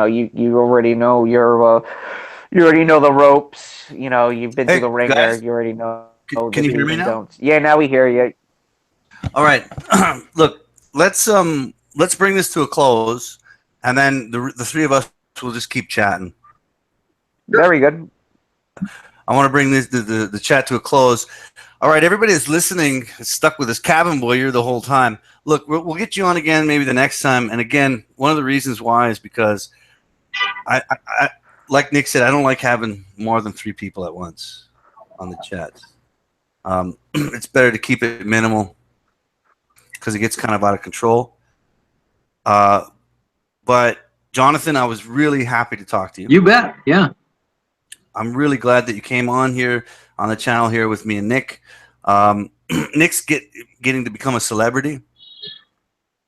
already know you already know the ropes. You've been through the ringer. Guys, You already know. Can you hear me now? Don'ts. Yeah, now we hear you. All right. Look, let's bring this to a close, and then the three of us will just keep chatting. Very good. I want to bring the chat to a close. All right, everybody that's listening is stuck with this cabin boy here the whole time. Look, we'll get you on again maybe the next time. And again, one of the reasons why is because I like Nick said, I don't like having more than 3 people at once on the chat. It's better to keep it minimal because it gets kind of out of control. But Jonathan, I was really happy to talk to you. You bet. Yeah. I'm really glad that you came on here on the channel here with me and Nick. Nick's getting to become a celebrity.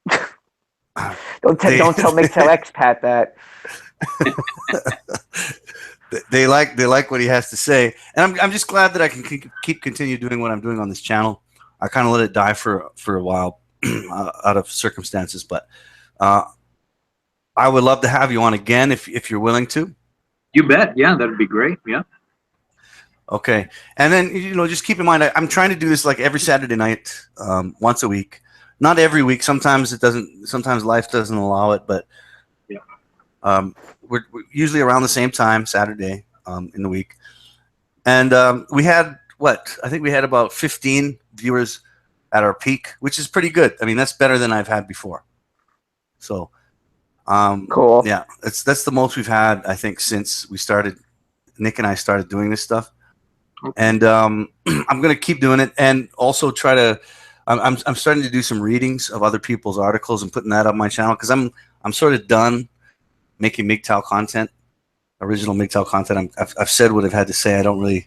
Don't tell MGTOW expat that. They like what he has to say, and I'm just glad that I can continue doing what I'm doing on this channel. I kind of let it die for a while out of circumstances, but I would love to have you on again if you're willing to. You bet. Yeah, that'd be great. Yeah. Okay. And then, just keep in mind, I'm trying to do this like every Saturday night, once a week. Not every week. Sometimes it doesn't. Sometimes life doesn't allow it. But yeah, we're usually around the same time, Saturday, in the week. And we had I think we had about 15 viewers at our peak, which is pretty good. I mean, that's better than I've had before. So. Cool. Yeah, that's the most we've had, I think, since Nick and I started doing this stuff. And I'm going to keep doing it, and also try to. I'm starting to do some readings of other people's articles and putting that up my channel because I'm sort of done making MGTOW content, original MGTOW content. I've said what I've had to say. I'm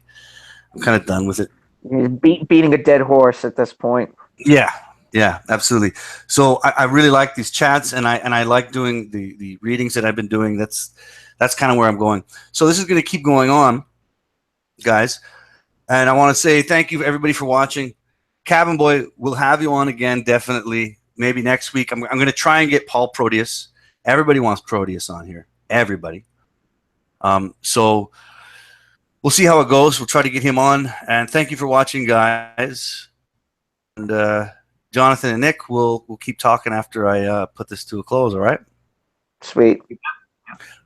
kind of done with it. You're beating a dead horse at this point. Yeah, absolutely. So I really like these chats, and I like doing the readings that I've been doing. That's kind of where I'm going. So this is going to keep going on, guys. And I want to say thank you everybody for watching. Cabin Boy, we'll have you on again, definitely. Maybe next week. I'm going to try and get Paul Proteus. Everybody wants Proteus on here. Everybody. So we'll see how it goes. We'll try to get him on. And thank you for watching, guys. And Jonathan and Nick, we'll keep talking after I put this to a close, all right? Sweet.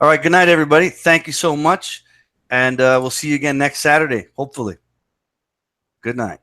All right, good night, everybody. Thank you so much, and we'll see you again next Saturday, hopefully. Good night.